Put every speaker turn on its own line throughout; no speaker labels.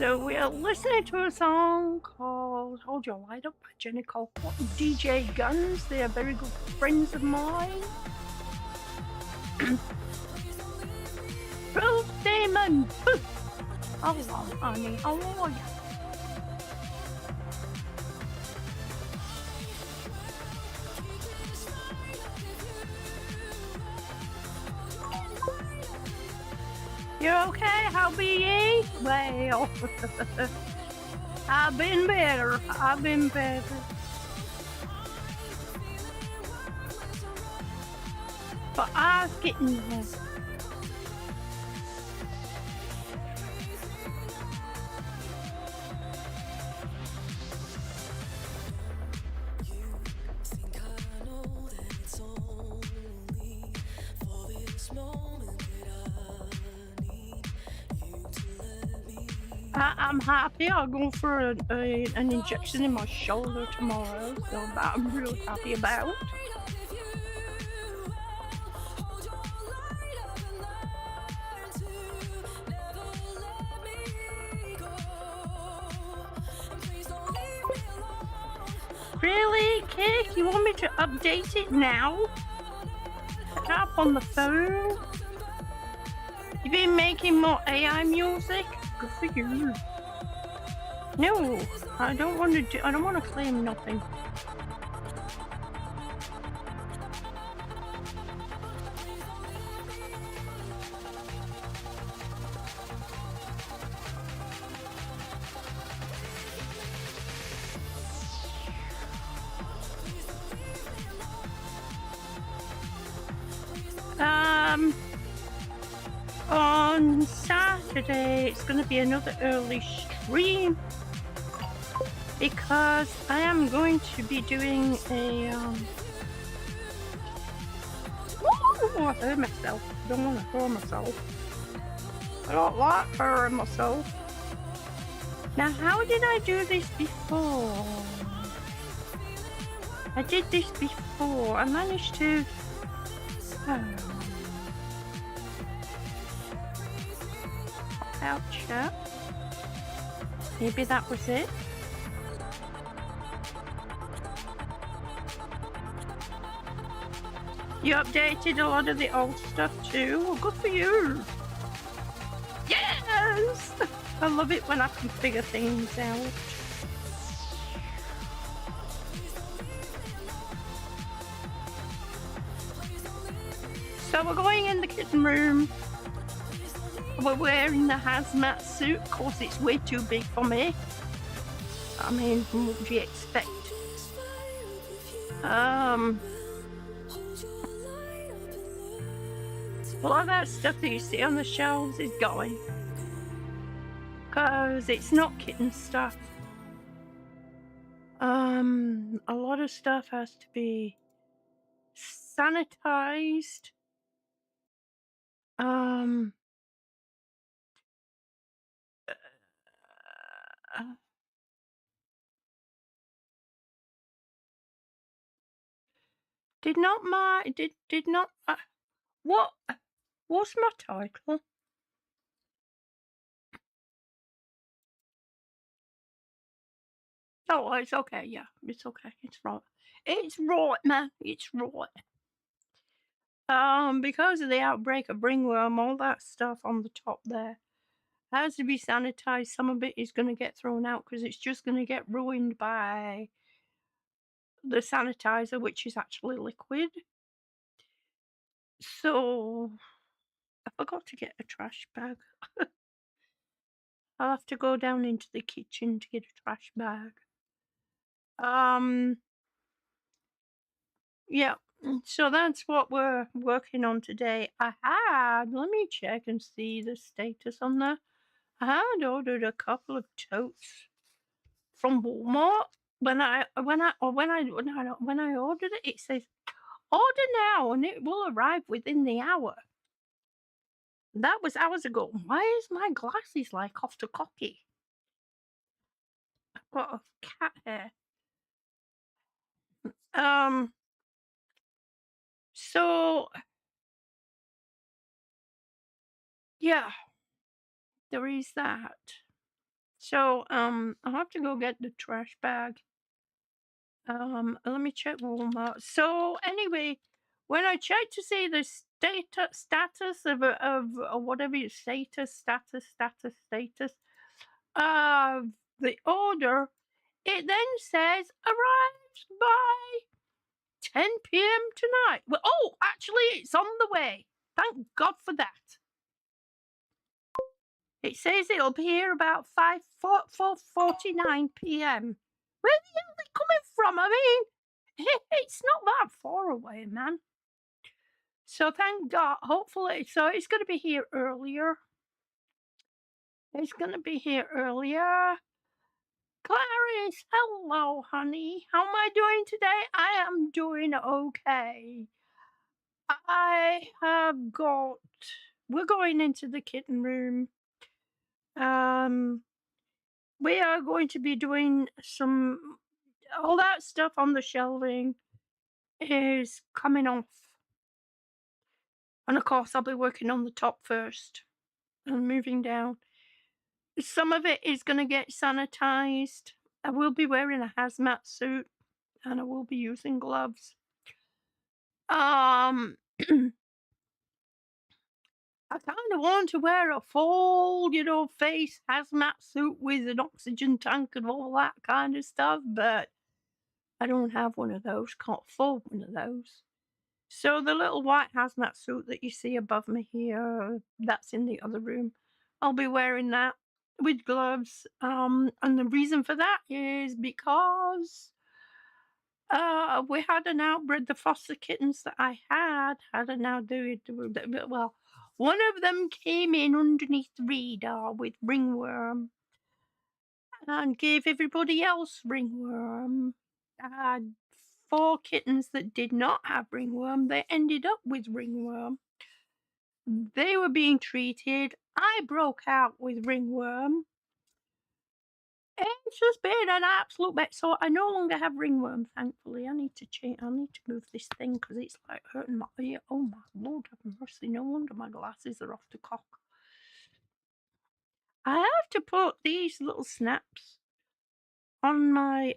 So we're listening to a song called Hold Your Light Up by Jenny Cole DJ Guns. They are very good friends of mine. Bruce Damon! Hello, honey. How are you? You're okay? How be ye? Well, I've been better. But I was getting there. I'm happy. I'll go for an injection in my shoulder tomorrow, so that I'm real happy about. Really, Kick? You want me to update it now? Tap on the phone? You've been making more AI music? Good for you. No, I don't want to claim nothing. On Saturday, it's going to be another early stream because I am going to be doing a, oh, I hurt myself. I don't want to hurt myself. I don't like hurting myself. Now, how did I do this before? I did this before. I managed to... Ouch. Maybe that was it. You updated a lot of the old stuff too. Well, good for you. Yes! I love it when I can figure things out. So we're going in the kitten room. We're wearing the hazmat suit. Of course, it's way too big for me. I mean, what would you expect? A lot of that stuff that you see on the shelves is going. Because it's not kitten stuff. A lot of stuff has to be sanitized. What's my title? Oh, it's okay, yeah, it's okay, it's right. It's right, man, it's right. Because of the outbreak of ringworm, all that stuff on the top there has to be sanitized. Some of it is going to get thrown out because it's just going to get ruined by the sanitizer, which is actually liquid. So I forgot to get a trash bag. I'll have to go down into the kitchen to get a trash bag. Yeah, so that's what we're working on today. Let me check and see the status on that. I had ordered a couple of totes from Walmart. When I ordered it, it says order now and it will arrive within the hour. That was hours ago. Why is my glasses like off to cocky? I've got a cat hair. So yeah, there is that. So, I'll have to go get the trash bag. Let me check Walmart. So anyway, when I checked to see the status of whatever your status of the order, it then says arrives by 10 p.m. tonight. Well, oh, actually, it's on the way. Thank God for that. It says it'll be here about 4:49 p.m. Where the hell are they coming from? I mean, it's not that far away, man. So thank God. Hopefully, so it's going to be here earlier. It's going to be here earlier. Clarice, hello, honey. How am I doing today? I am doing okay. I have got. We're going into the kitten room. We are going to be doing some. All that stuff on the shelving is coming off. And of course, I'll be working on the top first and moving down. Some of it is going to get sanitized. I will be wearing a hazmat suit and I will be using gloves. I kind of want to wear a full, face hazmat suit with an oxygen tank and all that kind of stuff, but I don't have one of those, can't afford one of those. So the little white hazmat suit that you see above me here, that's in the other room. I'll be wearing that with gloves. And the reason for that is because we had an outbreak. The foster kittens that I had an outbreak. Well, one of them came in underneath the radar with ringworm and gave everybody else ringworm. I had 4 kittens that did not have ringworm. They ended up with ringworm. They were being treated. I broke out with ringworm. It's just been an absolute mess. So I no longer have ringworm, thankfully. I need to change. I need to move this thing because it's like hurting my ear. Oh my Lord have mercy! No wonder my glasses are off the cock. I have to put these little snaps on my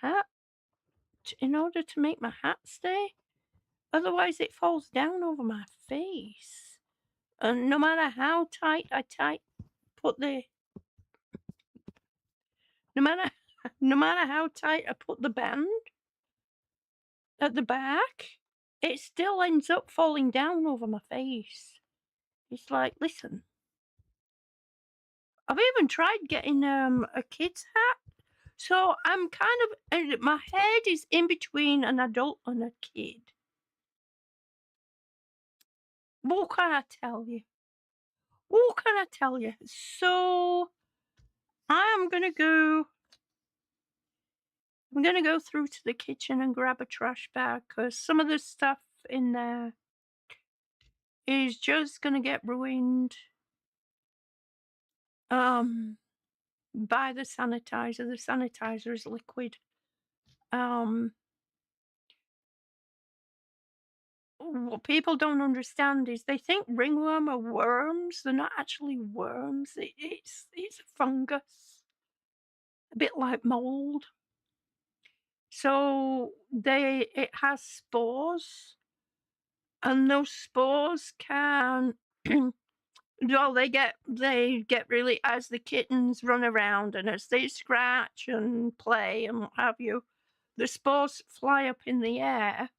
hat in order to make my hat stay. Otherwise, it falls down over my face. And no matter how tight I put the no matter how tight I put the band at the back, it still ends up falling down over my face. It's like, listen, I've even tried getting a kid's hat. So I'm kind of, my head is in between an adult and a kid. What can I tell you? What can I tell you? So I'm gonna go through to the kitchen and grab a trash bag because some of the stuff in there is just gonna get ruined by the sanitizer. The sanitizer is liquid. What people don't understand is they think ringworm are worms. They're not actually worms. It's a fungus, a bit like mold. So it has spores, and those spores can well they get really, as the kittens run around and as they scratch and play and what have you, the spores fly up in the air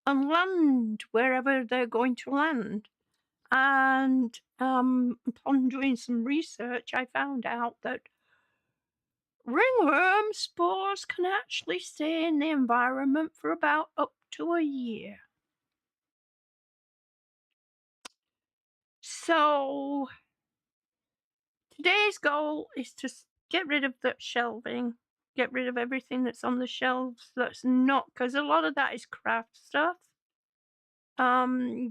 and land wherever they're going to land. And upon doing some research, I found out that ringworm spores can actually stay in the environment for about up to a year. So today's goal is to get rid of the shelving, get rid of everything that's on the shelves that's not, because a lot of that is craft stuff.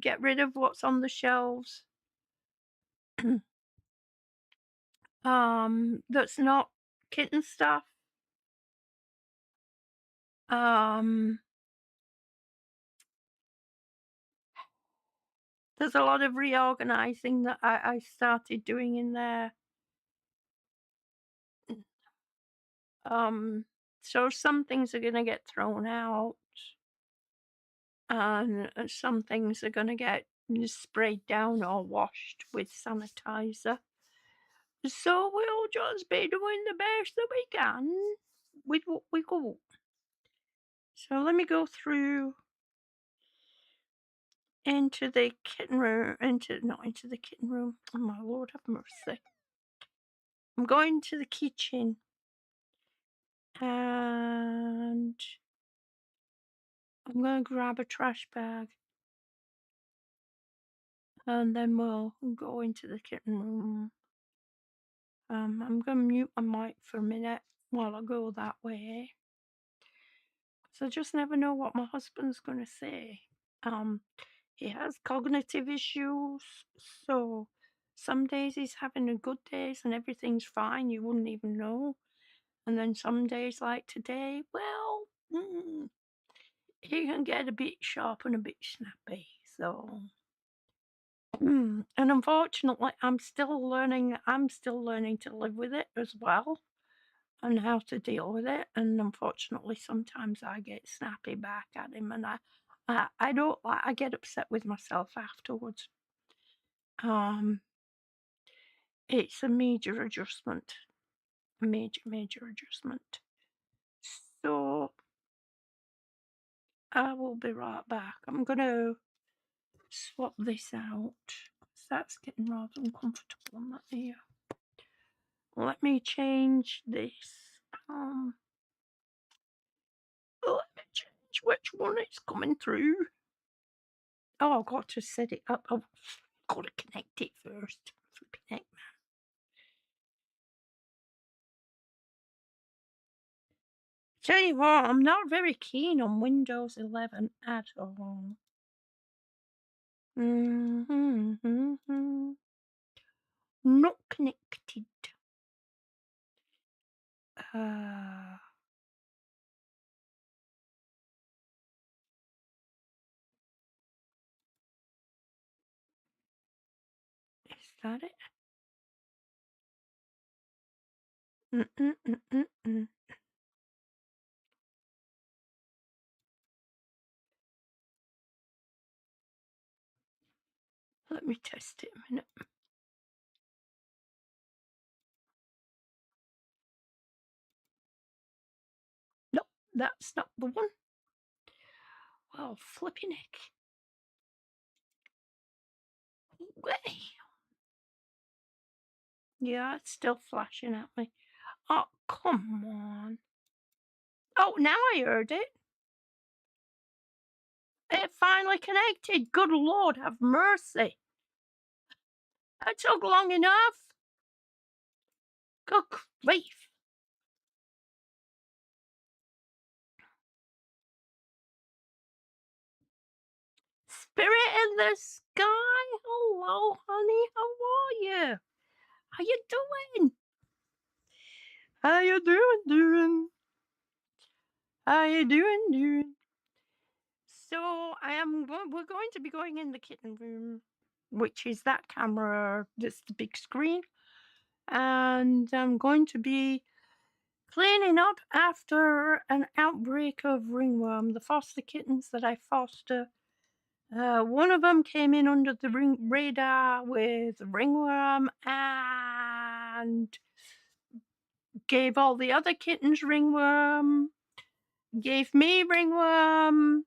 Get rid of what's on the shelves that's not kitten stuff. There's a lot of reorganizing that I started doing in there. So some things are gonna get thrown out, and some things are gonna get sprayed down or washed with sanitizer. So we'll just be doing the best that we can with what we got. So let me go through into the kitten room, not into the kitten room. Oh my Lord, have mercy. I'm going to the kitchen and I'm gonna grab a trash bag and then we'll go into the kitten room. I'm gonna mute my mic for a minute while I go that way. So I just never know what my husband's gonna say. He has cognitive issues, so some days he's having a good days and everything's fine, you wouldn't even know. And then some days like today, well, he can get a bit sharp and a bit snappy. So, and unfortunately, I'm still learning. I'm still learning to live with it as well, and how to deal with it. And unfortunately, sometimes I get snappy back at him, and I don't. I get upset with myself afterwards. It's a major adjustment, a major adjustment. So I will be right back. I'm gonna swap this out. That's getting rather uncomfortable on that ear. Let me change this. Let me change which one it's coming through. Oh, I've got to set it up. I've got to connect it first. Flipping heck, man. Tell you what, I'm not very keen on Windows 11 at all. Not connected. Is that it? Let me test it a minute. Nope, that's not the one. Well, flipping heck. Yeah, it's still flashing at me. Oh, come on. Oh, now I heard it. It finally connected. Good Lord, have mercy. That took long enough. Good grief. Spirit in the sky. Hello, honey. How are you? How you doing? How you doing? How you doing? So we're going to be going in the kitten room, which is that camera, that's the big screen. And I'm going to be cleaning up after an outbreak of ringworm. The foster kittens that I foster, one of them came in under the radar with ringworm and gave all the other kittens ringworm, gave me ringworm,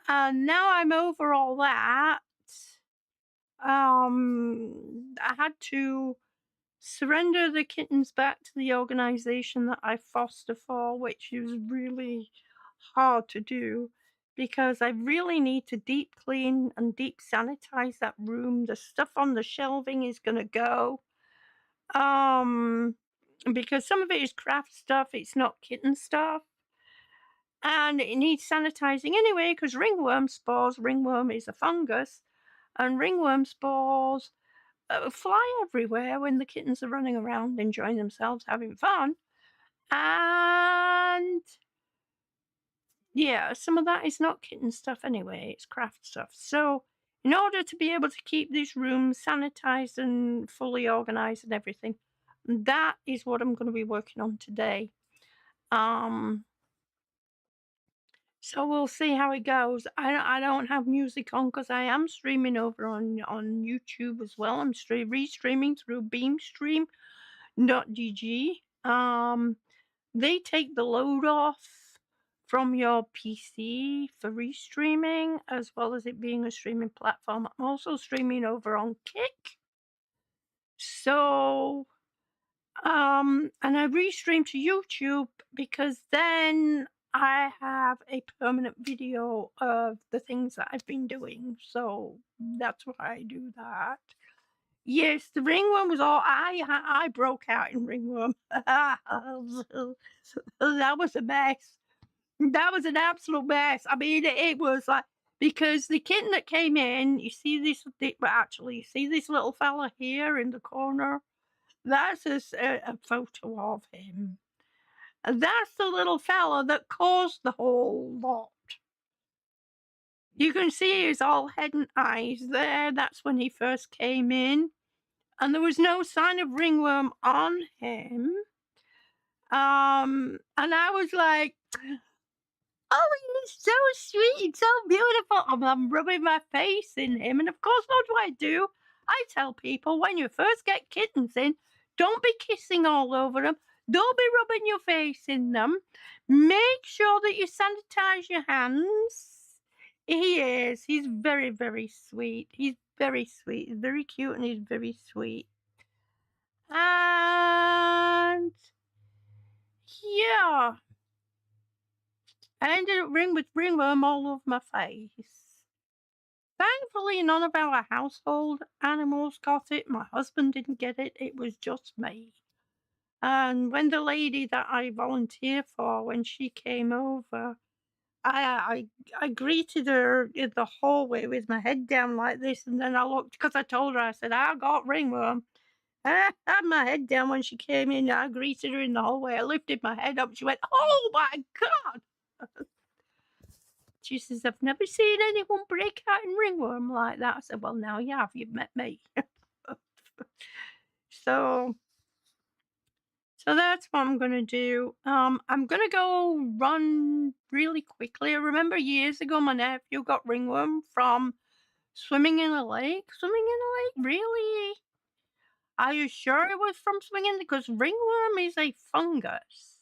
and now I'm over all that. I had to surrender the kittens back to the organization that I foster for, which is really hard to do because I really need to deep clean and deep sanitize that room. The stuff on the shelving is going to go. Because some of it is craft stuff, it's not kitten stuff. And it needs sanitizing anyway because ringworm spores, ringworm is a fungus, and ringworm spores fly everywhere when the kittens are running around enjoying themselves, having fun. And yeah, some of that is not kitten stuff anyway, it's craft stuff. So in order to be able to keep this room sanitized and fully organized and everything, that is what I'm going to be working on today. Um, so we'll see how it goes. I don't have music on because I am streaming over on YouTube as well. I'm restreaming through beamstream.gg. They take the load off from your PC for restreaming, as well as it being a streaming platform. I'm also streaming over on Kick. So, and I restream to YouTube because then I have a permanent video of the things that I've been doing. So that's why I do that. Yes, the ringworm was all I broke out in ringworm. That was a mess. That was an absolute mess. I mean, it was like because the kitten that came in, you see well, actually, you see this little fella here in the corner. That's a photo of him. And that's the little fella that caused the whole lot. You can see his all head and eyes there. That's when he first came in. And there was no sign of ringworm on him. And I was like, oh, he's so sweet and so beautiful. I'm rubbing my face in him. And of course, what do? I tell people when you first get kittens in, don't be kissing all over them. Don't be rubbing your face in them. Make sure that you sanitize your hands. He is. He's very, very sweet. He's very sweet. He's very cute and he's very sweet. And yeah, I ended up with ringworm all over my face. Thankfully, none of our household animals got it. My husband didn't get it. It was just me. And when the lady that I volunteer for, when she came over, I greeted her in the hallway with my head down like this, and then I looked because I told her I said I got ringworm. And I had my head down when she came in. I greeted her in the hallway. I lifted my head up. She went, "Oh my God!" She says, "I've never seen anyone break out in ringworm like that." I said, "Well, now you have. You've met me." so, so that's what I'm gonna do. I'm gonna go run really quickly. I remember years ago, my nephew got ringworm from swimming in a lake. Swimming in a lake, really? Are you sure it was from swimming? Because ringworm is a fungus.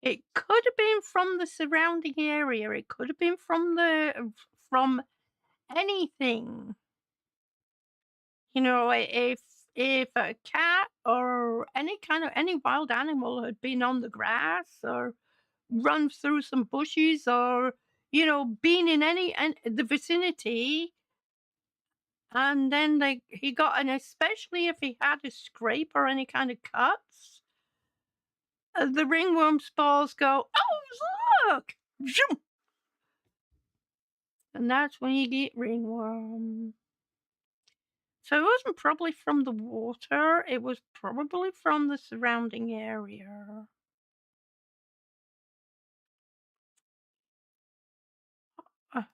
It could have been from the surrounding area. It could have been from anything. You know, if a cat or any wild animal had been on the grass or run through some bushes or been in the vicinity, and then he got, and especially if he had a scrape or any kind of cuts, the ringworm spores go, oh look, and that's when you get ringworm. So it wasn't probably from the water, it was probably from the surrounding area. Uh,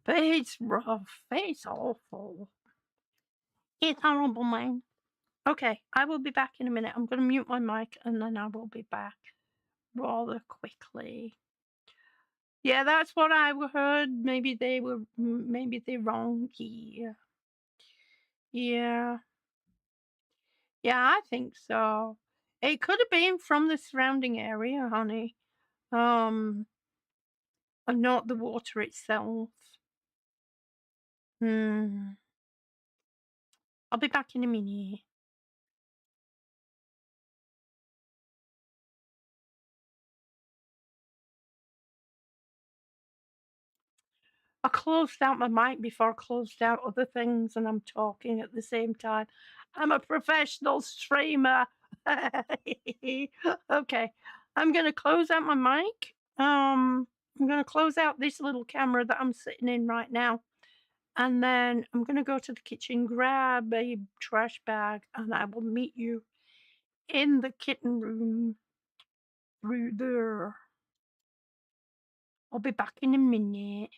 But it's rough. It's awful. It's horrible, man. Okay, I will be back in a minute. I'm going to mute my mic and then I will be back rather quickly. Yeah, that's what I heard. Maybe they're wrong. Yeah. Yeah. Yeah, I think so. It could have been from the surrounding area, honey. And not the water itself. I'll be back in a minute. I closed out my mic before I closed out other things, and I'm talking at the same time. I'm a professional streamer. Okay, I'm gonna close out my mic. I'm gonna close out this little camera that I'm sitting in right now, and then I'm gonna go to the kitchen, grab a trash bag, and I will meet you in the kitten room through there. I'll be back in a minute.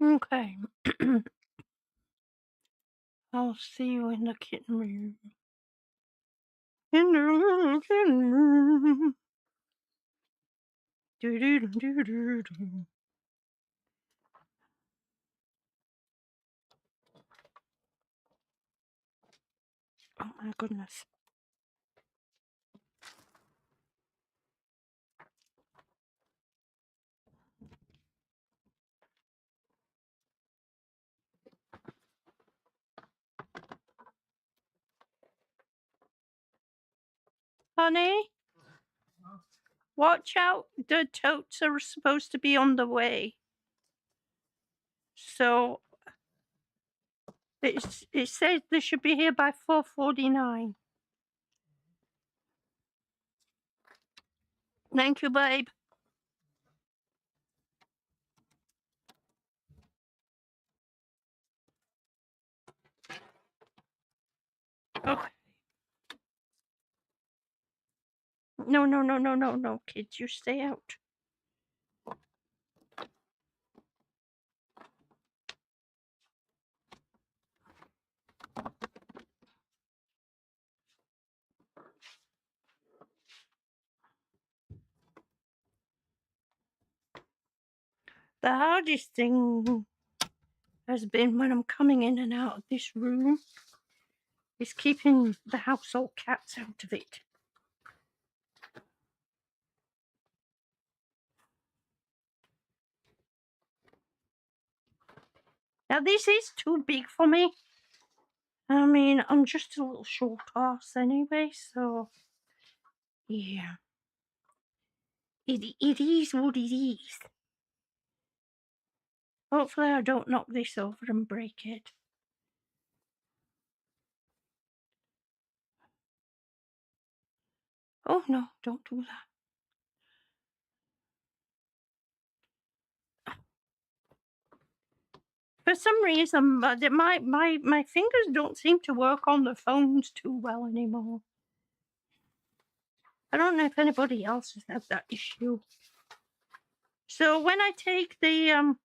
Okay. I'll see you in the kitten room. In the little kitten room. Do do do do do. Oh my goodness. Honey, watch out. The totes are supposed to be on the way. So it says they should be here by 4:49. Thank you, babe. Okay. No, no, no, no, no, no, kids, you stay out. The hardest thing has been when I'm coming in and out of this room is keeping the household cats out of it. Now, this is too big for me. I mean, I'm just a little short ass anyway, so yeah. It is what it is. Hopefully I don't knock this over and break it. Oh no, don't do that. For some reason, my fingers don't seem to work on the phones too well anymore. I don't know if anybody else has had that issue. So when I take the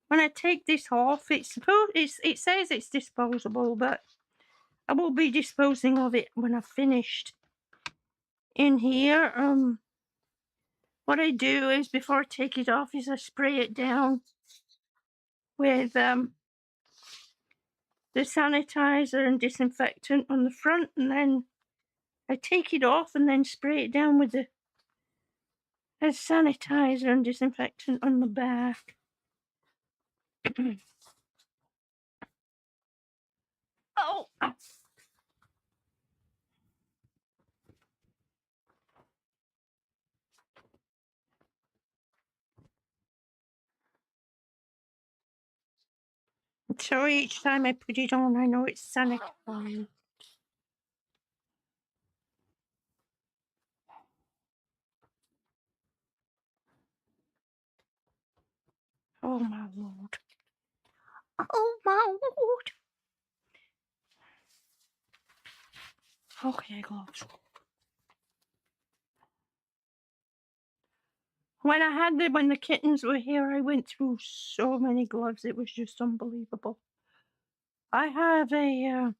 when I take this off, it says it's disposable, but I will be disposing of it when I've finished. In here, what I do is before I take it off is I spray it down with the sanitizer and disinfectant on the front, and then I take it off and then spray it down with the sanitizer and disinfectant on the back. Oh! So each time I put it on, I know it's sanitized. Oh my lord. Oh my lord. Okay, gloves. When the kittens were here, I went through so many gloves. It was just unbelievable. I have a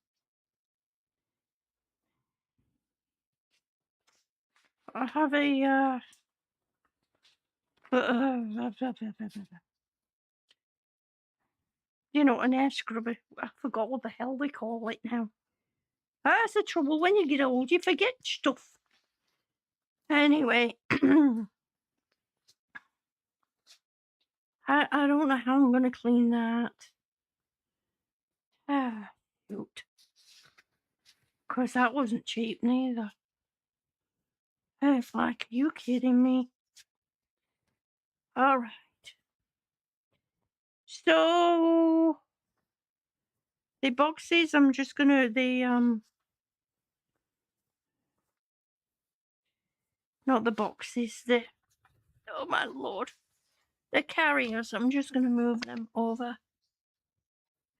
I have a you know, an air scrubber. I forgot what the hell they call it now. That's the trouble when you get old, you forget stuff. Anyway, I don't know how I'm gonna clean that. Ah, shoot. Cause that wasn't cheap neither. It's like, are you kidding me? All right. So the boxes, I'm just gonna not the boxes, oh my lord, the carriers. I'm just gonna move them over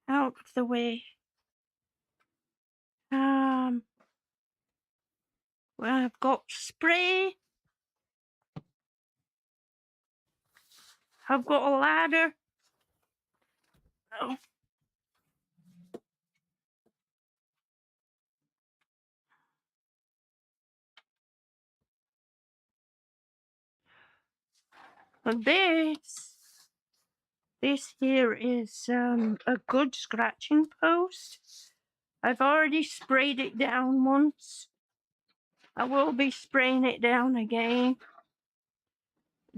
out of the way. Well, I've got spray. I've got a ladder. Oh. And this here is a good scratching post. I've already sprayed it down once. I will be spraying it down again.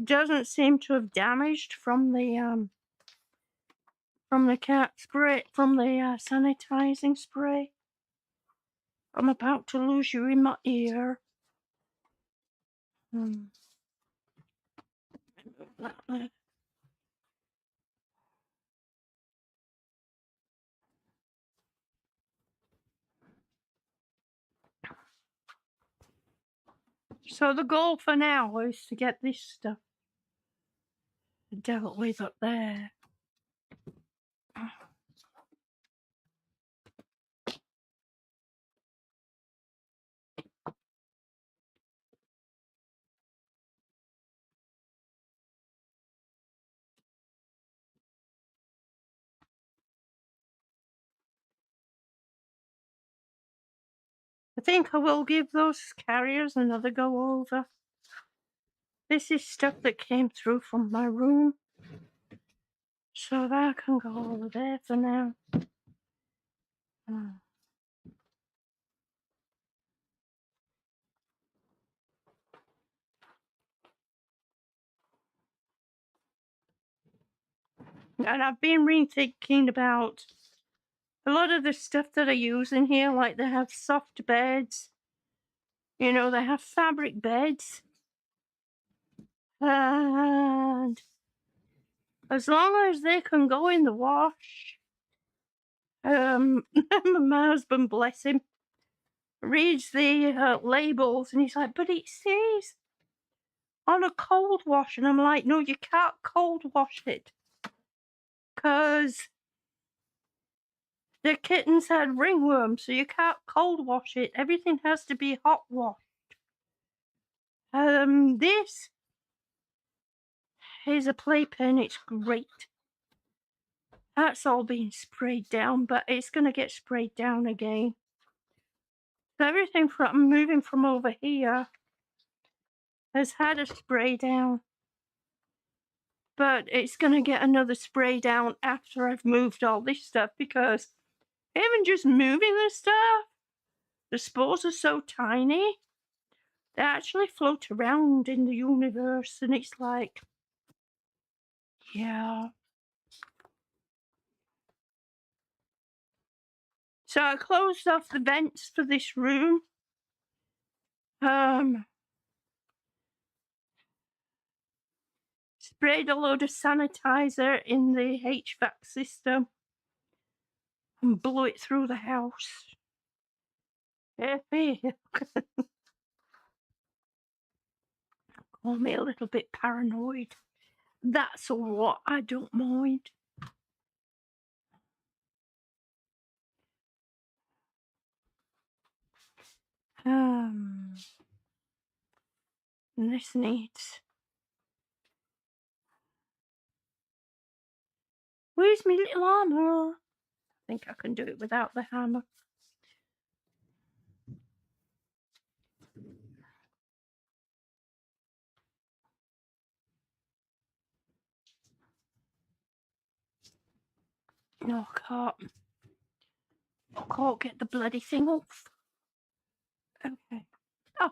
Doesn't seem to have damaged from the cat spray, from the sanitizing spray. I'm about to lose you in my ear. So the goal for now is to get this stuff dealt with up there. I think I will give those carriers another go over. This is stuff that came through from my room, so that can go over there for now. And I've been rethinking about a lot of the stuff that I use in here, like they have soft beds, you know, they have fabric beds. And as long as they can go in the wash, my husband, bless him, reads the labels and he's like, but it says on a cold wash. And I'm like, no, you can't cold wash it, because the kittens had ringworm, so you can't cold wash it. Everything has to be hot washed. This is a playpen. It's great. That's all being sprayed down, but it's going to get sprayed down again. So everything from moving from over here has had a spray down, but it's going to get another spray down after I've moved all this stuff, because even just moving this stuff, the spores are so tiny, they actually float around in the universe, and it's like, yeah. So I closed off the vents for this room. Sprayed a load of sanitizer in the HVAC system and blew it through the house. Call me a little bit paranoid. That's all right, I don't mind. This needs... Where's my little hammer? I think I can do it without the hammer. No, I can't. I can't get the bloody thing off. Okay.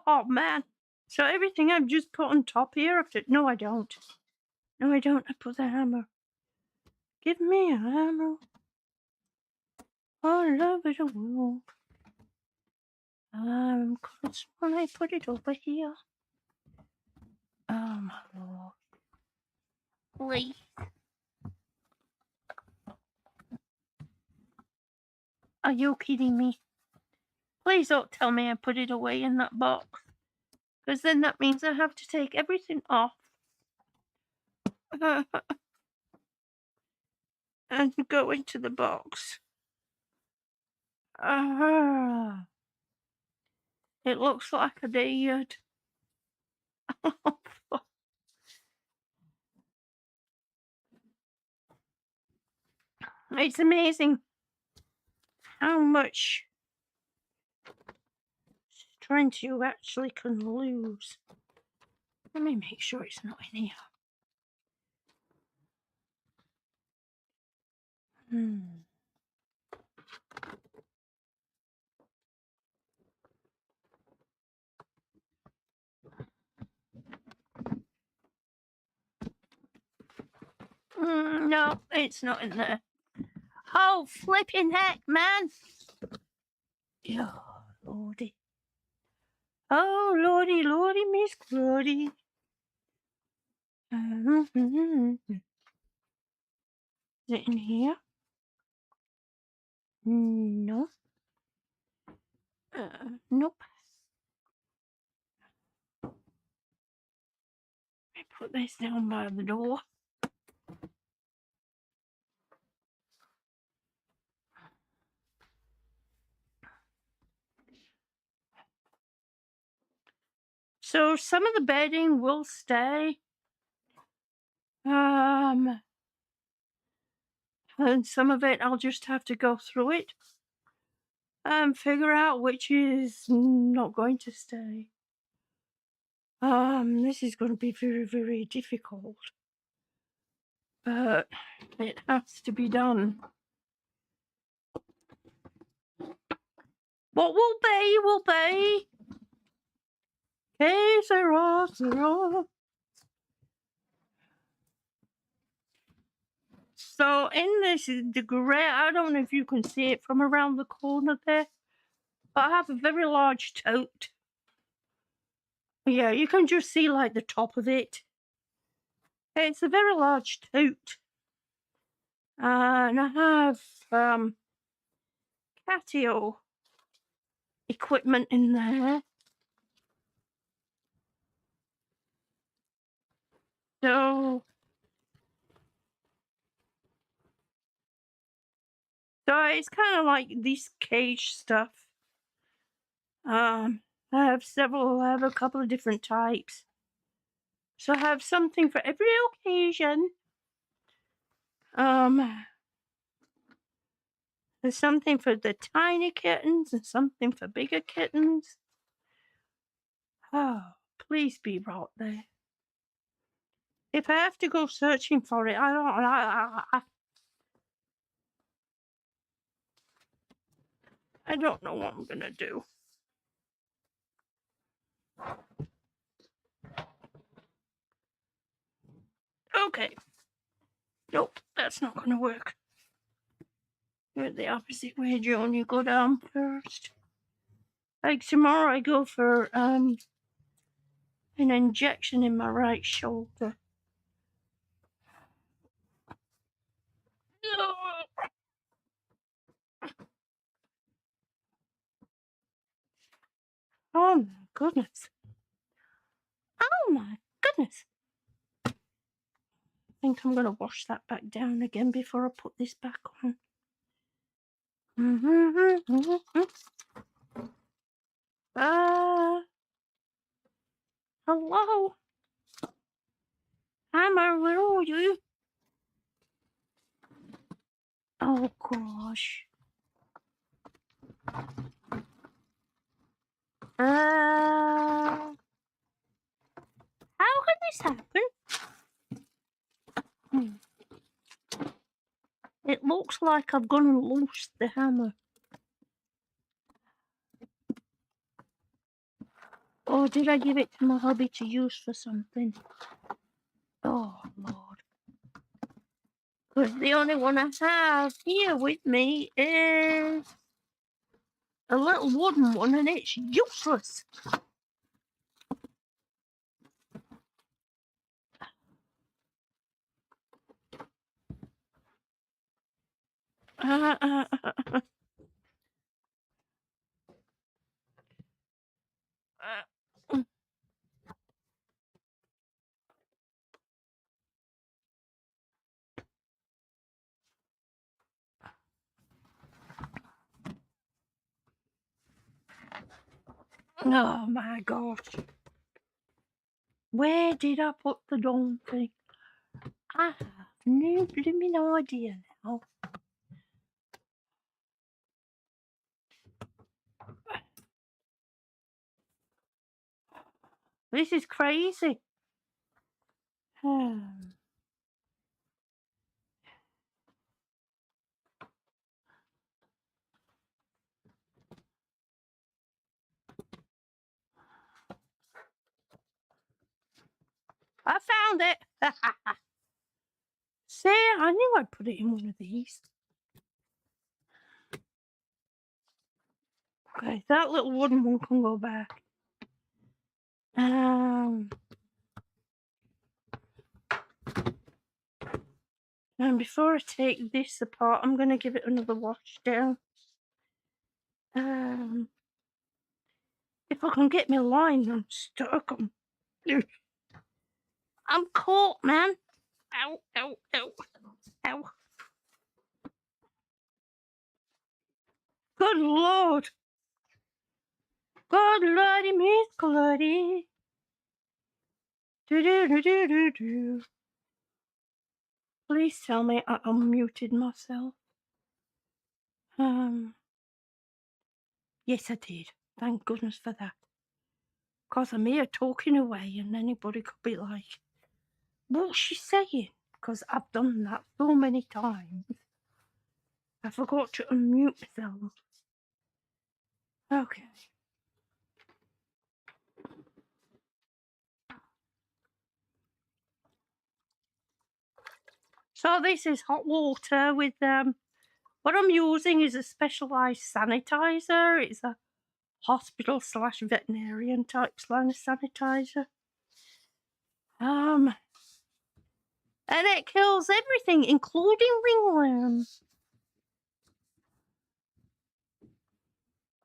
Oh, man. So everything I've just put on top here after... No, I don't. No, I don't. I put the hammer. Give me a hammer. All over the world. Cause when I put it over here. Oh, my Lord. Please. Are you kidding me? Please don't tell me I put it away in that box, because then that means I have to take everything off and go into the box. It looks like I did. It's amazing how much strength you actually can lose. Let me make sure it's not in here. No, it's not in there. Oh, flipping heck, man. Oh, lordy. Oh, lordy, lordy, Miss Glordy. Is it in here? No. Nope. I put this down by the door. So some of the bedding will stay. And some of it I'll just have to go through it and figure out which is not going to stay. This is going to be very, very difficult. But it has to be done. What will be, will be. Que sera, sera. So in this, the grey, I don't know if you can see it from around the corner there, but I have a very large tote. Yeah, you can just see like the top of it. It's a very large tote. And I have catio equipment in there. So it's kind of like this cage stuff. I have a couple of different types. So I have something for every occasion. There's something for the tiny kittens and something for bigger kittens. Oh, please be right there. If I have to go searching for it, I don't know what I'm gonna do. Okay. Nope, that's not gonna work. You're the opposite way, Joan. You go down first. Like tomorrow I go for an injection in my right shoulder. Oh my goodness. Oh my goodness. I think I'm gonna wash that back down again before I put this back on. Hello? Hammer, where are you? Oh gosh. How can this happen? It looks like I've gone and lost the hammer. Or did I give it to my hubby to use for something? Oh, Lord. Because the only one I have here with me is a little wooden one, and it's useless. Oh my gosh. Where did I put the darn thing? I have no blooming idea now. This is crazy. I found it. See, I knew I'd put it in one of these. Okay, that little wooden one can go back. And before I take this apart, I'm going to give it another wash down. If I can get my line unstuck, I'm caught, man. Ow, ow, ow, ow. Good Lord. God lordy, Miss Glody. Do. Please tell me I unmuted myself. Yes, I did. Thank goodness for that. Because I'm here talking away and anybody could be like, what's she saying? Because I've done that so many times. I forgot to unmute myself. Okay. So this is hot water with, what I'm using is a specialised sanitizer. It's a hospital/veterinarian type sanitizer. And it kills everything, including ringworms.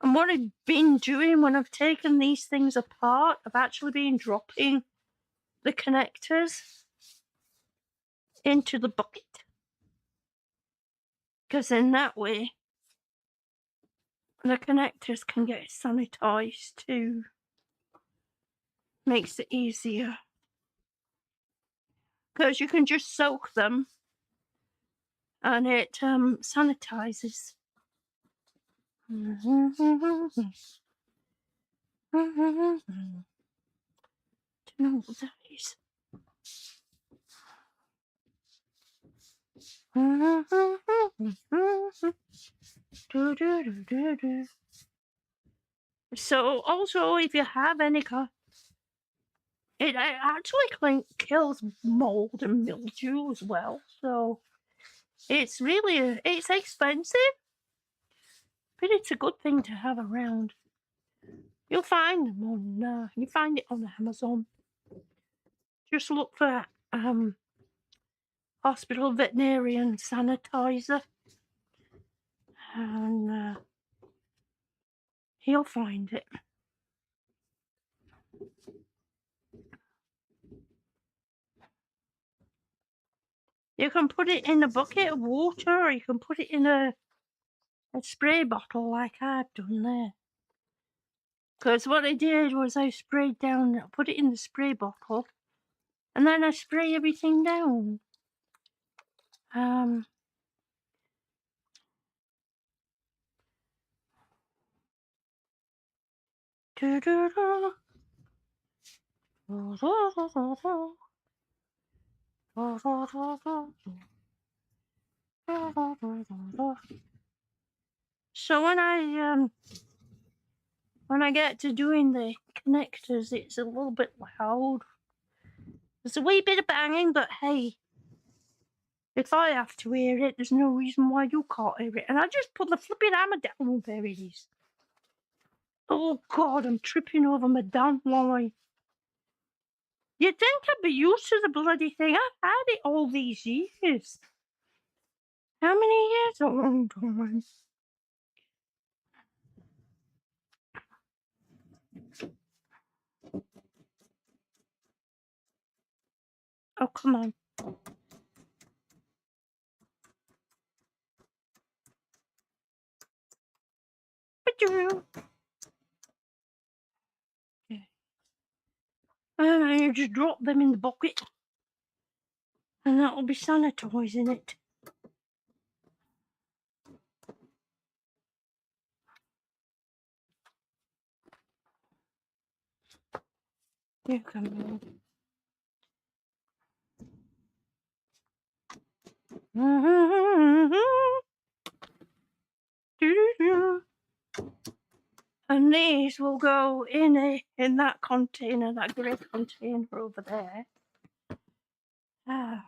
And what I've been doing when I've taken these things apart, I've actually been dropping the connectors into the bucket. Because in that way, the connectors can get sanitized too. Makes it easier. Because you can just soak them and it sanitizes. To know what that is. So also, if you have any kind, it actually kills mold and mildew as well. So it's really it's expensive, but it's a good thing to have around. You'll find them on you find it on Amazon. Just look for hospital veterinarian sanitizer, and he'll find it. You can put it in a bucket of water, or you can put it in a spray bottle like I've done there. Because what I did was I sprayed down, put it in the spray bottle, and then I spray everything down. So when I get to doing the connectors, it's a little bit loud. There's a wee bit of banging, but hey, if I have to hear it, there's no reason why you can't hear it. And I just put the flipping hammer down. Oh, there it is. Oh God, I'm tripping over my damn line. You'd think I'd be used to the bloody thing. I've had it all these years. How many years? A long time. Oh, come on. Okay. And I just drop them in the bucket. And that'll be sanitizing it. You come in. And these will go in that container, that grey container over there. And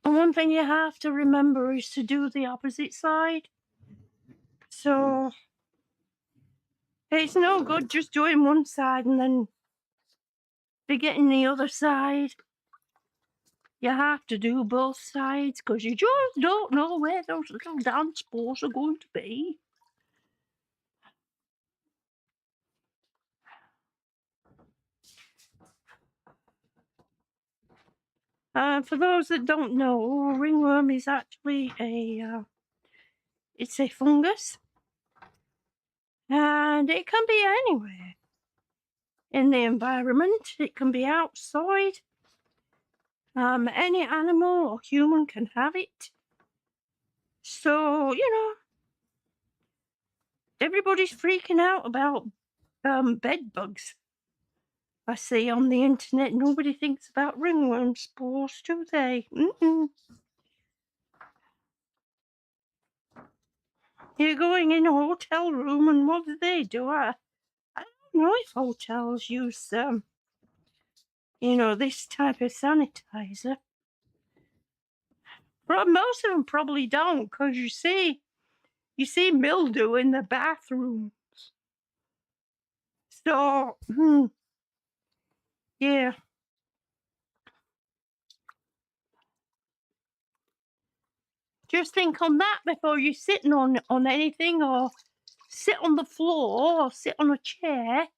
one thing you have to remember is to do the opposite side. So it's no good just doing one side and then forgetting the other side. You have to do both sides because you just don't know where those little dance balls are going to be. For those that don't know, ringworm is actually it's a fungus, and it can be anywhere in the environment. It can be outside. Any animal or human can have it. So, everybody's freaking out about bed bugs. I see on the internet, nobody thinks about ringworm spores, do they? You're going in a hotel room, and what do? I don't know if hotels use this type of sanitizer. But most of them probably don't, because you see mildew in the bathrooms. So, yeah. Just think on that before you're sitting on anything, or sit on the floor, or sit on a chair,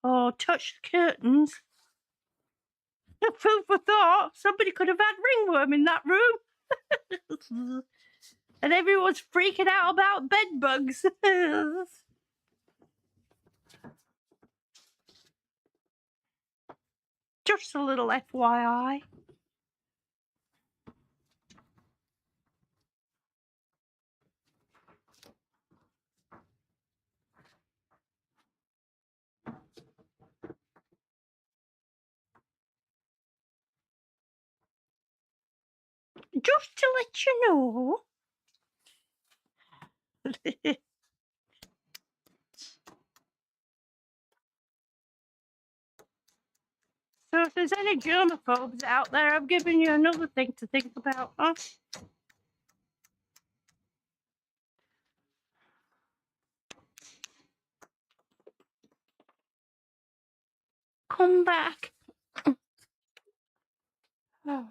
or touch the curtains. Food for thought. Somebody could have had ringworm in that room. And everyone's freaking out about bed bugs. Just a little FYI. Just to let you know. So if there's any germaphobes out there, I've given you another thing to think about, huh? Come back. Oh.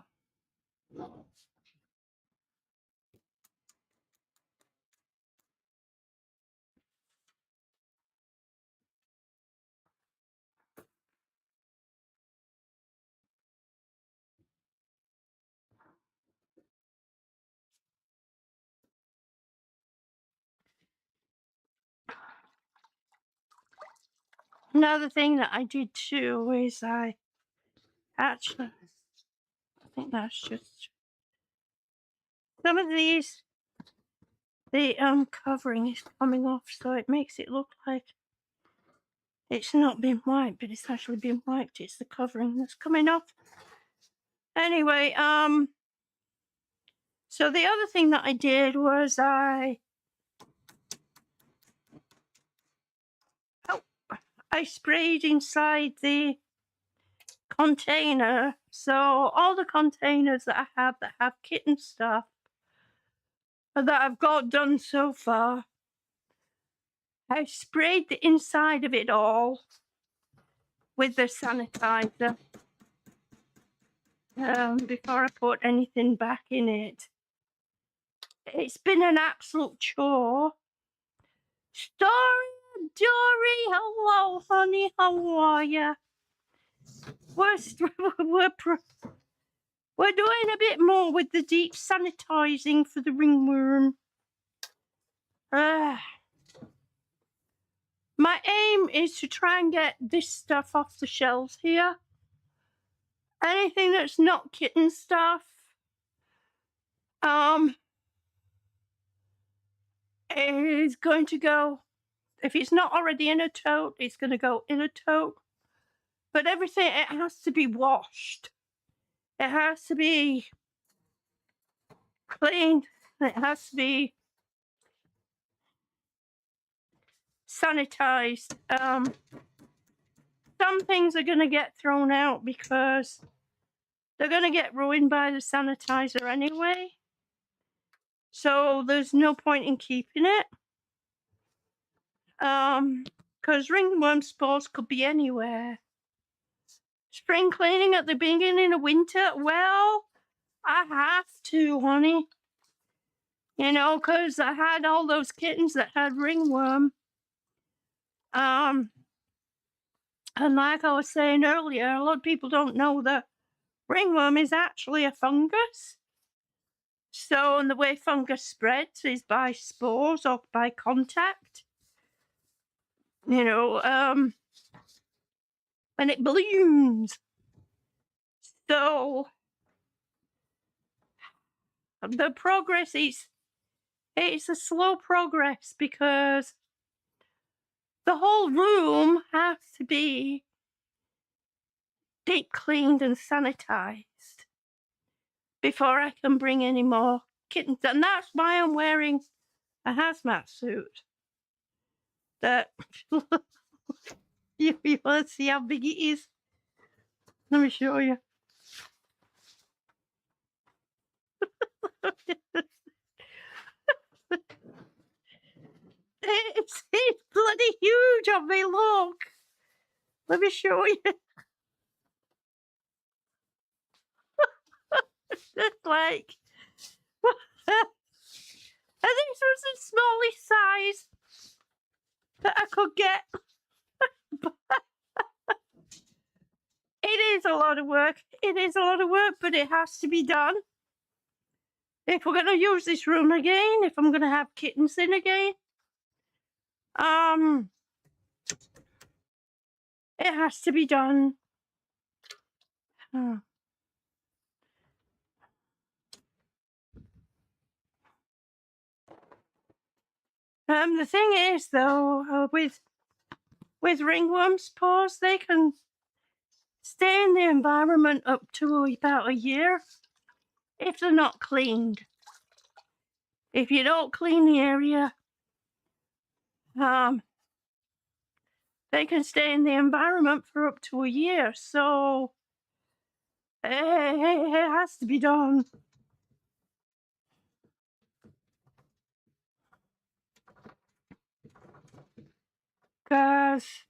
Another thing that I did too is I think that's just some of these. The covering is coming off, so it makes it look like it's not been wiped, but it's actually been wiped. It's the covering that's coming off. Anyway, so the other thing that I did was I sprayed inside the container. So all the containers that I have kitten stuff that I've got done so far, I sprayed the inside of it all with the sanitizer before I put anything back in it. It's been an absolute chore. Dory, hello, honey, how are ya? We're doing a bit more with the deep sanitizing for the ringworm. My aim is to try and get this stuff off the shelves here. Anything that's not kitten stuff, is going to go If it's not already in a tote, it's going to go in a tote. But everything, it has to be washed. It has to be cleaned. It has to be sanitized. Some things are going to get thrown out because they're going to get ruined by the sanitizer anyway. So there's no point in keeping it. Because ringworm spores could be anywhere. Spring cleaning at the beginning of winter? Well, I have to, honey. You know, because I had all those kittens that had ringworm. And like I was saying earlier, a lot of people don't know that ringworm is actually a fungus. So, and the way fungus spreads is by spores or by contact. You know, and it blooms. So, the progress is, it's a slow progress because the whole room has to be deep cleaned and sanitized before I can bring any more kittens. And that's why I'm wearing a hazmat suit. That you want to see how big it is? Let me show you. It's bloody huge on me, look. Let me show you. It's like, and this was the smallest size that I could get. It is a lot of work. It is a lot of work, but it has to be done. If we're going to use this room again, if I'm going to have kittens in again, it has to be done. The thing is, though, with ringworm spores, they can stay in the environment up to about a year if they're not cleaned. If you don't clean the area, they can stay in the environment for up to a year. So it has to be done. Because,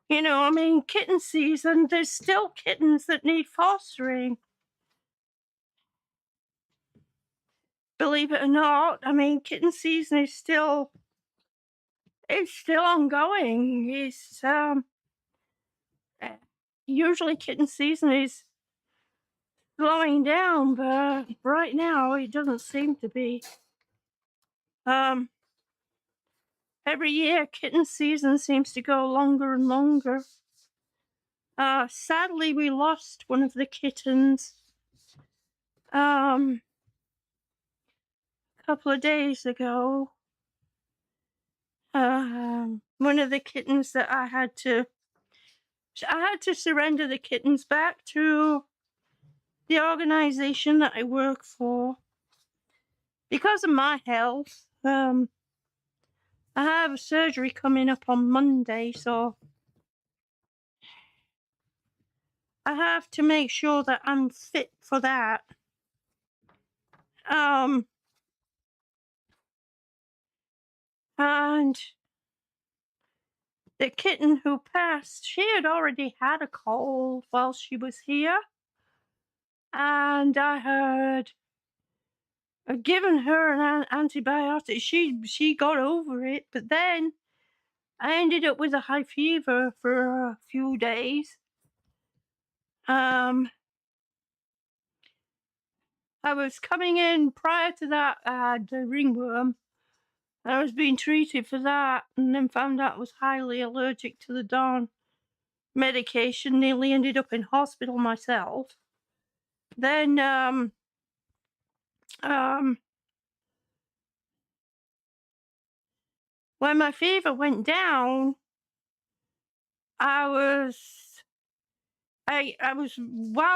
you know, I mean, kitten season, there's still kittens that need fostering. Believe it or not, I mean, kitten season is still, it's still ongoing. It's, usually kitten season is slowing down, but right now it doesn't seem to be. Every year kitten season seems to go longer and longer. Sadly, we lost one of the kittens a couple of days ago. One of the kittens that I had to surrender the kittens back to the organization that I work for because of my health. I have a surgery coming up on Monday, so I have to make sure that I'm fit for that. And the kitten who passed, she had already had a cold while she was here. And I had given her an antibiotic. She got over it, but then I ended up with a high fever for a few days. I was coming in prior to that, I had the ringworm. I was being treated for that, and then found out I was highly allergic to the Dawn medication. Nearly ended up in hospital myself. Then, when my fever went down, while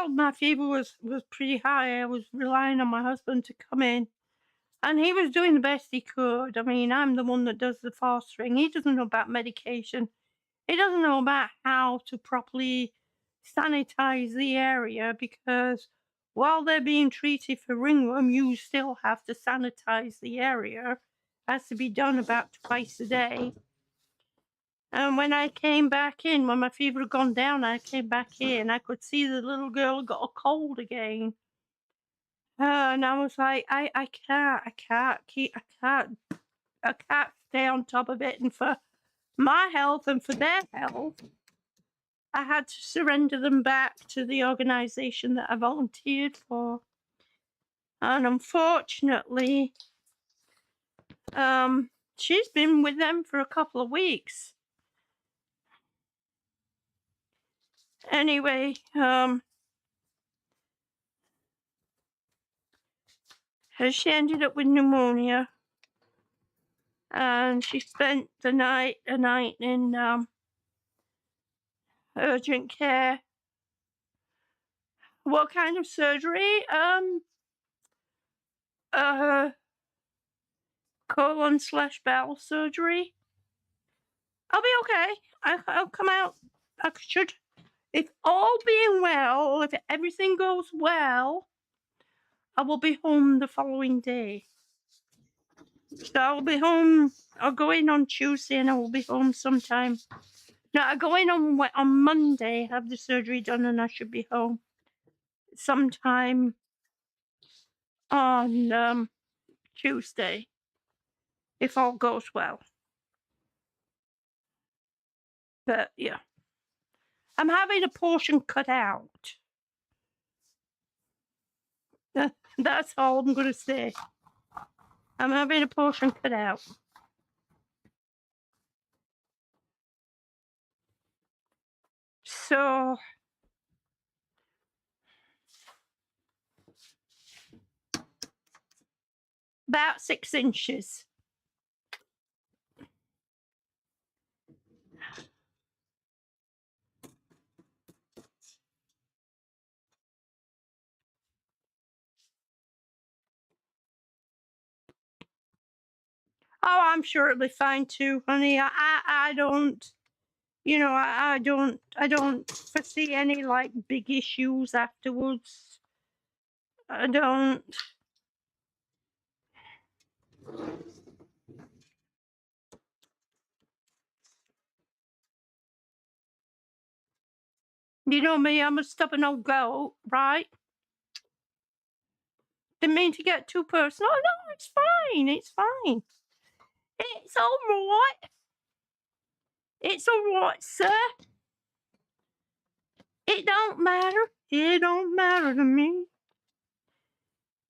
my fever was pretty high, I was relying on my husband to come in, and he was doing the best he could. I mean, I'm the one that does the fostering. He doesn't know about medication. He doesn't know about how to properly sanitize the area, because while they're being treated for ringworm, you still have to sanitize the area. It has to be done about twice a day. And when I came back in, when my fever had gone down, I came back in, I could see the little girl got a cold again. And I was like, I can't stay on top of it. And for my health and for their health, I had to surrender them back to the organization that I volunteered for. And unfortunately, she's been with them for a couple of weeks. Anyway, she ended up with pneumonia, and she spent a night in urgent care. What kind of surgery? Colon/bowel surgery. I'll be okay. I'll come out. I should, if all being well, if everything goes well, I will be home the following day. So I'll be home. I'll go in on Tuesday, and I will be home sometime. No, I go in on Monday, have the surgery done, and I should be home sometime on Tuesday, if all goes well. But yeah, I'm having a portion cut out. That's all I'm going to say. I'm having a portion cut out. So about 6 inches. Oh, I'm sure it'll be fine too, honey. I don't, I don't foresee any like big issues afterwards. I don't. You know me, I'm a stubborn old goat, right? Didn't mean to get too personal. Oh, no, it's fine. It's fine. It's all right. It's all right, sir. It don't matter. It don't matter to me.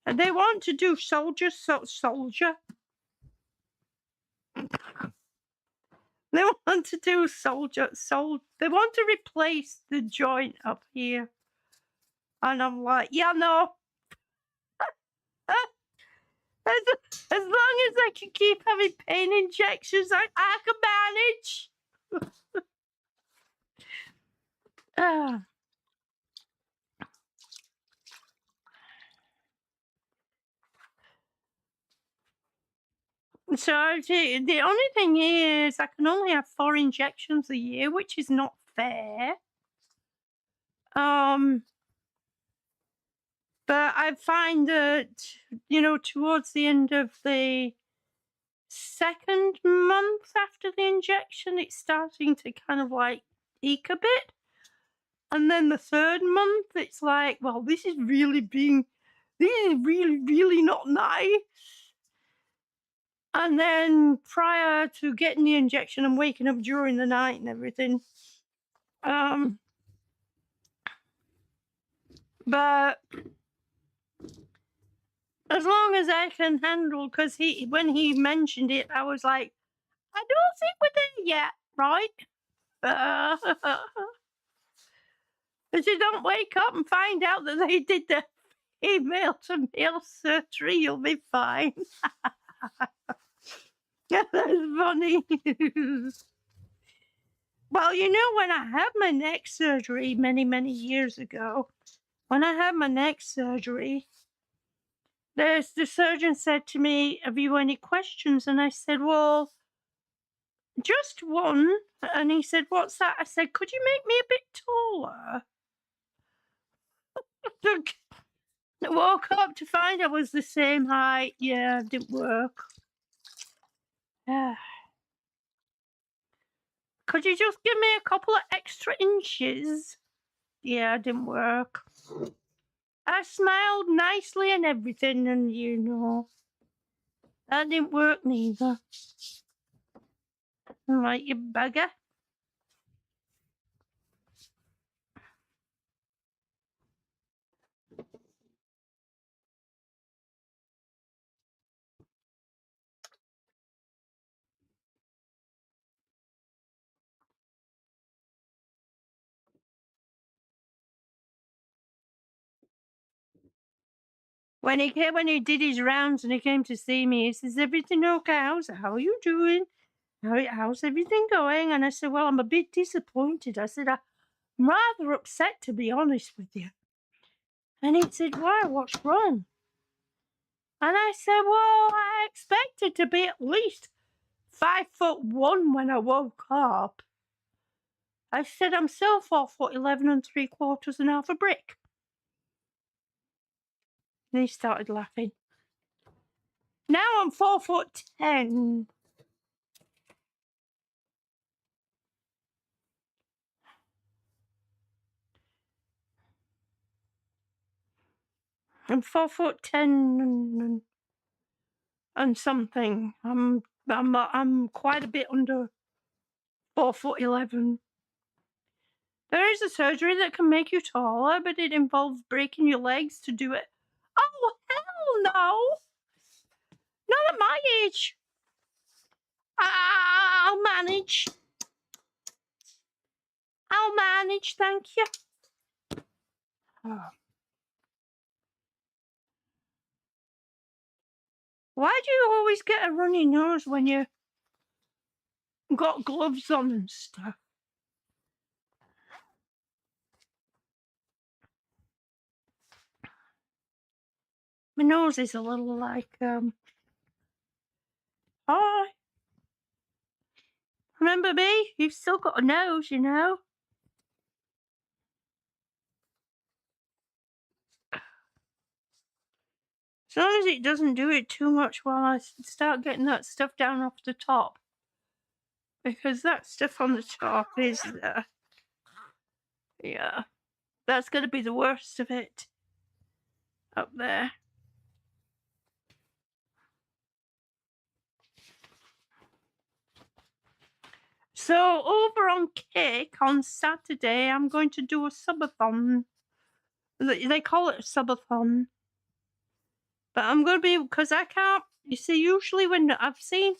And they want to do soldier. They want to do soldier. They want to replace the joint up here. And I'm like, yeah, no. As long as I can keep having pain injections, I can manage. So the only thing is, I can only have 4 injections a year, which is not fair. But I find that, towards the end of the 2nd month after the injection, it's starting to kind of like ache a bit. And then the 3rd month, it's like, well, this is really, really not nice. And then prior to getting the injection, I'm waking up during the night and everything. But as long as I can handle, because when he mentioned it, I was like, I don't think we're there yet, right? If you don't wake up and find out that they did the female to male surgery, you'll be fine. That's funny. Well, you know, when I had my neck surgery many, many years ago, when I had my neck surgery, the surgeon said to me, "Have you any questions?" And I said, "Well, just one." And he said, "What's that?" I said, "Could you make me a bit taller?" I woke up to find I was the same height. Yeah, it didn't work. Could you just give me a couple of extra inches? Yeah, it didn't work. I smiled nicely and everything, and you know, that didn't work neither. I'm like, you bugger. When he did his rounds and he came to see me, he says, "Everything okay? How are you doing? How's everything going?" And I said, "Well, I'm a bit disappointed." I said, "I'm rather upset, to be honest with you." And he said, "Why? What's wrong?" And I said, "Well, I expected to be at least 5'1" when I woke up. I said, "I'm still 4'11" and 3/4 and half a brick." And he started laughing. Now I'm 4'10". I'm 4'10" and something. I'm quite a bit under 4'11". There is a surgery that can make you taller, but it involves breaking your legs to do it. Oh, hell no! Not at my age. I'll manage. I'll manage, thank you. Oh. Why do you always get a runny nose when you got gloves on and stuff? My nose is a little like, oh, remember me? You've still got a nose, you know. As long as it doesn't do it too much while I start getting that stuff down off the top. Because that stuff on the top is, yeah, that's going to be the worst of it up there. So over on Cake on Saturday, I'm going to do a subathon. They call it a subathon. But I'm going to be, because I can't, you see, usually when I've seen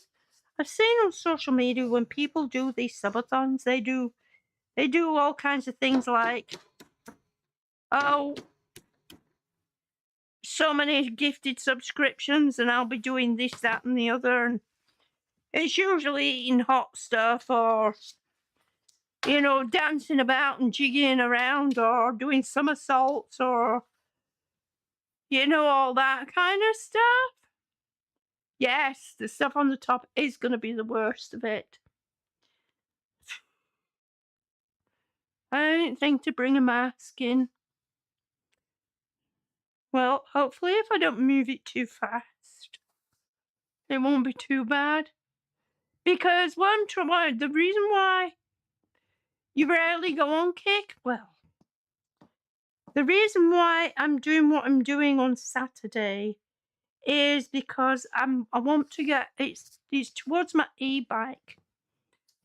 on social media when people do these subathons, they do all kinds of things like, oh, so many gifted subscriptions, and I'll be doing this, that, and the other. And it's usually eating hot stuff or, you know, dancing about and jigging around or doing somersaults or, you know, all that kind of stuff. Yes, the stuff on the top is going to be the worst of it. I didn't think to bring a mask in. Well, hopefully if I don't move it too fast, it won't be too bad. Because the reason why you rarely go on Kick, well, the reason why I'm doing what I'm doing on Saturday is because I want to get, it's towards my e-bike.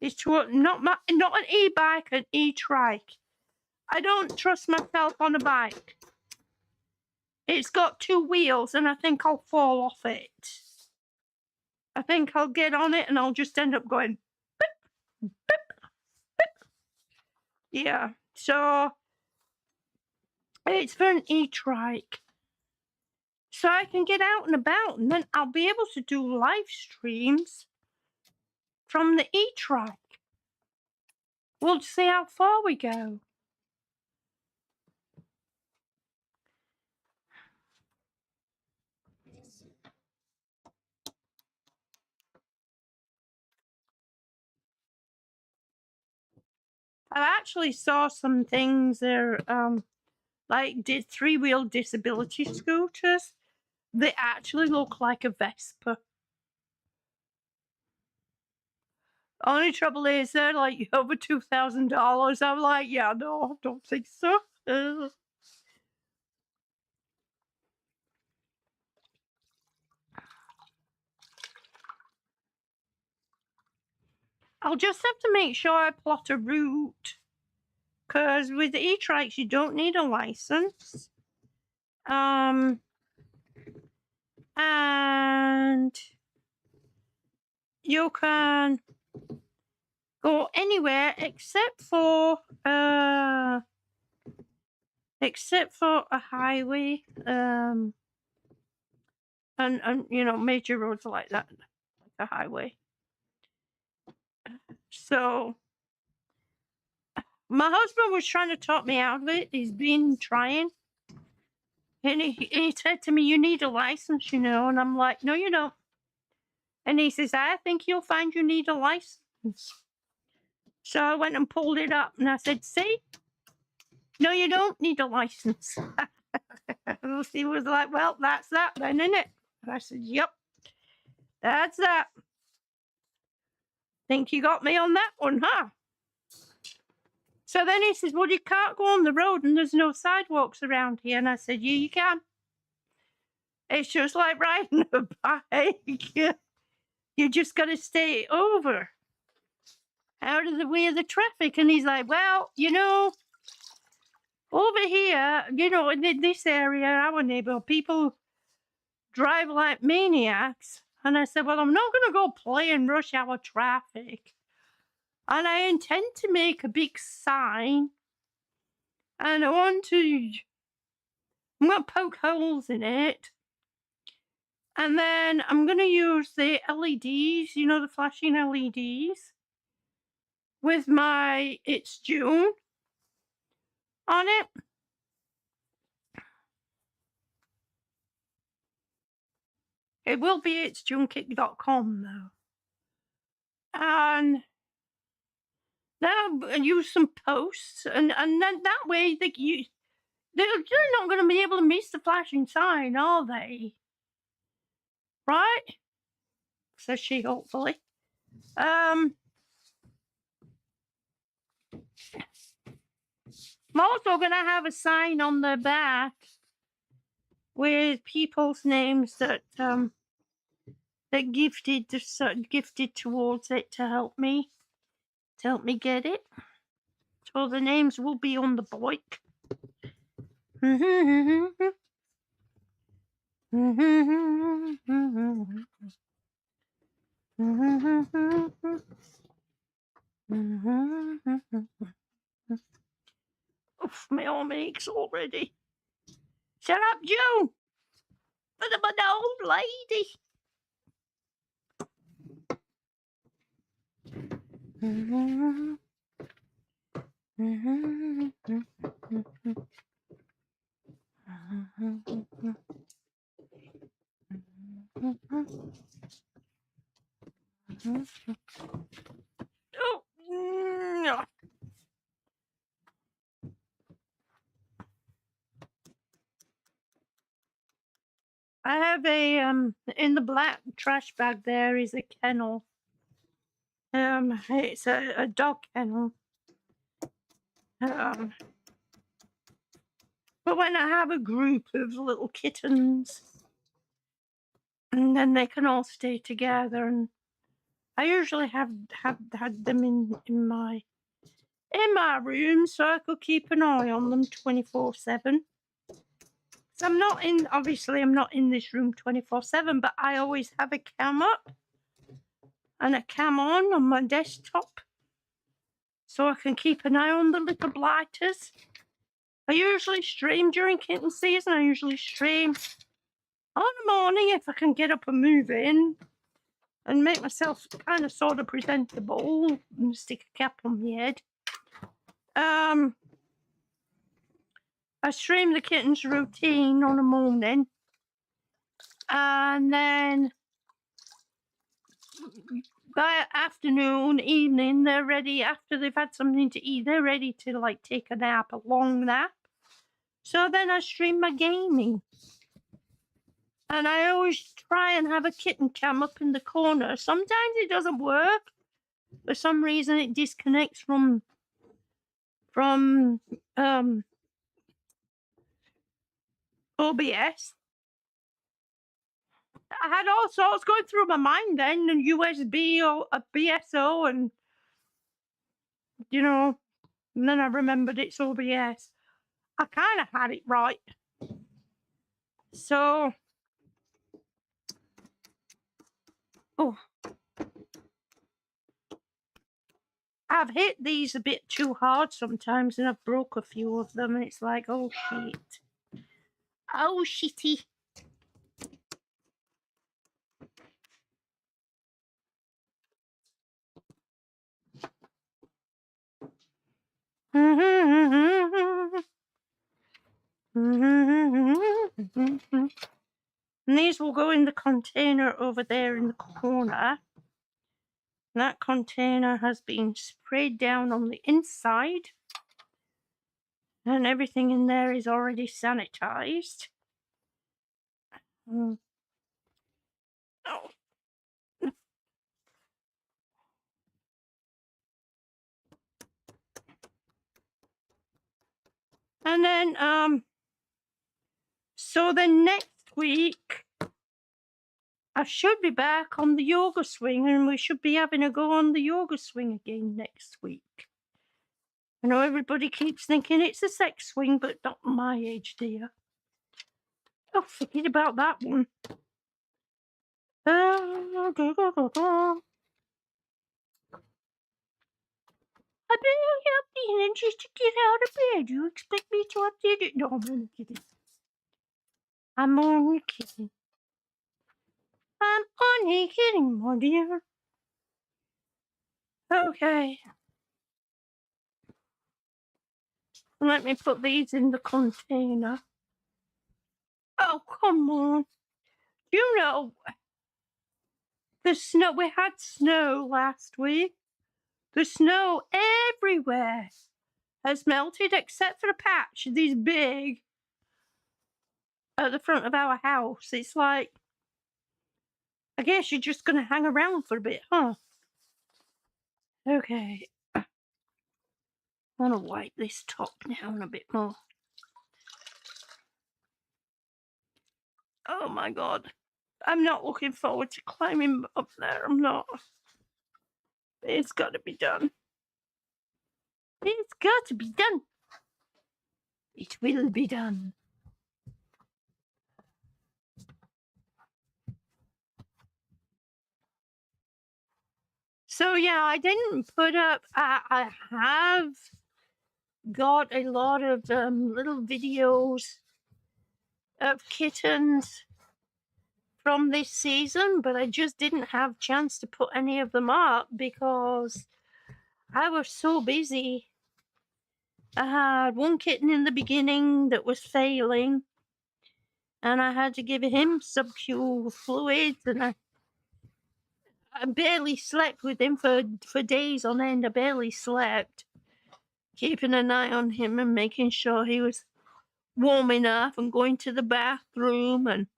It's toward, not an e-bike, an e-trike. I don't trust myself on a bike. It's got 2 wheels and I think I'll fall off it. I think I'll get on it and I'll just end up going beep, beep, beep. Yeah, so it's for an e-trike. So I can get out and about and then I'll be able to do live streams from the e-trike. We'll see how far we go. I actually saw some things there, like did 3-wheel disability scooters. They actually look like a Vespa. Only trouble is they're like over $2,000. I'm like, yeah, no, I don't think so. I'll just have to make sure I plot a route, because with the e-trikes you don't need a license. And you can go anywhere except for a highway, and you know, major roads like that, like a highway. So my husband was trying to talk me out of it. He's been trying. And he said to me, you need a license, you know. And I'm like, no, you don't. And he says, I think you'll find you need a license. So I went and pulled it up. And I said, see? No, you don't need a license. He was like, well, that's that then, isn't it? And I said, yep, that's that. Think you got me on that one, huh? So then he says, well, you can't go on the road and there's no sidewalks around here. And I said, yeah, you can. It's just like riding a bike. You just got to stay over out of the way of the traffic. And he's like, well, you know, over here, you know, in this area, our neighborhood, people drive like maniacs. And I said, well, I'm not going to go play in rush hour traffic. And I intend to make a big sign. And I'm going to poke holes in it. And then I'm going to use the LEDs, you know, the flashing LEDs, with my It's June on it. It will be itsjunekick.com though. And then I'll use some posts, and then that way they're not going to be able to miss the flashing sign, are they? Right? Says she, hopefully. I'm also going to have a sign on the back with people's names that gifted towards it to help me get it. So the names will be on the bike. Oof, my arm aches already. Shut up, June! But I'm an old lady. Oh, I have a in the black trash bag there is a kennel. It's a dog kennel. But when I have a group of little kittens, and then they can all stay together, and I usually have had them in my room so I could keep an eye on them 24/7. So I'm not in this room 24/7, but I always have a cam up and a cam on my desktop so I can keep an eye on the little blighters. I usually stream during kitten season. I usually stream on the morning if I can get up and move in. and make myself kind of sort of presentable and stick a cap on my head. I stream the kitten's routine on a morning, and then by afternoon, evening, they're ready. After they've had something to eat, they're ready to like take a nap, a long nap. So then I stream my gaming. And I always try and have a kitten cam up in the corner. Sometimes it doesn't work. For some reason it disconnects from OBS. I had all sorts going through my mind then, and USB or a BSO, and you know, and then I remembered it's OBS. I kind of had it right. So, I've hit these a bit too hard sometimes, and I've broke a few of them, and it's like, oh shit. Oh shitty. And these will go in the container over there in the corner. That container has been sprayed down on the inside, and everything in there is already sanitized. Oh. And then, so then next week, I should be back on the yoga swing, and we should be having a go on the yoga swing again next week. I know everybody keeps thinking it's a sex swing, but not my age, dear. Oh, forget about that one. I barely have the energy to get out of bed. You expect me to update it? No, I'm only kidding. I'm only kidding. I'm only kidding, my dear. Okay. Let me put these in the container. Oh, come on. You know, the snow, we had snow last week. The snow everywhere has melted except for a patch this big at the front of our house. It's like, I guess you're just going to hang around for a bit, huh? Okay. I want to wipe this top down a bit more. Oh my God. I'm not looking forward to climbing up there. I'm not. It's got to be done. It's got to be done. It will be done. So yeah, I didn't put up, I have got a lot of little videos of kittens from this season, but I just didn't have a chance to put any of them up because I was so busy. I had one kitten in the beginning that was failing, and I had to give him sub-Q fluids, and I barely slept with him for days on end. I barely slept, keeping an eye on him and making sure he was warm enough and going to the bathroom, and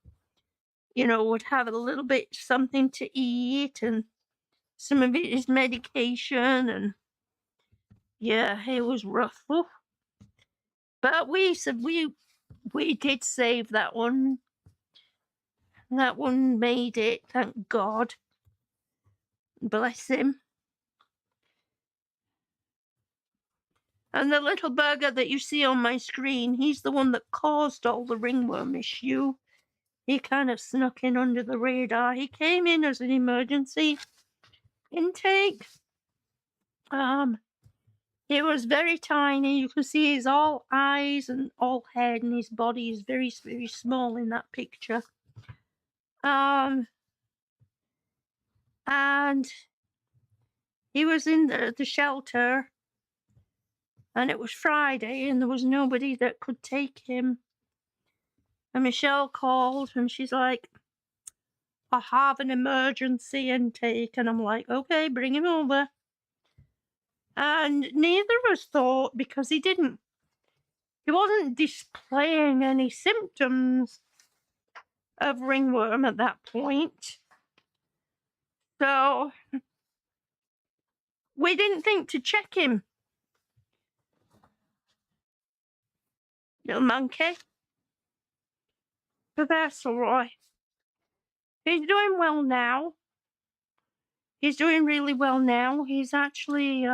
you know, would have a little bit something to eat and some of his medication, and yeah, it was rough. Oof. But we did save that one. That one made it, thank God. Bless him. And the little burger that you see on my screen, he's the one that caused all the ringworm issue. He kind of snuck in under the radar. He came in as an emergency intake. It was very tiny. You can see he's all eyes and all head, and his body is very, very small in that picture. and he was in the shelter, and it was Friday, and there was nobody that could take him. And Michelle called, and she's like, I have an emergency intake. And I'm like, okay, bring him over. And neither of us thought, because he wasn't displaying any symptoms of ringworm at that point. So we didn't think to check him. Little monkey. But that's all right. He's doing well now. He's doing really well now. He's actually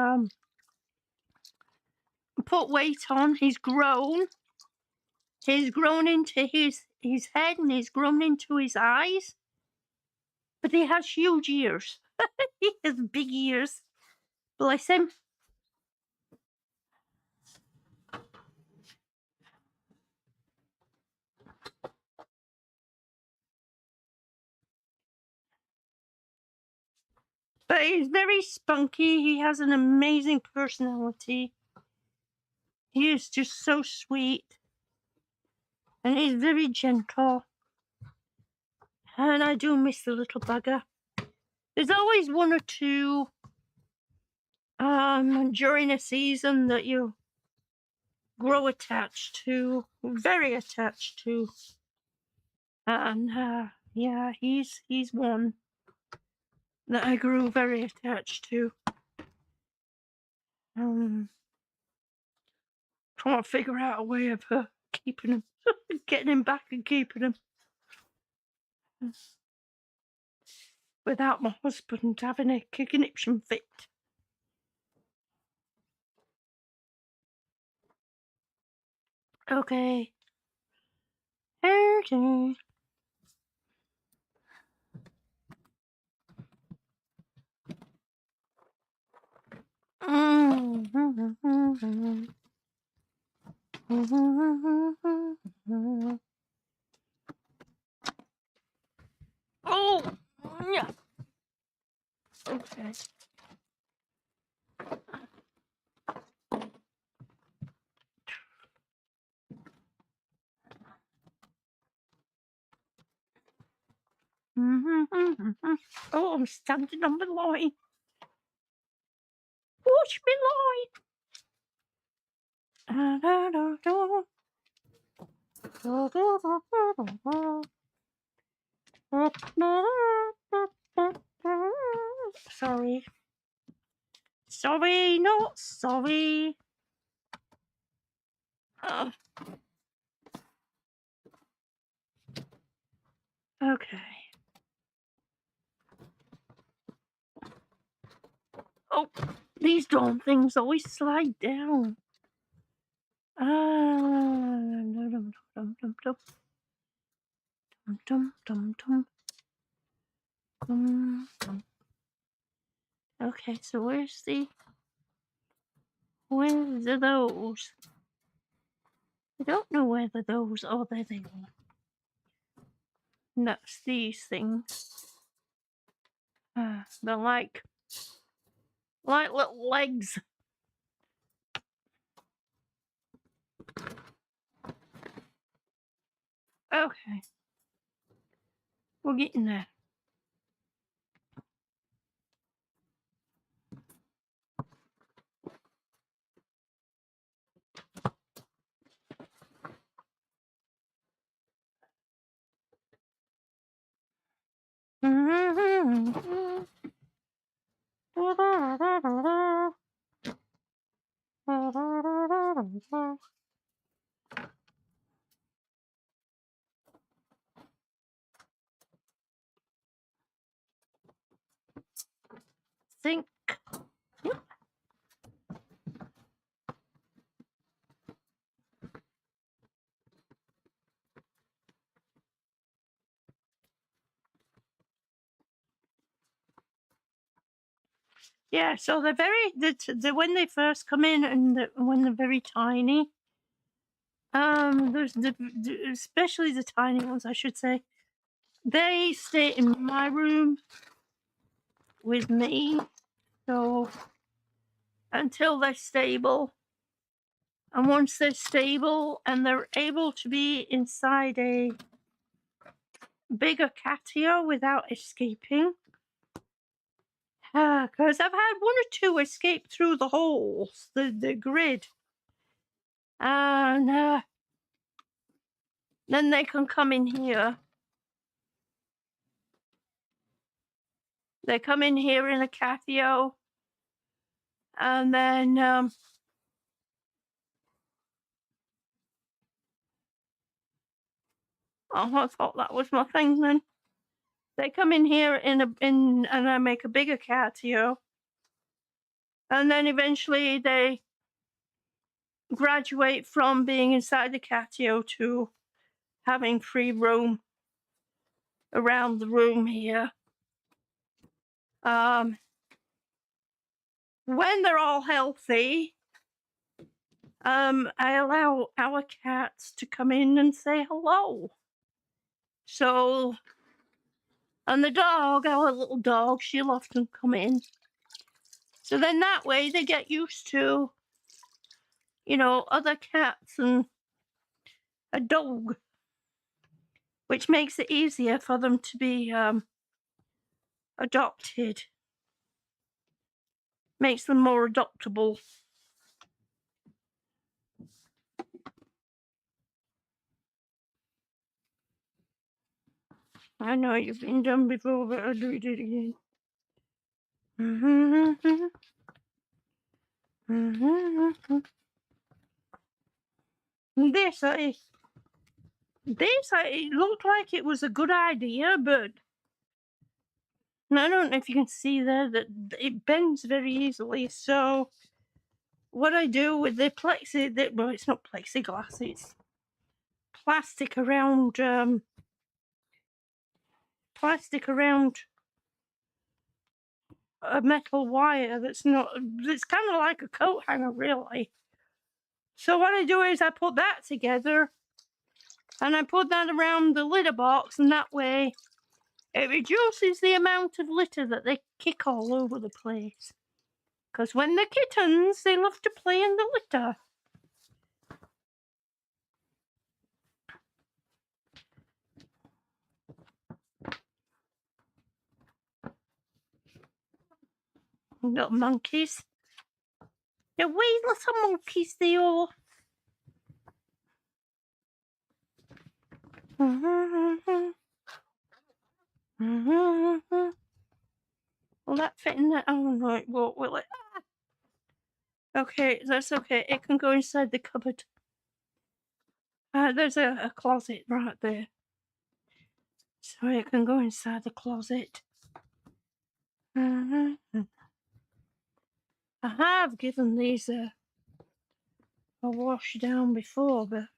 put weight on. He's grown. He's grown into his head, and he's grown into his eyes. But he has huge ears. He has big ears. Bless him. But he's very spunky. He has an amazing personality. He is just so sweet. And he's very gentle. And I do miss the little bugger. There's always one or two during a season that you grow attached to, very attached to. And yeah, he's one that I grew very attached to. Trying to figure out a way of keeping him, getting him back and keeping him without my husband having a conniption fit. Okay. Okay. Oh, yeah. Okay. Oh, I'm standing on the line. Watch me line. Sorry. Sorry, not sorry. Okay. Oh, these darn things always slide down. Okay, so where's are those? I don't know whether those. Oh, there they are. And that's these things. They're like little legs. Okay. We're getting there. Think. Yeah, so they're when they first come in, and when they're very tiny. There's especially the tiny ones, I should say. They stay in my room. with me. So until they're stable. And once they're stable and they're able to be inside a bigger catio without escaping, because I've had one or two escape through the holes, the grid, and then they can come in here. They come in here in a catio, and then oh, I thought that was my thing then. They come in here and I make a bigger catio, and then eventually they graduate from being inside the catio to having free roam around the room here. When they're all healthy, I allow our cats to come in and say hello. So, and the dog, our little dog, she'll often come in. So then that way they get used to, you know, other cats and a dog, which makes it easier for them to be adopted. Makes them more adoptable. I know you've been done before, but I'll do it again. This, it looked like it was a good idea, but I don't know if you can see there that it bends very easily. So what I do with the well, it's not plexiglass, it's plastic around a metal wire that's kind of like a coat hanger, really. So what I do is I put that together and I put that around the litter box, and that way it reduces the amount of litter that they kick all over the place. Because when they're kittens, they love to play in the litter. Little monkeys. They're wee little monkeys, they are. Will that fit in there? Oh no, it won't, will it? Okay, that's okay. It can go inside the cupboard. There's a closet right there. So it can go inside the closet. I have given these a wash down before, but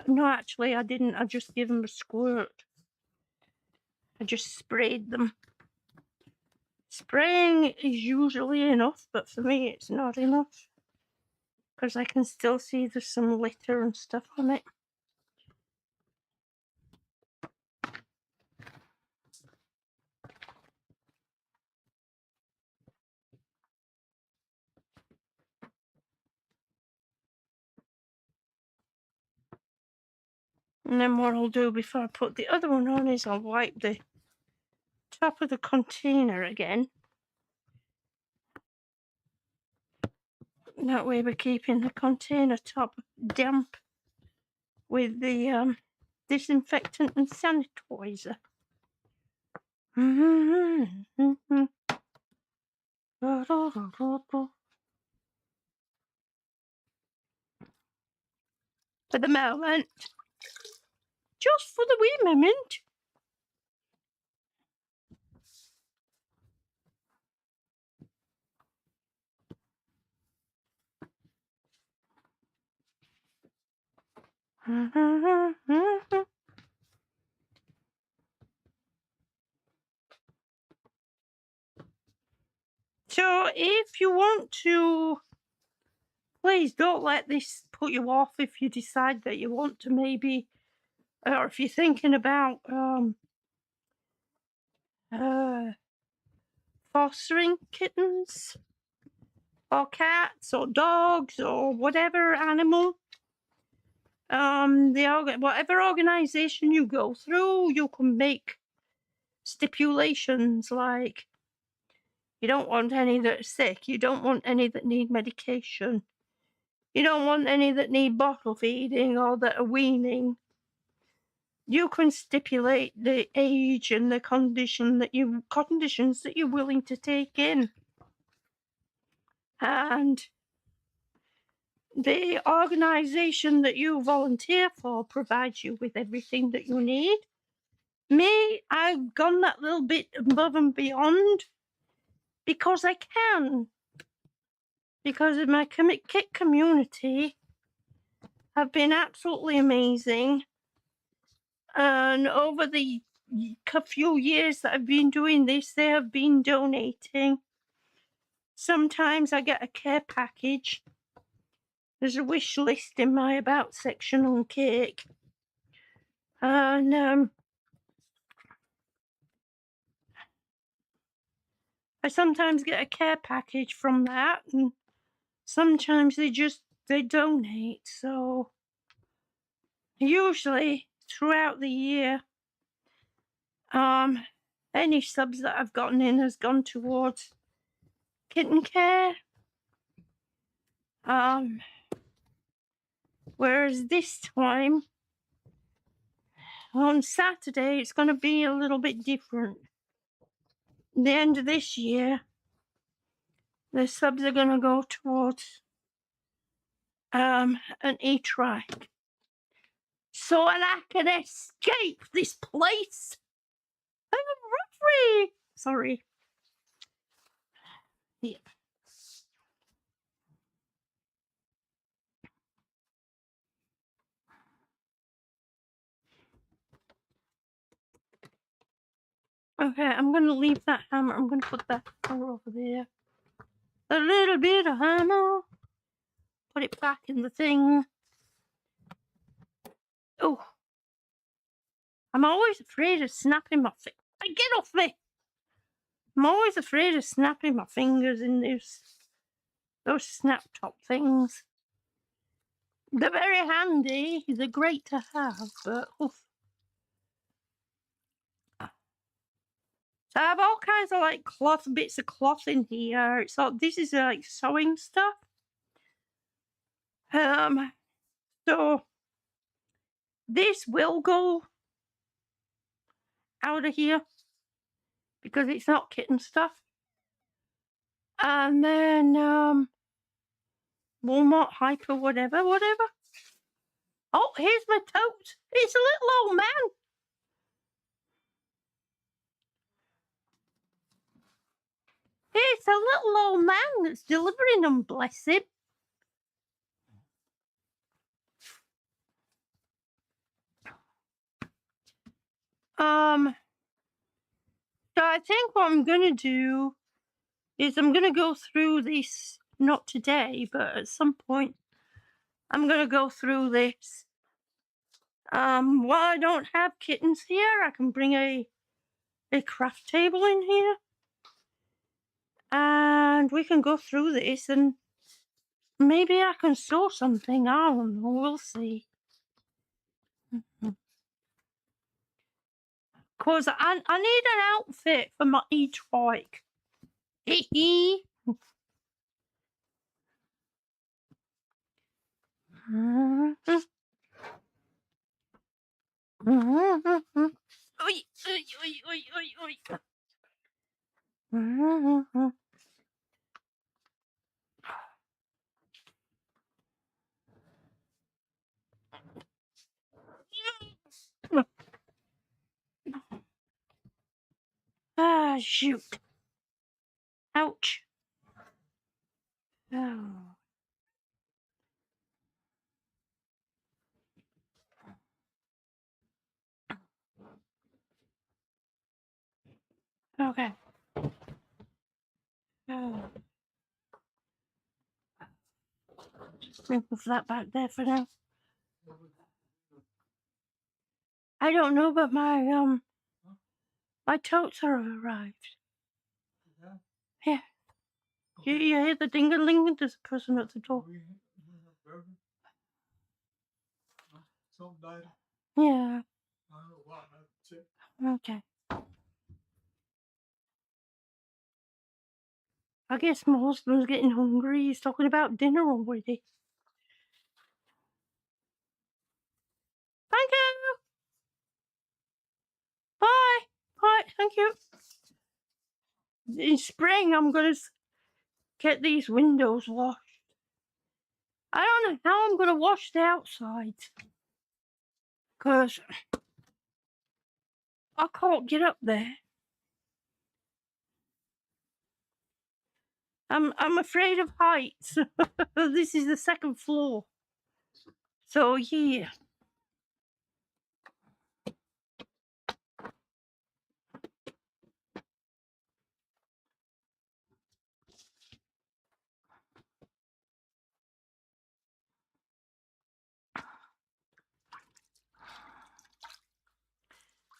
no, actually I didn't. I just gave them a squirt. I just sprayed them. Spraying is usually enough, but for me it's not enough, because I can still see there's some litter and stuff on it. And then what I'll do before I put the other one on is I'll wipe the top of the container again. That way we're keeping the container top damp with the disinfectant and sanitizer. For the moment. Just for the wee moment. So if you want to, please don't let this put you off if you decide that you want to maybe, or if you're thinking about fostering kittens or cats or dogs or whatever animal. Whatever organization you go through, you can make stipulations like you don't want any that are sick, you don't want any that need medication, you don't want any that need bottle feeding or that are weaning. You can stipulate the age and the conditions that you're willing to take in. And the organization that you volunteer for provides you with everything that you need. Me, I've gone that little bit above and beyond because I can. Because of my kit community have been absolutely amazing. And over the few years that I've been doing this, they have been donating. Sometimes I get a care package. There's a wish list in my About section on cake. And I sometimes get a care package from that, and sometimes they donate. So usually throughout the year, any subs that I've gotten in has gone towards kitten care. Whereas this time, on Saturday, it's going to be a little bit different. The end of this year, the subs are going to go towards an e-trike. So that I can escape this place. I'm free. Sorry. Yep. Okay, I'm going to leave that hammer. I'm going to put that hammer over there. A little bit of hammer. Put it back in the thing. Oh. I'm always afraid of snapping my fingers. Get off me! I'm always afraid of snapping my fingers in those snap top things. They're very handy. They're great to have, but oof. So I have all kinds of like bits of cloth in here. So this is like sewing stuff. So this will go out of here because it's not kitten stuff. And then Walmart Hyper, whatever. Oh, here's my tote. It's a little old man. It's a little old man that's delivering them, bless him. So I think what I'm gonna do is I'm gonna go through this, not today, but at some point I'm gonna go through this. While I don't have kittens here, I can bring a craft table in here. And we can go through this and maybe I can sew something. I don't know, we'll see. Because I need an outfit for my e-trike. Hee hee. Ah, shoot. Ouch. Oh. Okay. Oh. Just move that back there for now. I don't know, but my My totes have arrived. Yeah. You hear the ding-a-ling? There's a person at the door. Yeah. Okay. I guess my husband's getting hungry. He's talking about dinner already. Thank you. Bye. Bye. Thank you. In spring, I'm going to get these windows washed. I don't know how I'm going to wash the outside. Because I can't get up there. I'm afraid of heights. This is the second floor. So, yeah.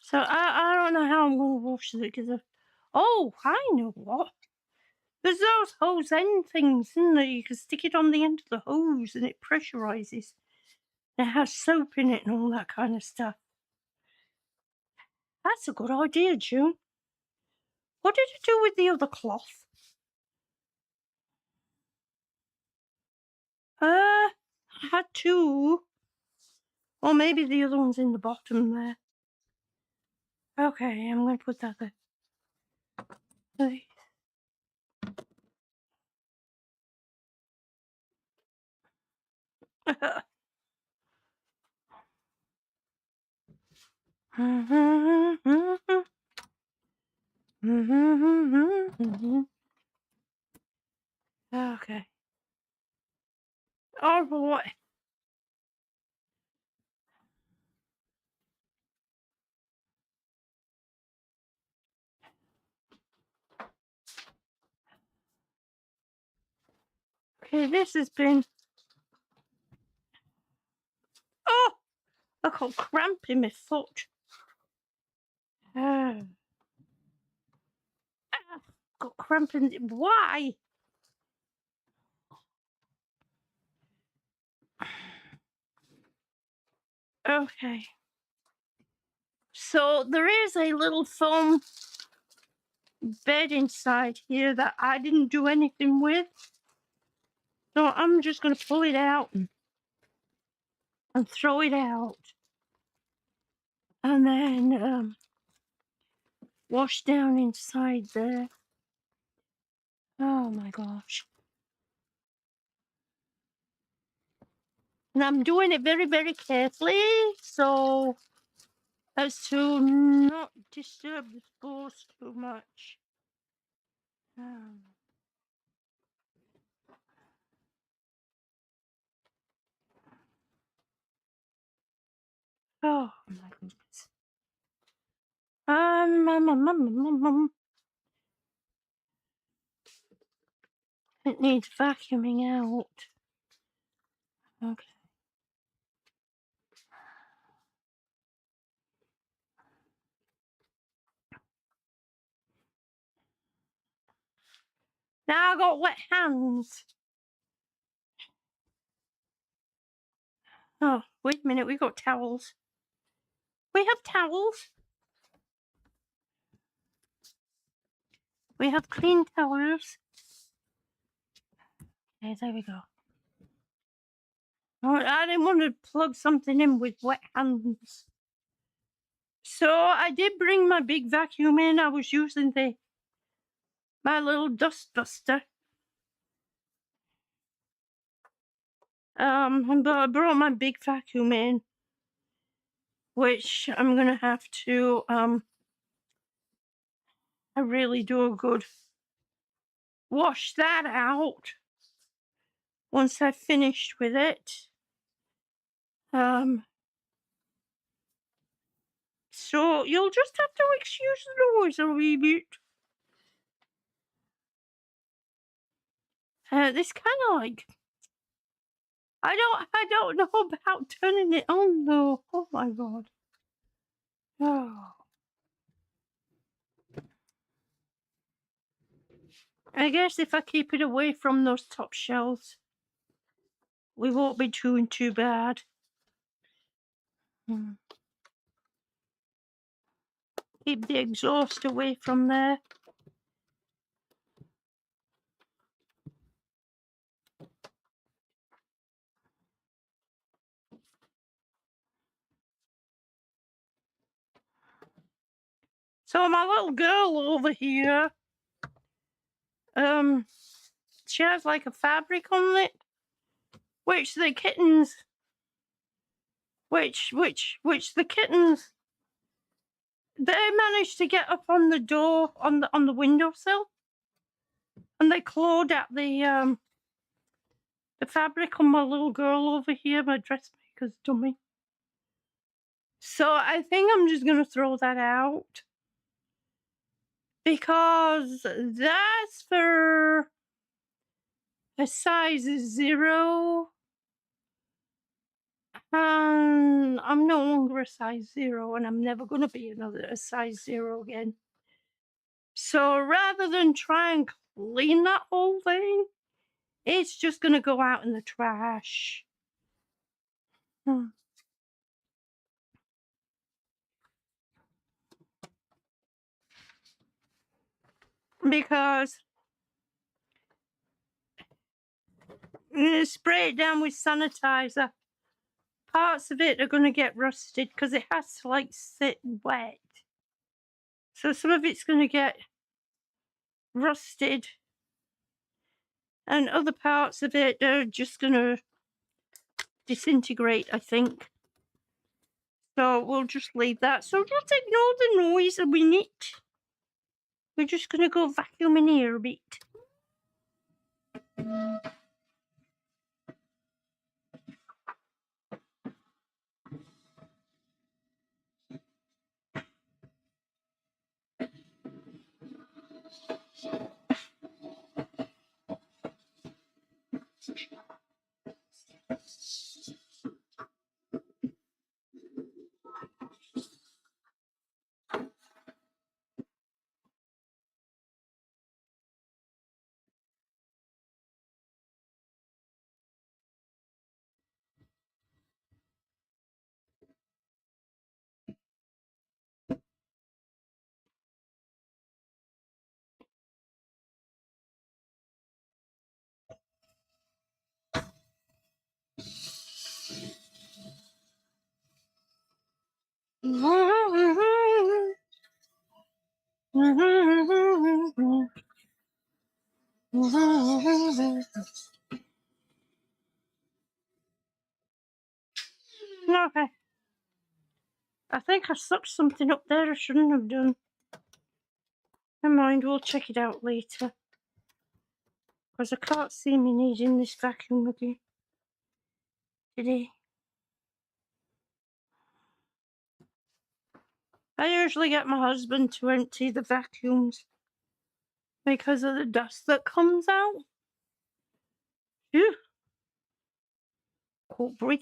So, I don't know how I'm going to wash it because oh, I know what. There's those hose end things, isn't there? You can stick it on the end of the hose and it pressurizes. It has soap in it and all that kind of stuff. That's a good idea, June. What did you do with the other cloth? I had two. Or maybe the other one's in the bottom there. Okay, I'm going to put that there. Okay. Okay. Oh boy. Okay, this has been. Oh! I got cramp in my foot. Got cramp in. Why? Okay. So there is a little foam bed inside here that I didn't do anything with. So I'm just going to pull it out and throw it out. And then wash down inside there. Oh my gosh. And I'm doing it very, very carefully so as to not disturb the spores too much. Oh my goodness. It needs vacuuming out. Okay. Now I got wet hands. Oh, wait a minute, we got towels. We have towels. We have clean towels. Okay, there we go. Oh, I didn't want to plug something in with wet hands. So I did bring my big vacuum in. I was using my little dust buster. But I brought my big vacuum in, which I'm gonna have to I really do a good wash that out once I've finished with it. So you'll just have to excuse the noise a wee bit. This kind of like I don't know about turning it on though. Oh my god. Oh. I guess if I keep it away from those top shelves, we won't be doing too bad. Keep the exhaust away from there. So my little girl over here, she has like a fabric on it, which the kittens, they managed to get up on the door on the windowsill, and they clawed at the fabric on my little girl over here, my dressmaker's dummy. So I think I'm just gonna throw that out because that's for a size 0. I'm no longer a size 0, and I'm never gonna be a size 0 again. So rather than try and clean that whole thing, it's just gonna go out in the trash. Because spray it down with sanitizer. Parts of it are gonna get rusted because it has to like sit wet. So some of it's gonna get rusted, and other parts of it are just gonna disintegrate, I think. So we'll just leave that. So just ignore the noise a minute. We're just gonna go vacuum in here a bit. Okay. I think I sucked something up there I shouldn't have done. Never mind, we'll check it out later. Because I can't see me needing this vacuum again today. I usually get my husband to empty the vacuums because of the dust that comes out. Phew. Can't breathe.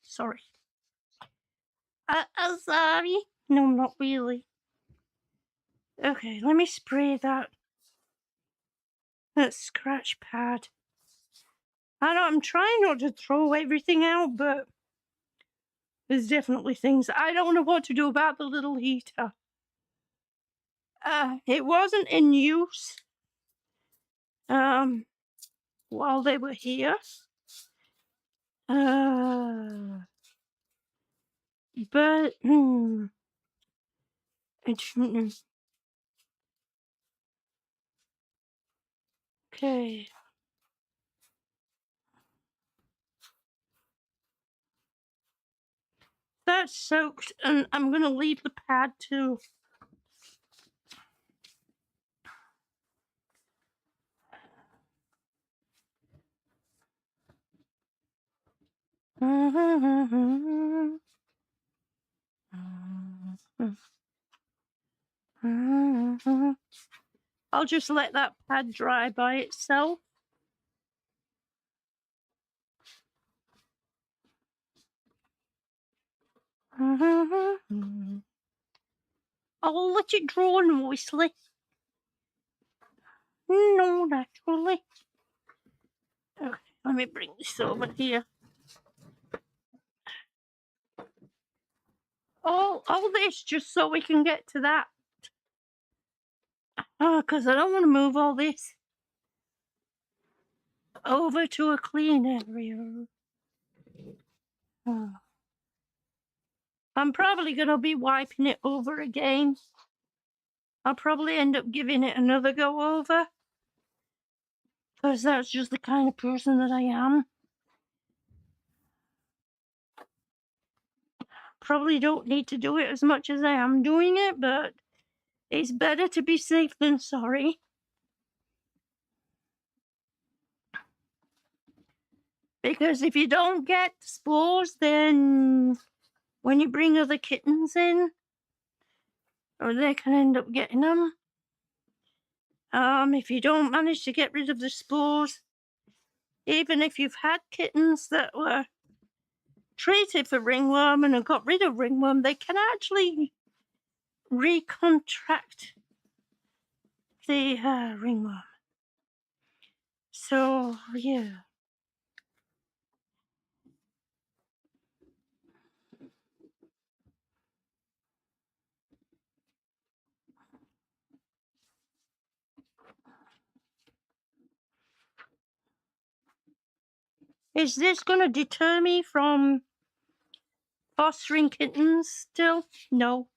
Sorry. Sorry. No, not really. Okay, let me spray that scratch pad. I know I'm trying not to throw everything out, but there's definitely things I don't know what to do about the little heater. It wasn't in use while they were here. But I don't know. Okay. That's soaked, and I'm gonna leave the pad too. I'll just let that pad dry by itself. I'll let it draw nicely. No, naturally. Okay, let me bring this over here. All this just so we can get to that. Because I don't want to move all this over to a clean area. I'm probably going to be wiping it over again. I'll probably end up giving it another go over. Because that's just the kind of person that I am. Probably don't need to do it as much as I am doing it, but it's better to be safe than sorry. Because if you don't get spores, then when you bring other kittens in, or they can end up getting them. If you don't manage to get rid of the spores, even if you've had kittens that were treated for ringworm and have got rid of ringworm, they can actually recontract the ringworm. So, yeah. Is this going to deter me from fostering kittens still? No.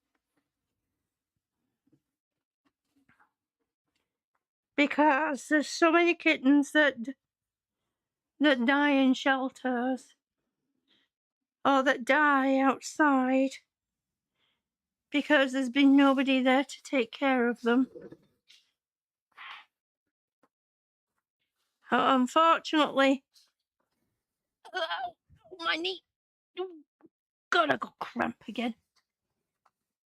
Because there's so many kittens that die in shelters or that die outside because there's been nobody there to take care of them. Unfortunately, my knee, gotta go cramp again.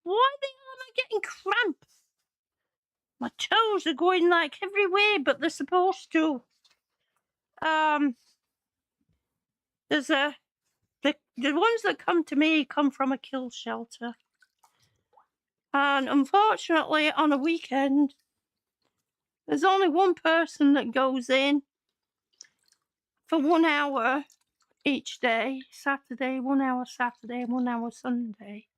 Why the hell am I getting cramp? My toes are going like everywhere, but they're supposed to. There's the ones that come to me come from a kill shelter. And unfortunately, on a weekend, there's only one person that goes in for 1 hour each day. Saturday, 1 hour Saturday, 1 hour Sunday.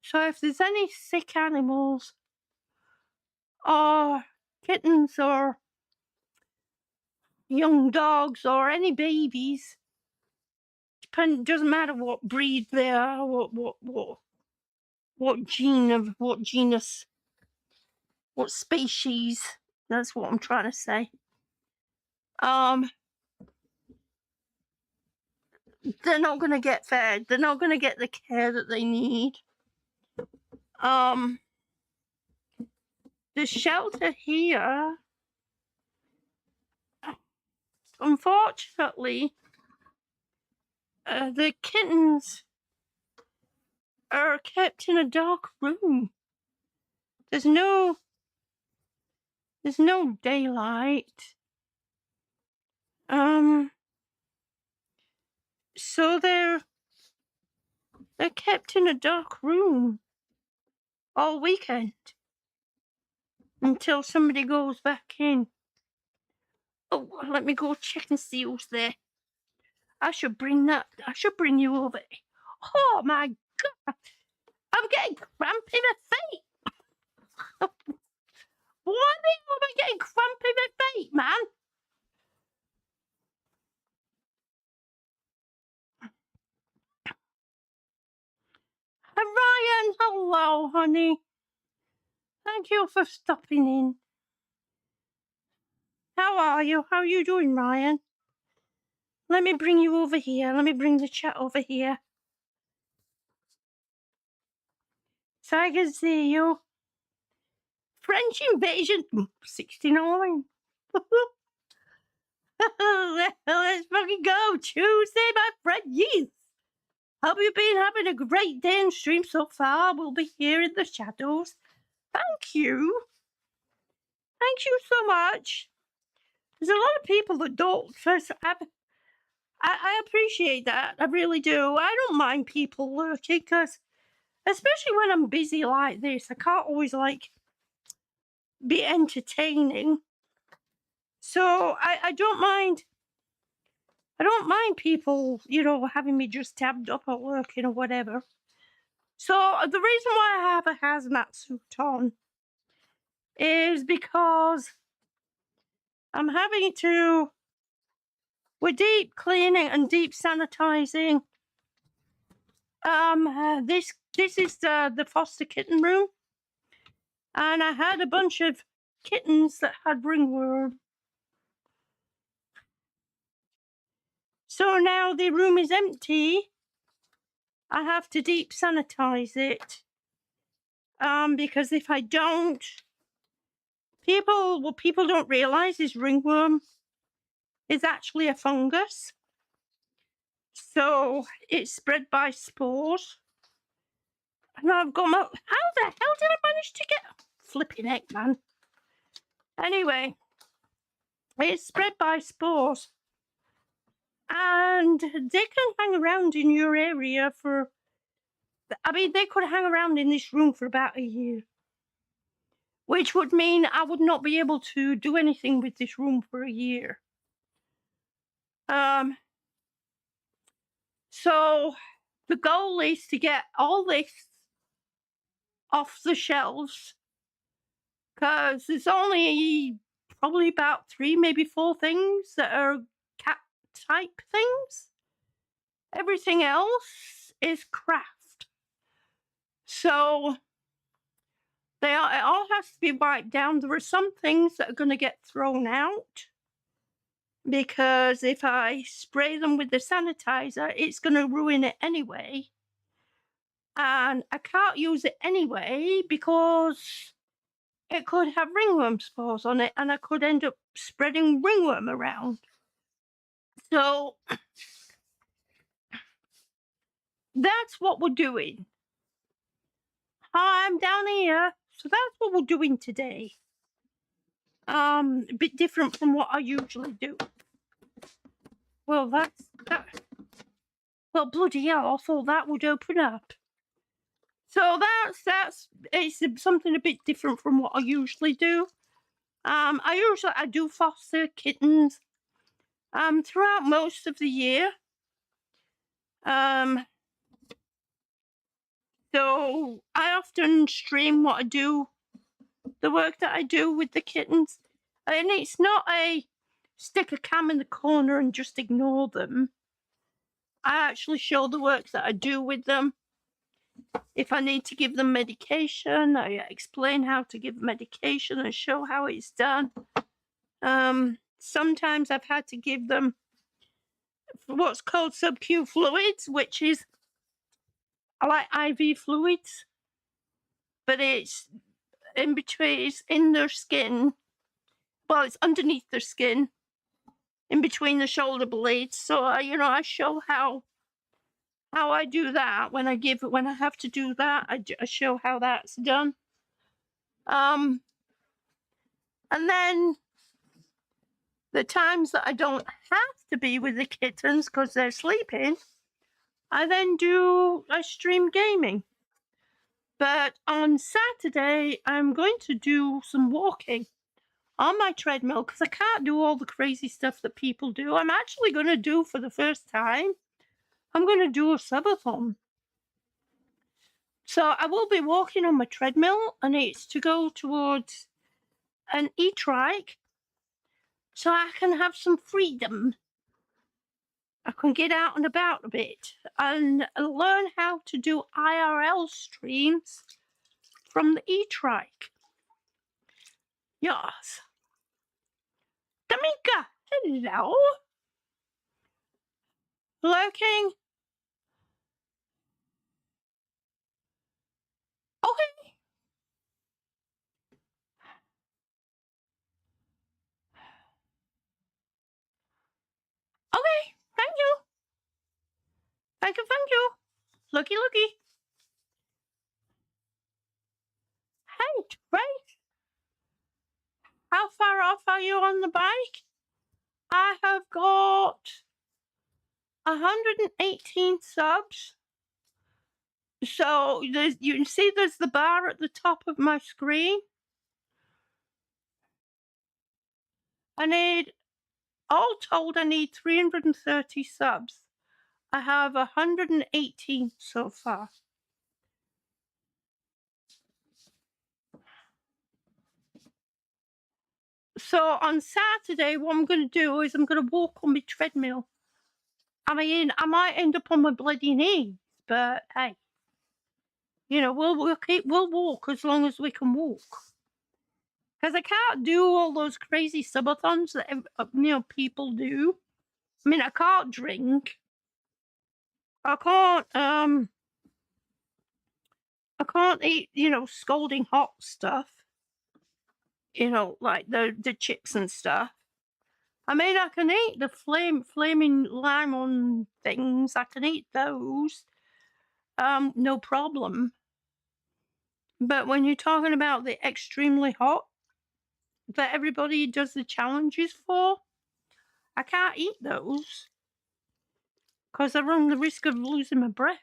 So if there's any sick animals or kittens or young dogs or any babies, doesn't matter what breed they are, what genus, what species, that's what I'm trying to say. They're not going to get fed. They're not going to get the care that they need. The shelter here, unfortunately, the kittens are kept in a dark room. There's no daylight. So they're kept in a dark room all weekend until somebody goes back in. Oh, let me go check and see who's there. I should bring you over. Oh my God, I'm getting cramp in my feet. Why the hell am I getting cramp in my feet, man? Ryan, hello, honey. Thank you for stopping in. How are you? How are you doing, Ryan? Let me bring you over here. Let me bring the chat over here, so I can see you. French invasion 69. Let's fucking go. Tuesday, my friend. Yes. Hope you've been having a great day and stream so far. We'll be here in the shadows. Thank you. Thank you so much. There's a lot of people that don't. First, I appreciate that. I really do. I don't mind people lurking because, especially when I'm busy like this, I can't always like be entertaining. So I don't mind. I don't mind people, having me just tabbed up or working or whatever. So the reason why I have a hazmat suit on is because I'm having to. We're deep cleaning and deep sanitizing. This is the foster kitten room, and I had a bunch of kittens that had ringworm. So now the room is empty. I have to deep sanitize it. Because if I don't, people don't realize this ringworm is actually a fungus. So it's spread by spores. And I've got my. How the hell did I manage to get. Flipping heck, man. Anyway, it's spread by spores. And they can hang around in your area for. I mean, they could hang around in this room for about a year. Which would mean I would not be able to do anything with this room for a year. So the goal is to get all this off the shelves, because there's only probably about 3, maybe 4 things that are cat type things. Everything else is craft. So it all has to be wiped down. There are some things that are going to get thrown out, because if I spray them with the sanitizer, it's going to ruin it anyway. And I can't use it anyway because it could have ringworm spores on it, and I could end up spreading ringworm around. So that's what we're doing. Hi, I'm down here. So that's what we're doing today. A bit different from what I usually do. Well, that's that. Well, bloody hell, I thought that would open up. So it's something a bit different from what I usually do. I do foster kittens throughout most of the year. So I often stream what I do, the work that I do with the kittens. And it's not a stick a cam in the corner and just ignore them. I actually show the work that I do with them. If I need to give them medication, I explain how to give medication and show how it's done. Sometimes I've had to give them what's called sub-Q fluids, which is like IV fluids, but it's in between, it's in their skin. Well, it's underneath their skin, in between the shoulder blades. So I show how I do that when I have to do that. I show how that's done. And then the times that I don't have to be with the kittens because they're sleeping, I stream gaming. But on Saturday, I'm going to do some walking on my treadmill because I can't do all the crazy stuff that people do. I'm actually going to do, for the first time, I'm going to do a subathon. So I will be walking on my treadmill, and it's to go towards an e-trike so I can have some freedom. I can get out and about a bit and learn how to do IRL streams from the e-trike. Yes. Tamika, hello. Lurking. Okay. Okay, thank you. Thank you. Looky. Hey, Trey. How far off are you on the bike? I have got 118 subs. So you can see there's the bar at the top of my screen. All told, I need 330 subs. I have 118 so far. So on Saturday, what I'm going to do is I'm going to walk on my treadmill. I mean, I might end up on my bloody knees, but hey, you know, we'll walk as long as we can walk. Because I can't do all those crazy subathons that people do. I mean, I can't drink. I can't eat, scalding hot stuff. Like the chips and stuff. I mean, I can eat the flaming lemon things. I can eat those. No problem. But when you're talking about the extremely hot that everybody does the challenges for, I can't eat those because I run the risk of losing my breath.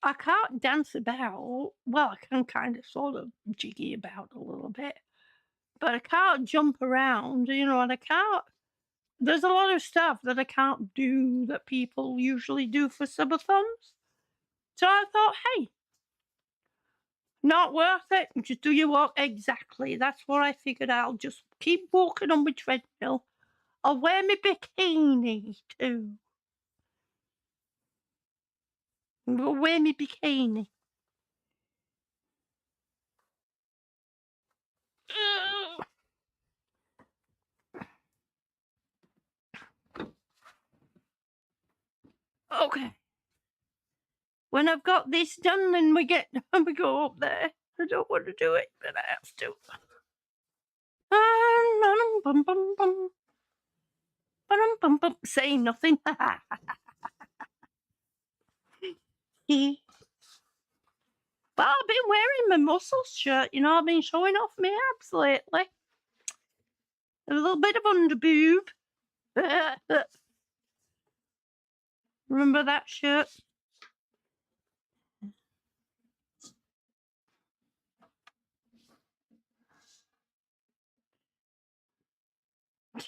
I can't dance about. Well, I can kind of sort of jiggy about a little bit, but I can't jump around, and I can't. There's a lot of stuff that I can't do that people usually do for subathons. So I thought, hey, not worth it. Just do your walk. Exactly. That's what I figured. I'll just keep walking on my treadmill. I'll wear my bikini too. I'll wear my bikini. Okay. When I've got this done, then we go up there. I don't want to do it, but I have to. Saying nothing. Well, I've been wearing my muscles shirt, I've been showing off my abs lately. A little bit of underboob. Remember that shirt?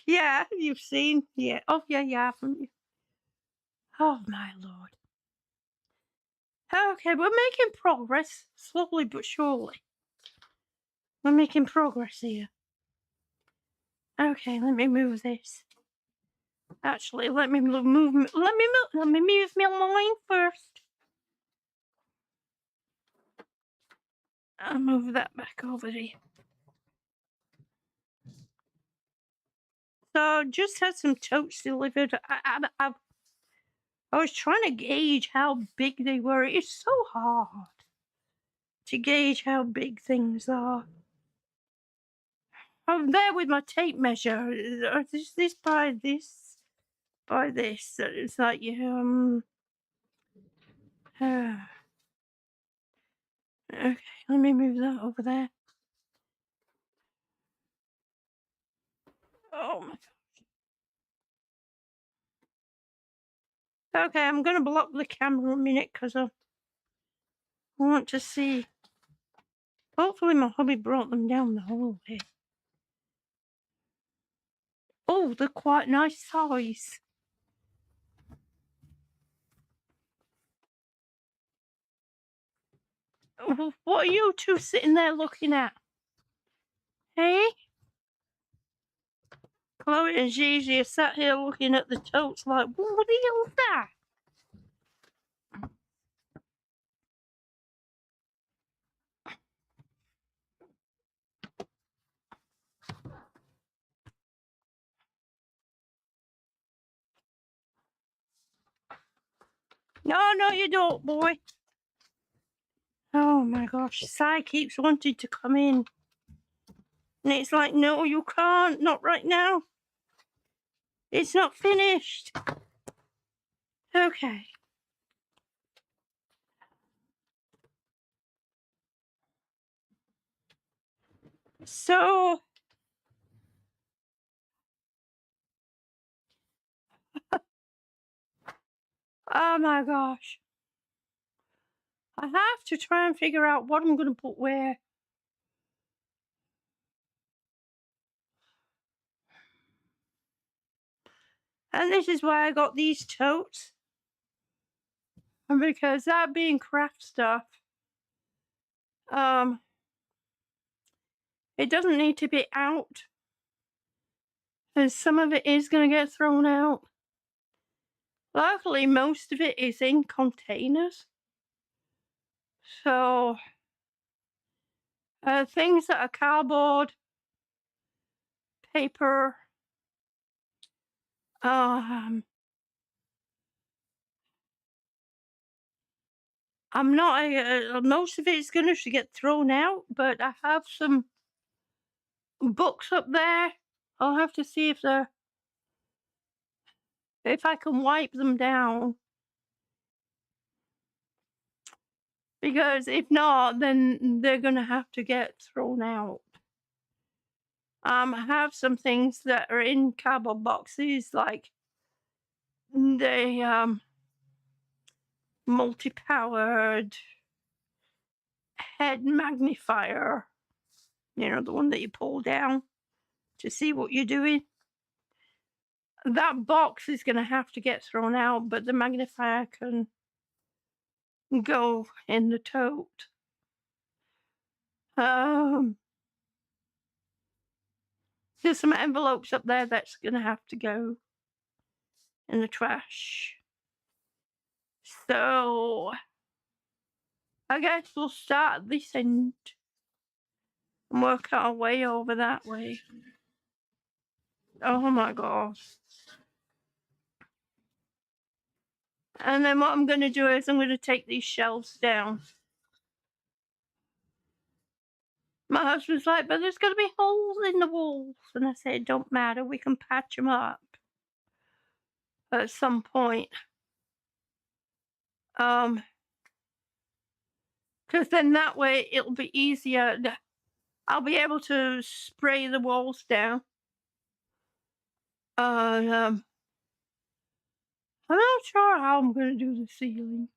Yeah, you've seen. Yeah. Oh, yeah, haven't you? Oh, my Lord. Okay, we're making progress, slowly but surely. We're making progress here. Okay, let me move this. Actually, let me move my line first. I'll move that back over here. So, just had some totes delivered. I was trying to gauge how big they were. It's so hard to gauge how big things are. I'm there with my tape measure. This by this by this. It's like okay, let me move that over there. Oh my gosh. Okay, I'm gonna block the camera a minute because I want to see. Hopefully my hubby brought them down the hallway. Oh, they're quite nice size. What are you two sitting there looking at? Hey? Chloe and Gigi are sat here looking at the totes like, what the hell is that? No, you don't, boy. Oh my gosh, Sai keeps wanting to come in. And it's like, no, you can't. Not right now. It's not finished. Okay. So, oh my gosh. I have to try and figure out what I'm going to put where. And this is why I got these totes. And because that being craft stuff, it doesn't need to be out. And some of it is going to get thrown out. Luckily, most of it is in containers. So, things that are cardboard, paper, I'm not, most of it is going to get thrown out, but I have some books up there. I'll have to see if I can wipe them down. Because if not, then they're going to have to get thrown out. I have some things that are in cardboard boxes, like the multi-powered head magnifier, the one that you pull down to see what you're doing. That box is going to have to get thrown out, but the magnifier can go in the tote. There's some envelopes up there that's going to have to go in the trash. So, I guess we'll start at this end and work our way over that way. Oh my gosh. And then what I'm going to do is I'm going to take these shelves down. My husband's like, but there's going to be holes in the walls. And I said, don't matter, we can patch them up at some point. Because then that way it'll be easier. I'll be able to spray the walls down. I'm not sure how I'm going to do the ceiling.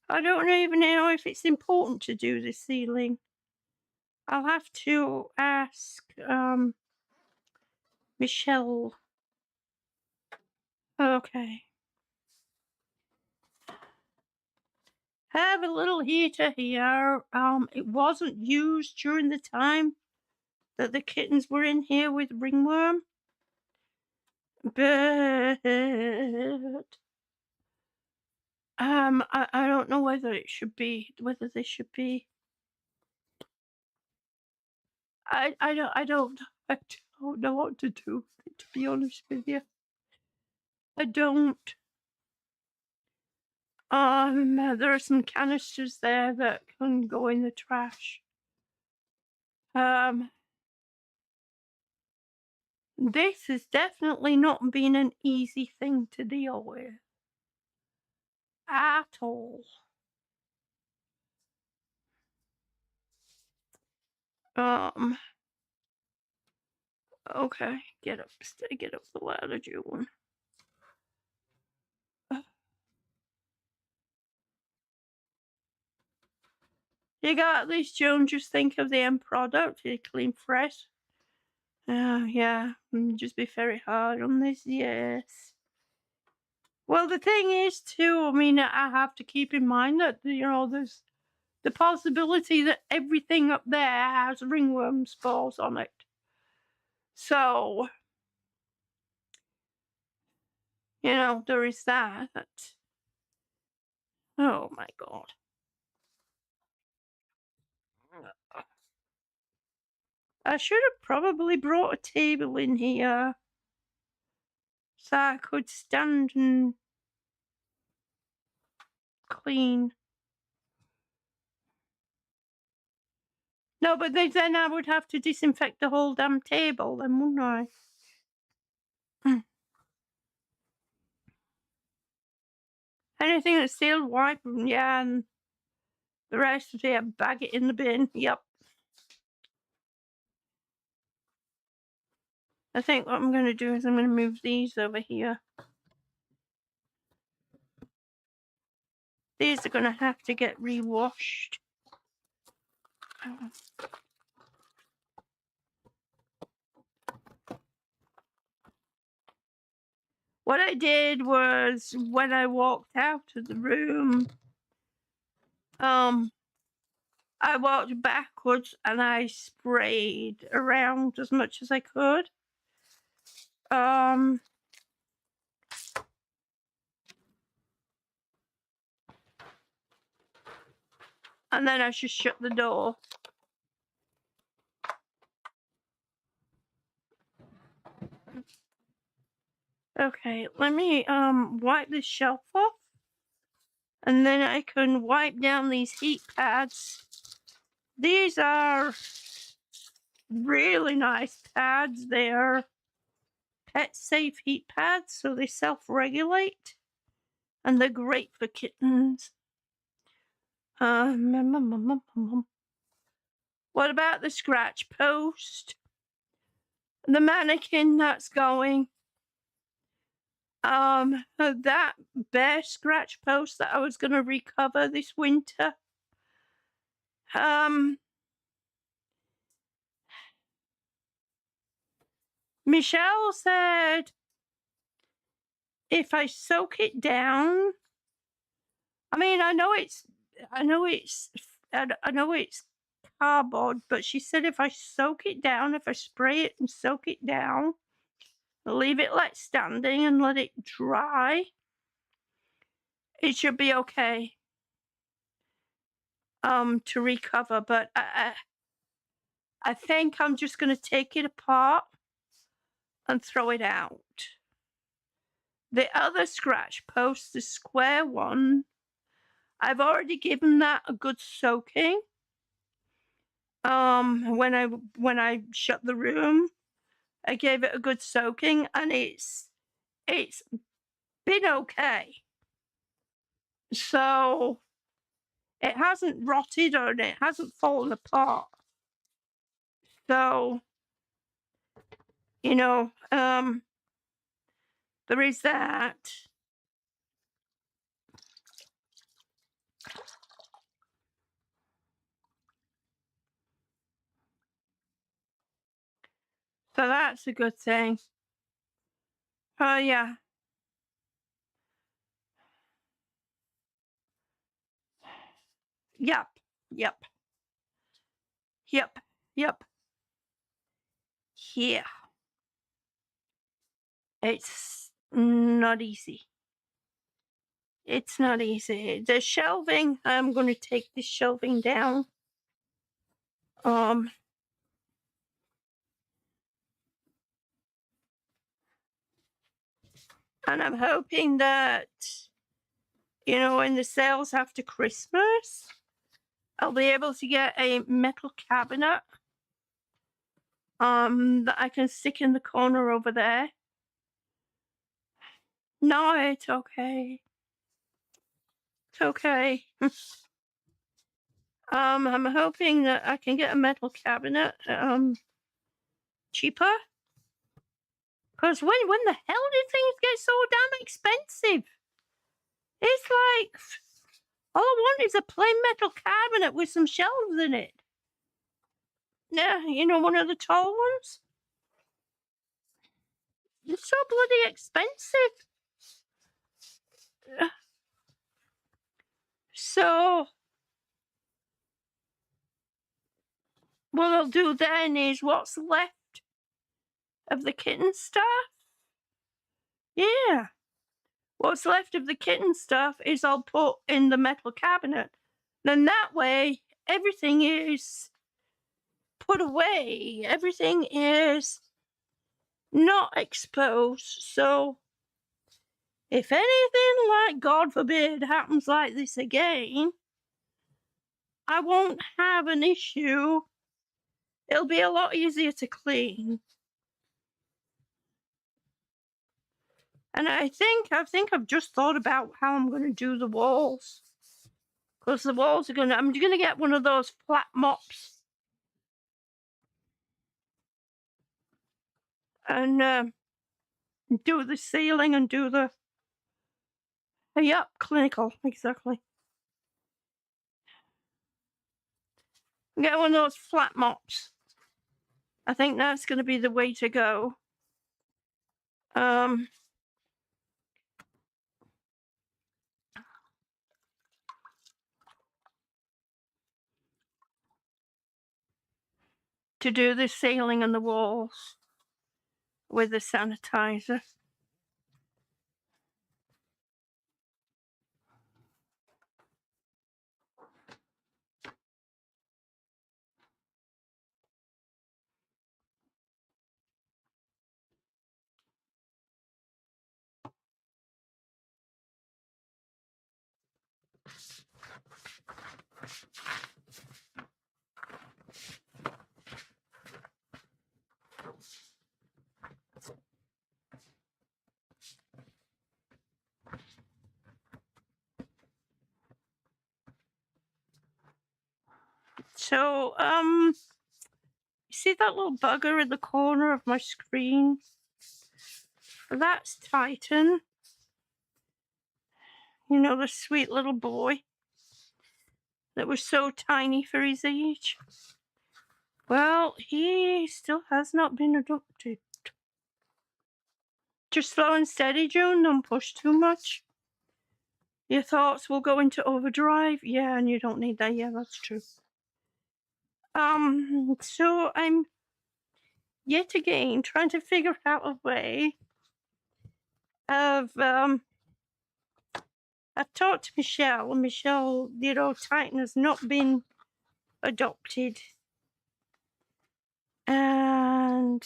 I don't even know if it's important to do the ceiling. I'll have to ask Michelle. Okay. Have a little heater here. It wasn't used during the time that the kittens were in here with ringworm. But I don't know whether this should be. I don't know what to do, to be honest with you. I don't. There are some canisters there that can go in the trash. This has definitely not been an easy thing to deal with. At all. Okay, get up the ladder, June. You got this, June. Just think of the end product. You clean fresh. Yeah, just be very hard on this, yes. Well, the thing is, too, I mean, I have to keep in mind that, there's the possibility that everything up there has ringworm spores on it. So, there is that. Oh my God. I should have probably brought a table in here so I could stand and clean. No, but then I would have to disinfect the whole damn table, then, wouldn't I? Anything that's sealed, wipe, yeah, and the rest, yeah, bag it in the bin. Yep. I think what I'm going to do is I'm going to move these over here. These are going to have to get re-washed. What I did was, when I walked out of the room, I walked backwards and I sprayed around as much as I could. And then I just shut the door. Okay, let me wipe this shelf off. And then I can wipe down these heat pads. These are really nice pads. They're pet safe heat pads, so they self-regulate. And they're great for kittens. What about the scratch post? The mannequin that's going. That bear scratch post that I was going to recover this winter. Michelle said if I soak it down, I mean, I know it's cardboard, but she said if I soak it down, if I spray it and soak it down, leave it like standing and let it dry, it should be okay to recover. But I think I'm just going to take it apart and throw it out. The other scratch post, the square one, I've already given that a good soaking. When I shut the room, I gave it a good soaking, and it's been okay. So it hasn't rotted or it hasn't fallen apart. So, you know, there is that. So that's a good thing. Yeah. Yep. Yep. Yep. Yep. Yeah. It's not easy. It's not easy. The shelving, I'm going to take this shelving down. And I'm hoping that, you know, when the sales after Christmas, I'll be able to get a metal cabinet that I can stick in the corner over there. No, it's okay. It's okay. I'm hoping that I can get a metal cabinet cheaper. Because when the hell did things get so damn expensive? It's like, all I want is a plain metal cabinet with some shelves in it. Yeah, you know, one of the tall ones. It's so bloody expensive. So, what I'll do then is what's left of the kitten stuff. Yeah. What's left of the kitten stuff is I'll put in the metal cabinet. Then that way, everything is put away. Everything is not exposed. So, if anything, like God forbid, happens like this again, I won't have an issue. It'll be a lot easier to clean. And I think I've just thought about how I'm going to do the walls. Because the walls are I'm going to get one of those flat mops. And do the ceiling and do the... Yep, clinical, exactly. Get one of those flat mops. I think that's going to be the way to go. To do the ceiling and the walls with the sanitizer. So, you see that little bugger in the corner of my screen? That's Titan. You know, the sweet little boy that was so tiny for his age. Well, he still has not been adopted. Just slow and steady, June. Don't push too much. Your thoughts will go into overdrive. Yeah, and you don't need that. Yeah, that's true. So I'm yet again trying to figure out a way of I've talked to Michelle. Michelle, you know, Titan has not been adopted. And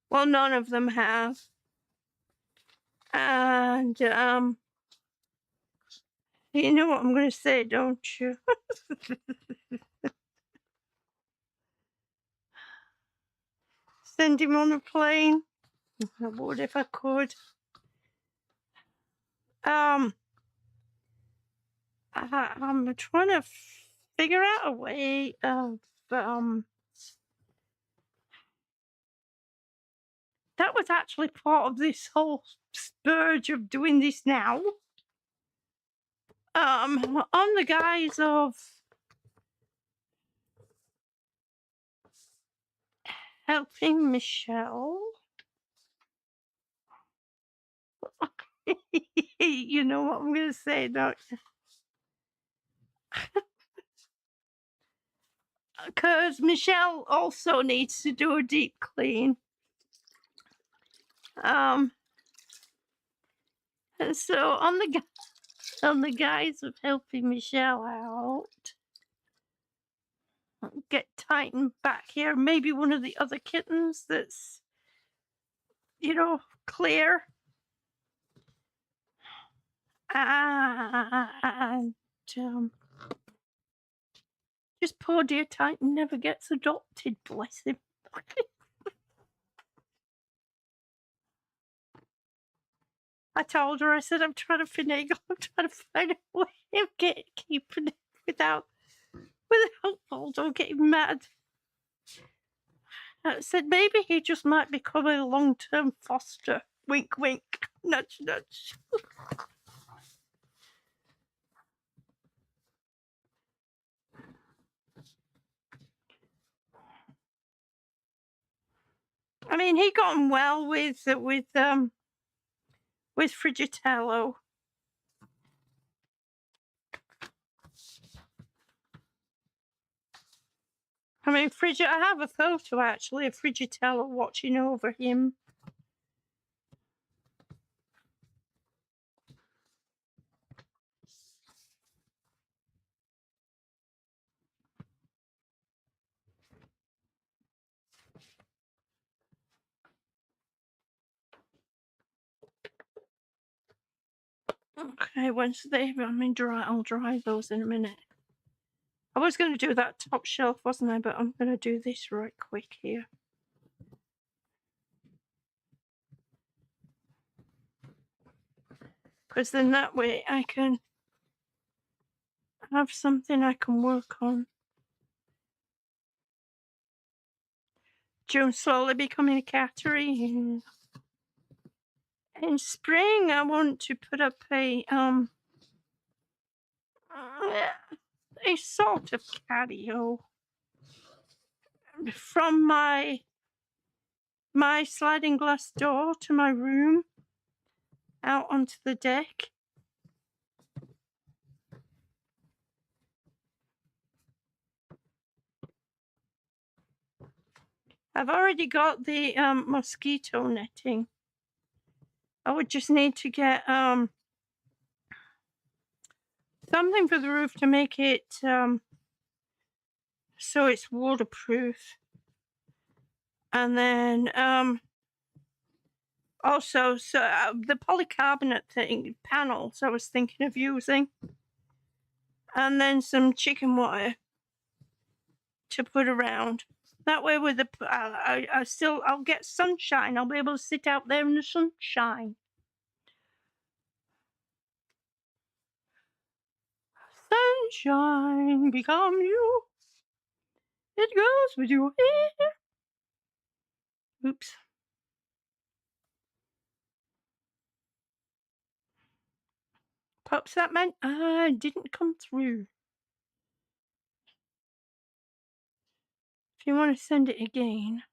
well, none of them have. And you know what I'm gonna say, don't you? Send him on a plane. I would if I could. I'm trying to figure out a way of that was actually part of this whole spurge of doing this now. On the guise of helping Michelle. You know what I'm gonna say, don't you? Because Michelle also needs to do a deep clean. And so on the guise of helping Michelle out, get Titan back here. Maybe one of the other kittens that's, you know, clear. And just poor dear Titan never gets adopted, bless him. I told her, I said, I'm trying to finagle, I'm trying to find a way of keeping it without Baldo getting mad. I said, maybe he just might become a long-term foster. Wink, wink, nudge, nudge. I mean, he got on well with Frigitello. I mean, I have a photo actually of Frigitello watching over him. Okay, once they've I'll dry those in a minute. I was going to do that top shelf, wasn't I? But I'm going to do this right quick here. Because then that way I can have something I can work on. June slowly becoming a Catherine. In spring, I want to put up a sort of patio from my sliding glass door to my room out onto the deck. I've already got the mosquito netting. I would just need to get something for the roof to make it so it's waterproof. And then also the polycarbonate panels I was thinking of using. And then some chicken wire to put around. That way with the I'll get sunshine. I'll be able to sit out there in the sunshine. Sunshine become you. It goes with your hair. Oops. Pops, that meant I didn't come through. If you want to send it again.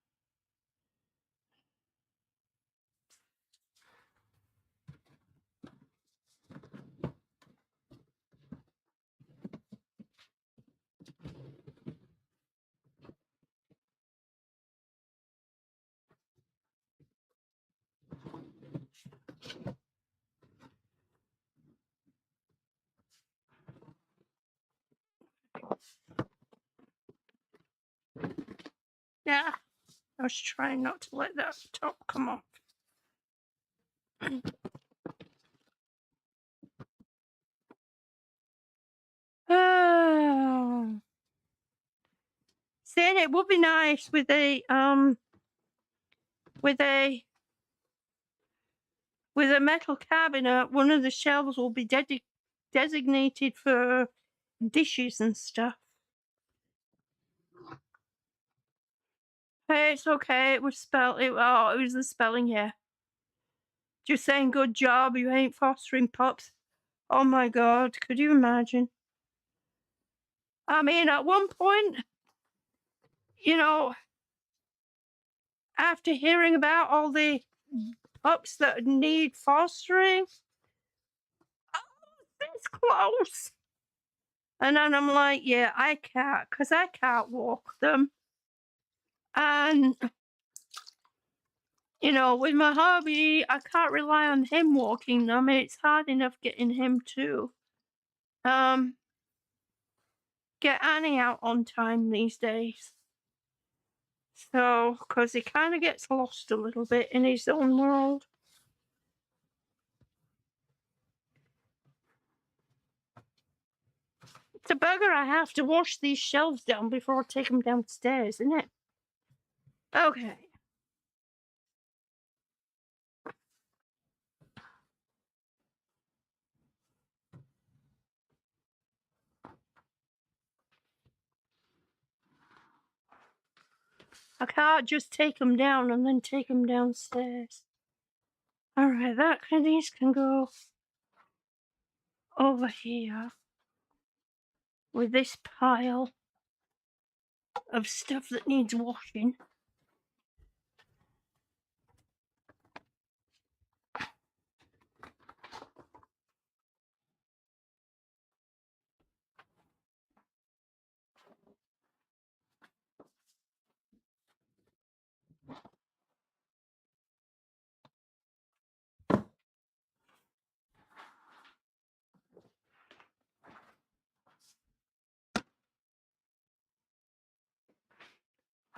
Yeah, I was trying not to let that top come off. Oh. Saying it would be nice with a metal cabinet. One of the shelves will be designated for dishes and stuff. Hey, it's okay. It was it was the spelling, yeah. Just saying good job. You ain't fostering pups. Oh my God, could you imagine? I mean, at one point, you know, after hearing about all the pups that need fostering, it's close. And then I'm like, yeah, I can't, because I can't walk them. And, you know, with my hobby, I can't rely on him walking them. It's hard enough getting him to get Annie out on time these days. So, because he kind of gets lost a little bit in his own world. It's a bugger I have to wash these shelves down before I take them downstairs, isn't it? Okay. I can't just take them down and then take them downstairs. Alright, these can go over here with this pile of stuff that needs washing.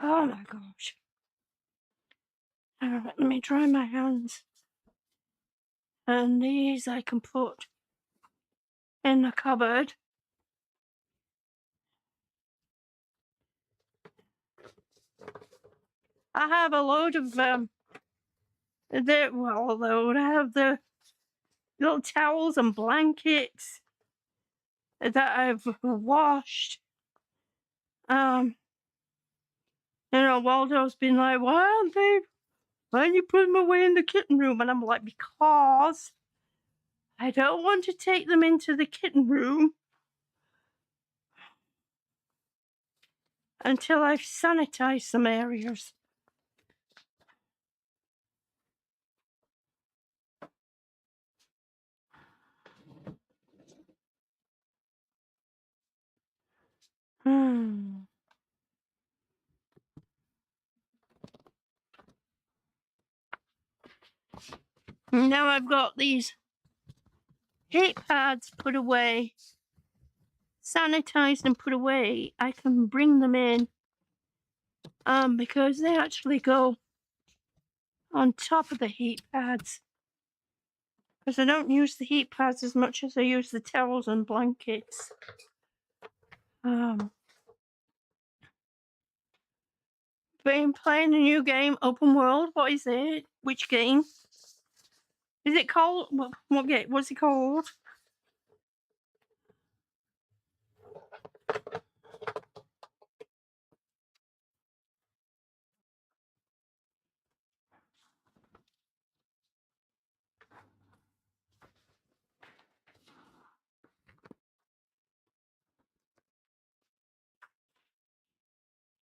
Oh my gosh. Alright, let me dry my hands. And these I can put in the cupboard. I have a load of I have the little towels and blankets that I've washed. Waldo's been like, why don't you put them away in the kitten room? And I'm like, because I don't want to take them into the kitten room until I've sanitized some areas. Now I've got these heat pads put away, sanitized and put away. I can bring them in because they actually go on top of the heat pads. Because I don't use the heat pads as much as I use the towels and blankets. Been playing a new game, open world. What is it? Which game? Is it called? What game? What's it called?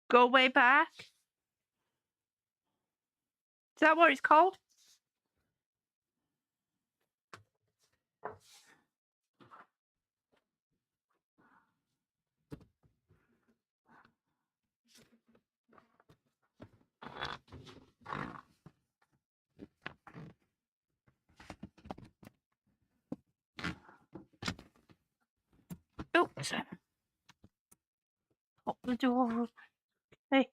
Go way back. Is that what it's called? Oops. Pop the door. Hey.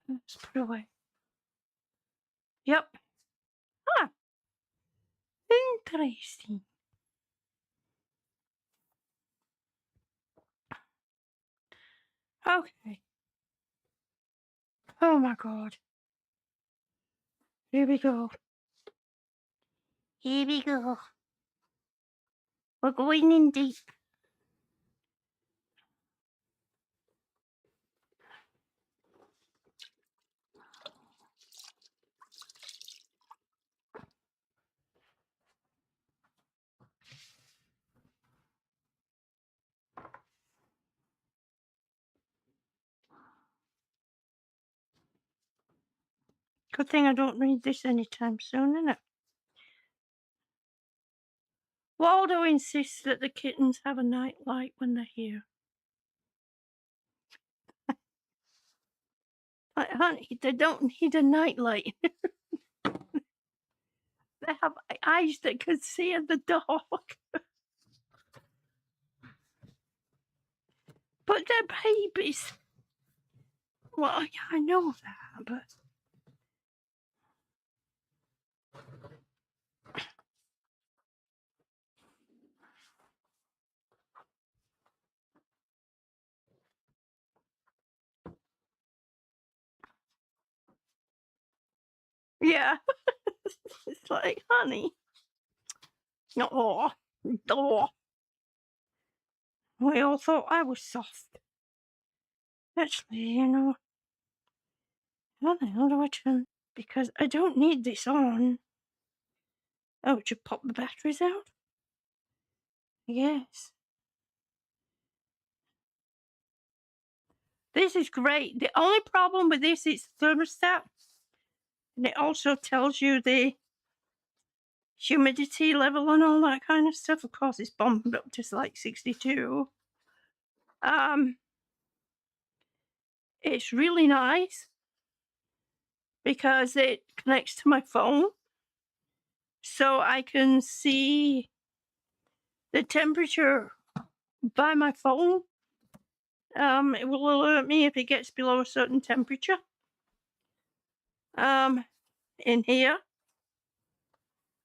Let's put it away. Yep. Huh. Interesting. Okay. Oh my god. Here we go. Here we go. We're going in deep. Good thing I don't read this anytime soon, innit? Waldo insists that the kittens have a night light when they're here. Like, honey, they don't need a night light. They have eyes that can see in the dark. But they're babies. Well, I know that, but... Yeah. It's like, honey. Oh. We all thought I was soft. Actually, how the hell do I turn? Because I don't need this on. Oh, it should pop the batteries out? Yes. This is great. The only problem with this is thermostat. And it also tells you the humidity level and all that kind of stuff. Of course, it's bumped up to like 62. It's really nice because it connects to my phone. So I can see the temperature by my phone. It will alert me if it gets below a certain temperature. In here.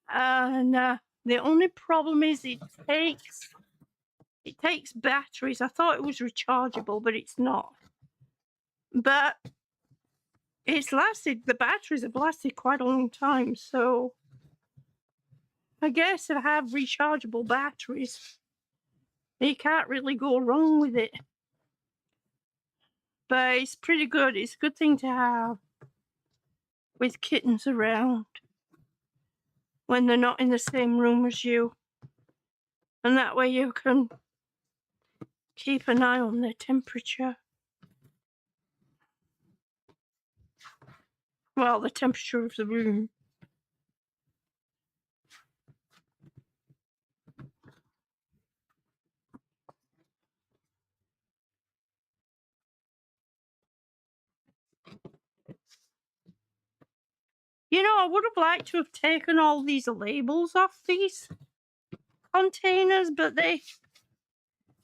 And the only problem is it takes batteries. I thought it was rechargeable, but it's not. But the batteries have lasted quite a long time, so I guess if I have rechargeable batteries, you can't really go wrong with it. But it's pretty good. It's a good thing to have with kittens around when they're not in the same room as you. And that way you can keep an eye on their temperature. Well, the temperature of the room. You know, I would have liked to have taken all these labels off these containers, but they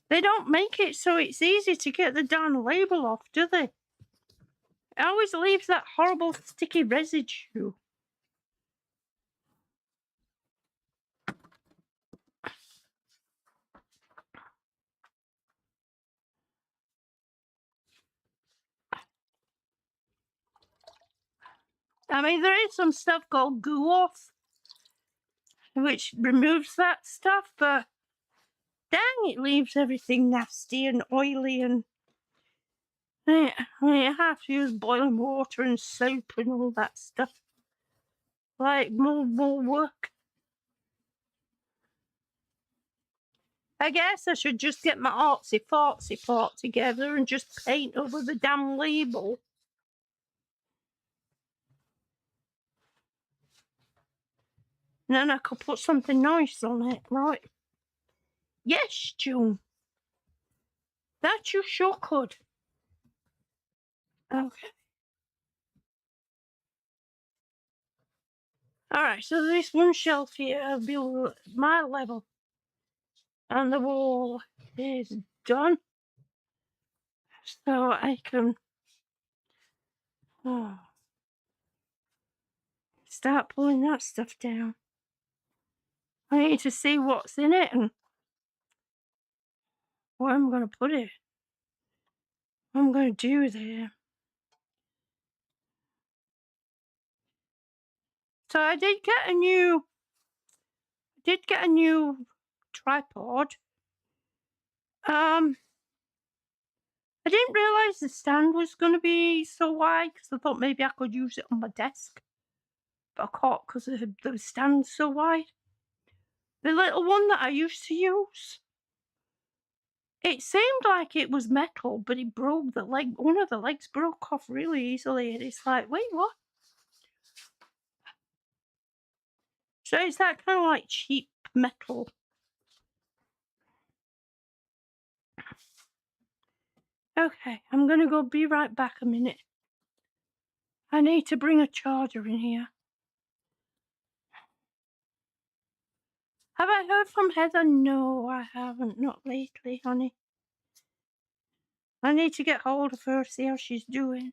don't make it so it's easy to get the darn label off, do they? It always leaves that horrible sticky residue. I mean, there is some stuff called Goo Off, which removes that stuff, but dang, it leaves everything nasty and oily, and I mean, I have to use boiling water and soap and all that stuff. Like, more work. I guess I should just get my artsy-fartsy part together and just paint over the damn label. And then I could put something nice on it, right? Yes, June. That you sure could. Okay. Alright, so this one shelf here will be my level. And the wall is done. So I can start pulling that stuff down. I need to see what's in it and what I'm going to put it. What I'm going to do there. So I did get a new tripod. I didn't realise the stand was going to be so wide because I thought maybe I could use it on my desk. But I can't because the stand's so wide. The little one that I used to use, it seemed like it was metal, but it broke the leg. One of the legs broke off really easily, and it's like, wait, what? So it's that kind of like cheap metal. Okay, I'm gonna go be right back a minute. I need to bring a charger in here. Have I heard from Heather? No, I haven't. Not lately, honey. I need to get hold of her, see how she's doing.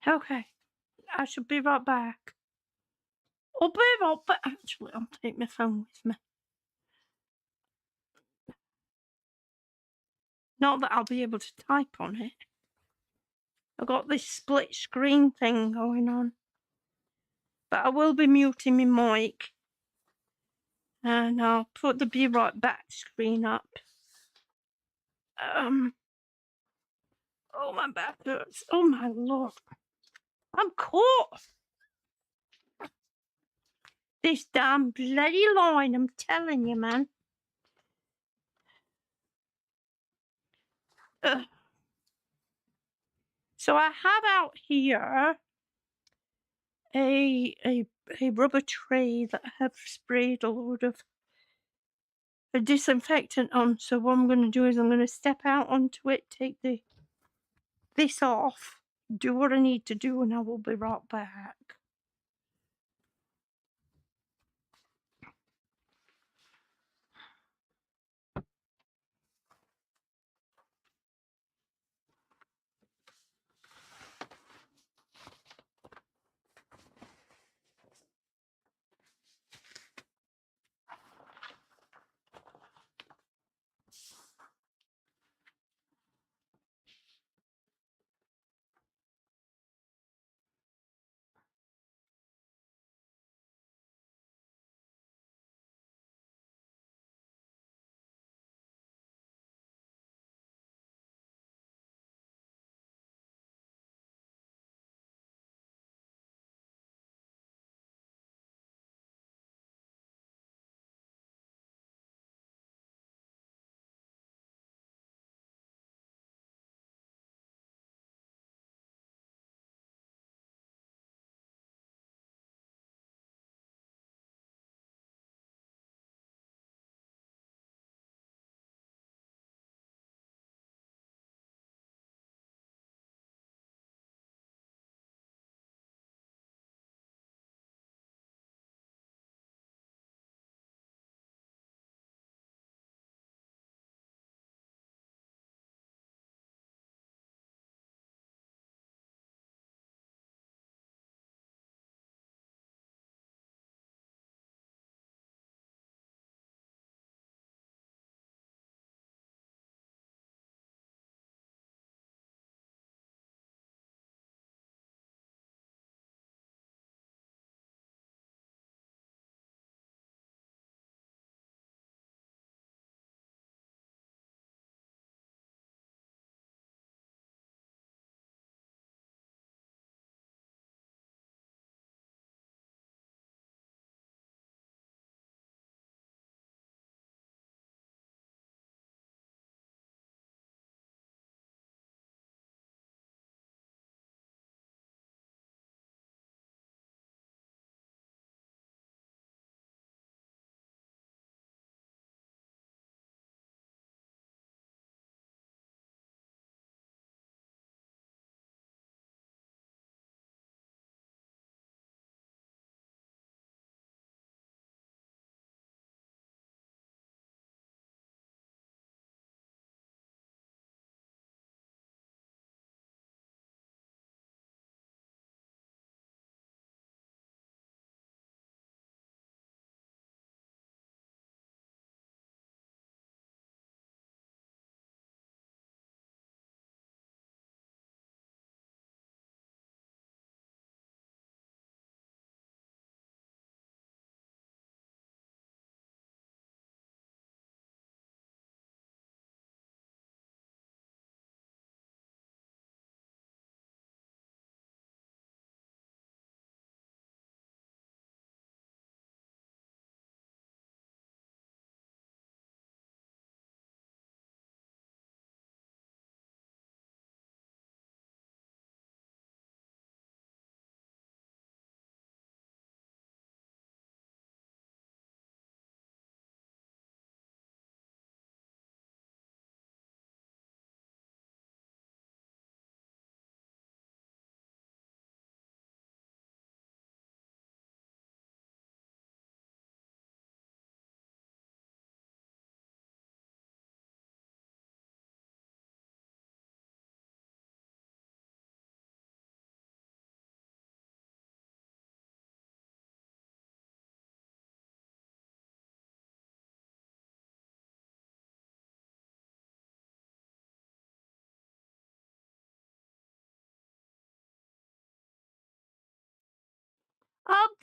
Okay, I should be right back. I'll be right back. Actually, I'll take my phone with me. Not that I'll be able to type on it. I've got this split screen thing going on. But I will be muting my mic. And I'll put the be right back screen up. Oh, my back hurts. Oh, my Lord. I'm caught. This damn bloody line, I'm telling you, man. So I have out here a rubber tray that I have sprayed a load of a disinfectant on. So what I'm going to do is I'm going to step out onto it, take this off, do what I need to do, and I will be right back.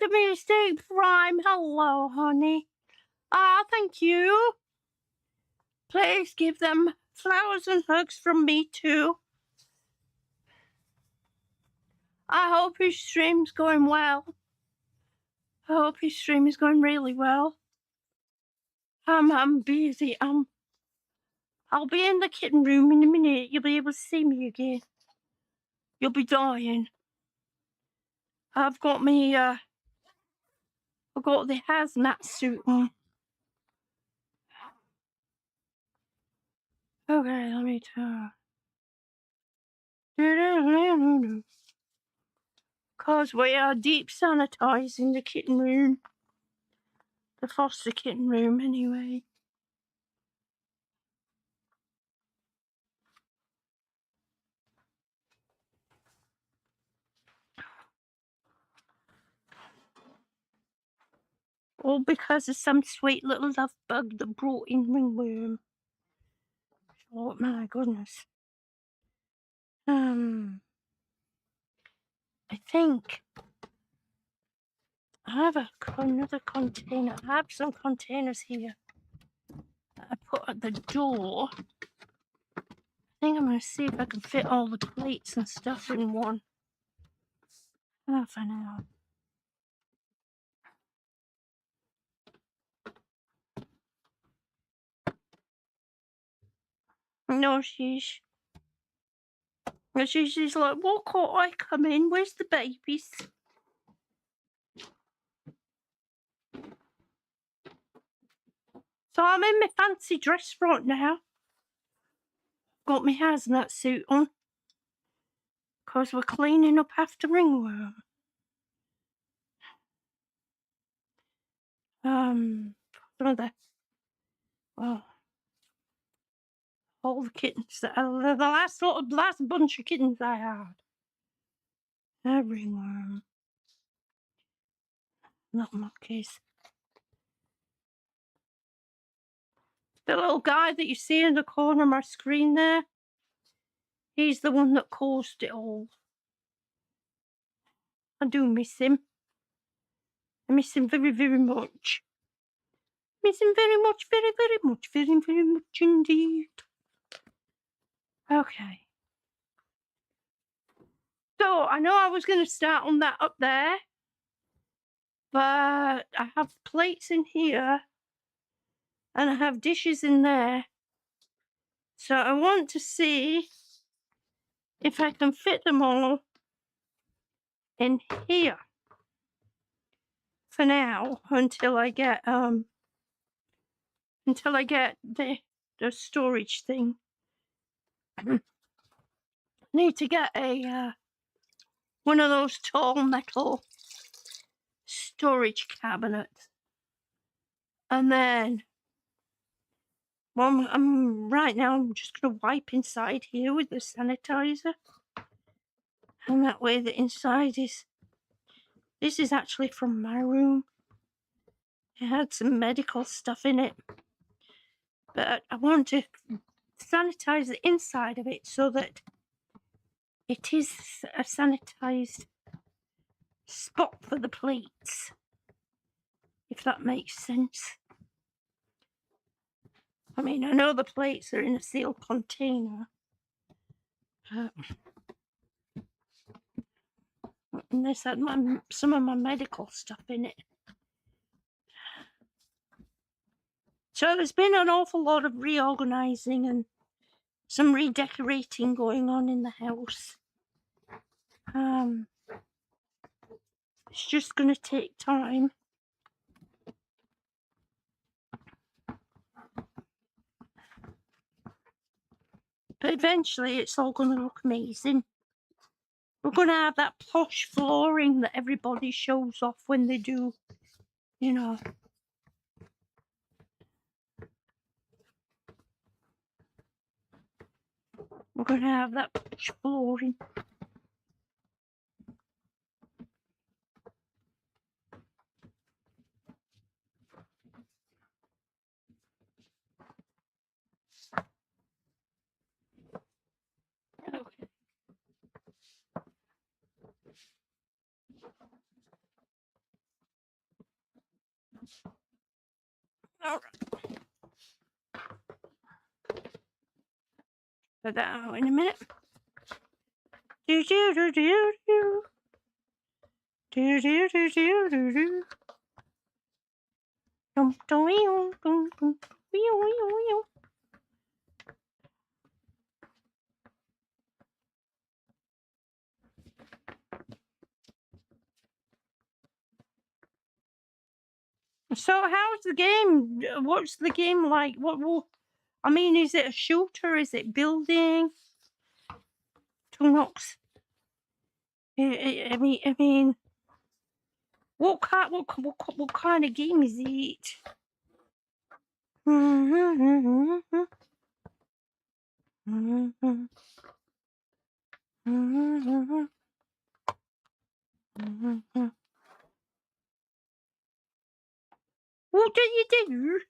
Optimistic Prime, hello, honey. Ah, thank you. Please give them flowers and hugs from me too. I hope his stream's going well. I hope his stream is going really well. I'm busy. I'll be in the kitten room in a minute. You'll be able to see me again. You'll be dying. I've got me, I've got the hazmat suit on. Okay, let me turn. Because we are deep sanitizing the kitten room. The foster kitten room, anyway. All because of some sweet little love bug that brought in ringworm. Oh my goodness. I think I have another container. I have some containers here that I put at the door. I think I'm going to see if I can fit all the plates and stuff in one. For now. No, she's like, what can't I come in? Where's the babies? So I'm in my fancy dress right now. Got my hazmat suit on. Because we're cleaning up after ringworm. Well, all the kittens, the last bunch of kittens I had. Ringworm. Not monkeys. The little guy that you see in the corner of my screen there, he's the one that caused it all. I do miss him. I miss him very, very much. Miss him very much, very, very much, very, very much indeed. Okay. So, I know I was going to start on that up there, but I have plates in here, and I have dishes in there. So I want to see if I can fit them all in here for now until I get the storage thing. Need to get a one of those tall metal storage cabinets, and then right now I'm just gonna wipe inside here with the sanitizer, and that way the inside is. This is actually from my room. It had some medical stuff in it, but I want to sanitize the inside of it so that it is a sanitized spot for the plates, if that makes sense. I mean, I know the plates are in a sealed container, and this had some of my medical stuff in it. So there's been an awful lot of reorganizing and some redecorating going on in the house. It's just going to take time. But eventually it's all going to look amazing. We're going to have that posh flooring that everybody shows off when they do, you know. We're going to have that posh flooring. Okay. All right. Put that out in a minute. Do do do do do. Do do do do do do. Dum dum dum dum dum. So how's the game? What's the game like? I mean, is it a shooter? Is it building? Tunnox. I mean, what kind of game is it? What do you do?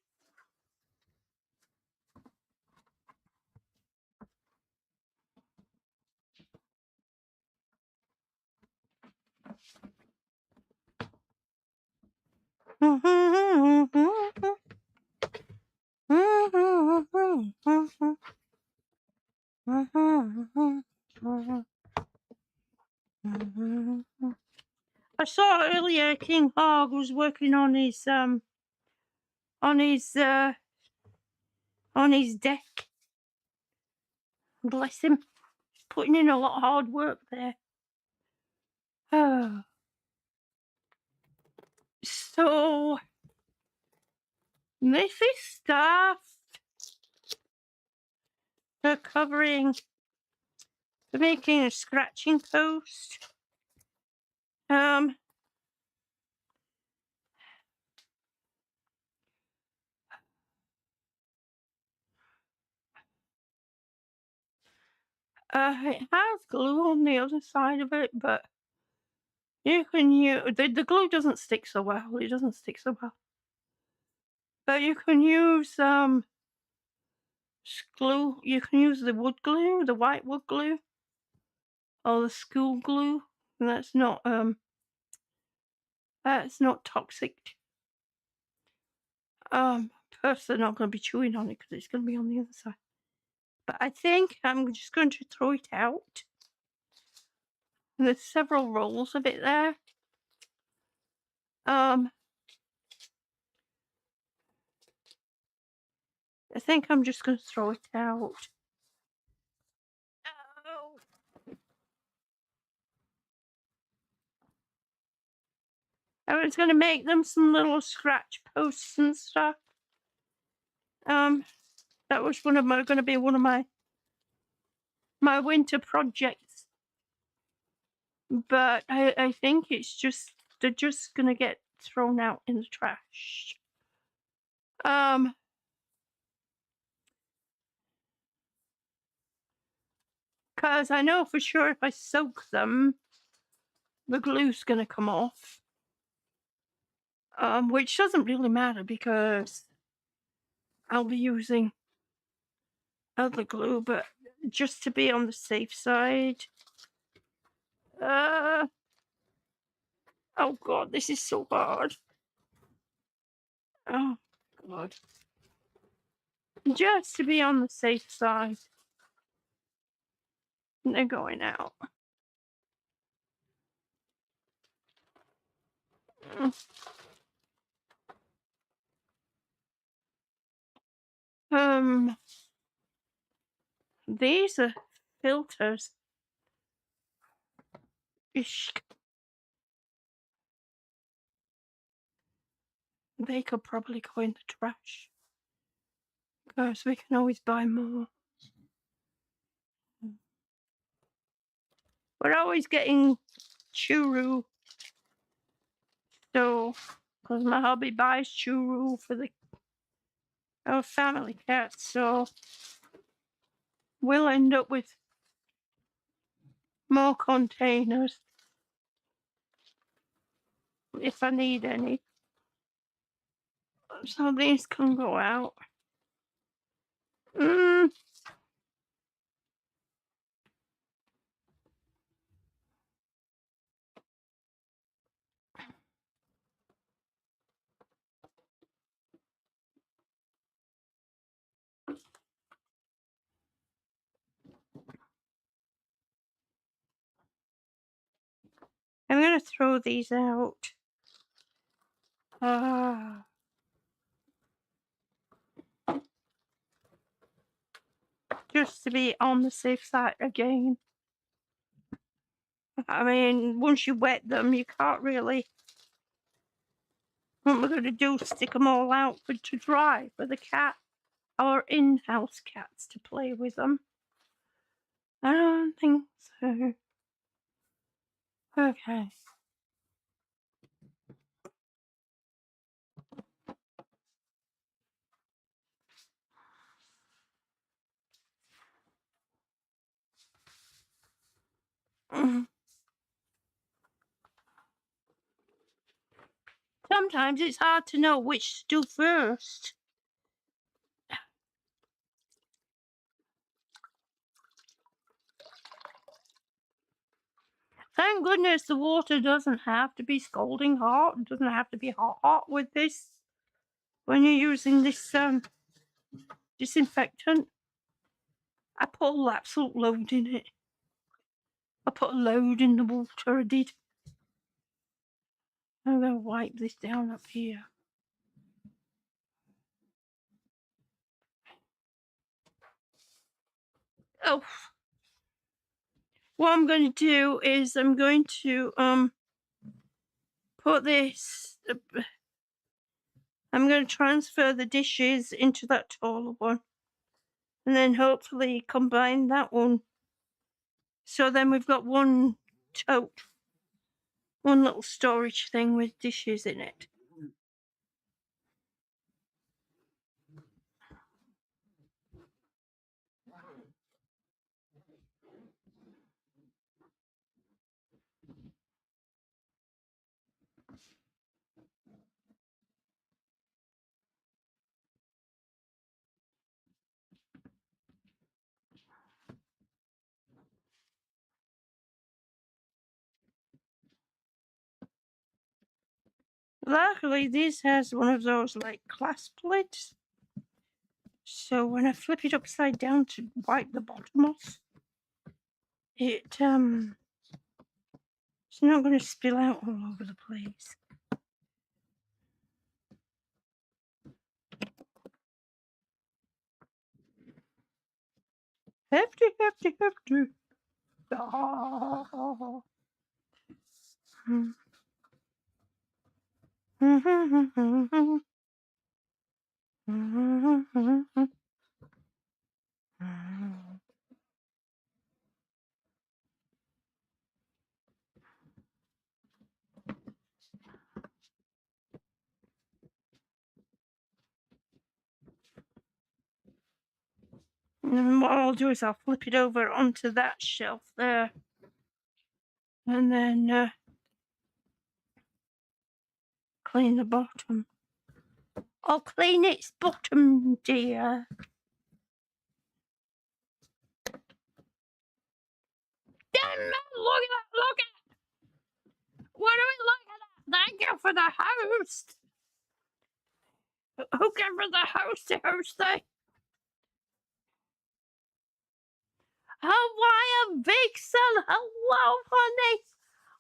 I saw earlier King Hog was working on his on his deck. Bless him, putting in a lot of hard work there. So this is stuff for covering, for making a scratching post. It has glue on the other side of it, but you can use the glue doesn't stick so well. It doesn't stick so well, but you can use glue. You can use the wood glue, the white wood glue, or the school glue. And that's not toxic. Personally, not going to be chewing on it because it's going to be on the other side. But I think I'm just going to throw it out. And there's several rolls of it there. I think I'm just going to throw it out. Oh. I was going to make them some little scratch posts and stuff. That was going to be one of my winter projects. But I think they're just going to get thrown out in the trash. Because I know for sure if I soak them, the glue's going to come off. Which doesn't really matter because I'll be using other glue, but just to be on the safe side. Oh God, this is so hard. Oh God. Just to be on the safe side. They're going out. These are filters. Ish. They could probably go in the trash. Because we can always buy more. We're always getting churu. So, because my hubby buys churu for our family cat, so we'll end up with more containers if I need any. So these can go out. I'm gonna throw these out. Just to be on the safe side again. I mean, once you wet them, you can't really. What we're gonna do is stick them all out to dry for the cat, our in-house cats, to play with them. I don't think so. Okay. Sometimes it's hard to know which to do first. Thank goodness the water doesn't have to be scalding hot. It doesn't have to be hot with this when you're using this disinfectant. I put an absolute load in it. I put a load in the water, I did. I'm going to wipe this down up here. Oh. What I'm going to do is I'm going to put this. I'm going to transfer the dishes into that taller one, and then hopefully combine that one. So then we've got one tote, one little storage thing with dishes in it. Luckily, this has one of those like clasp lids. So when I flip it upside down to wipe the bottom off, it's not going to spill out all over the place. Hefty. Oh. And what I'll do is I'll flip it over onto that shelf there. And then clean the bottom. I'll clean its bottom, dear. Damn, look at that, look at it. What do we look at that? Thank you for the host. Who gave her the hosty? Hawaiian Vixen, hello, honey.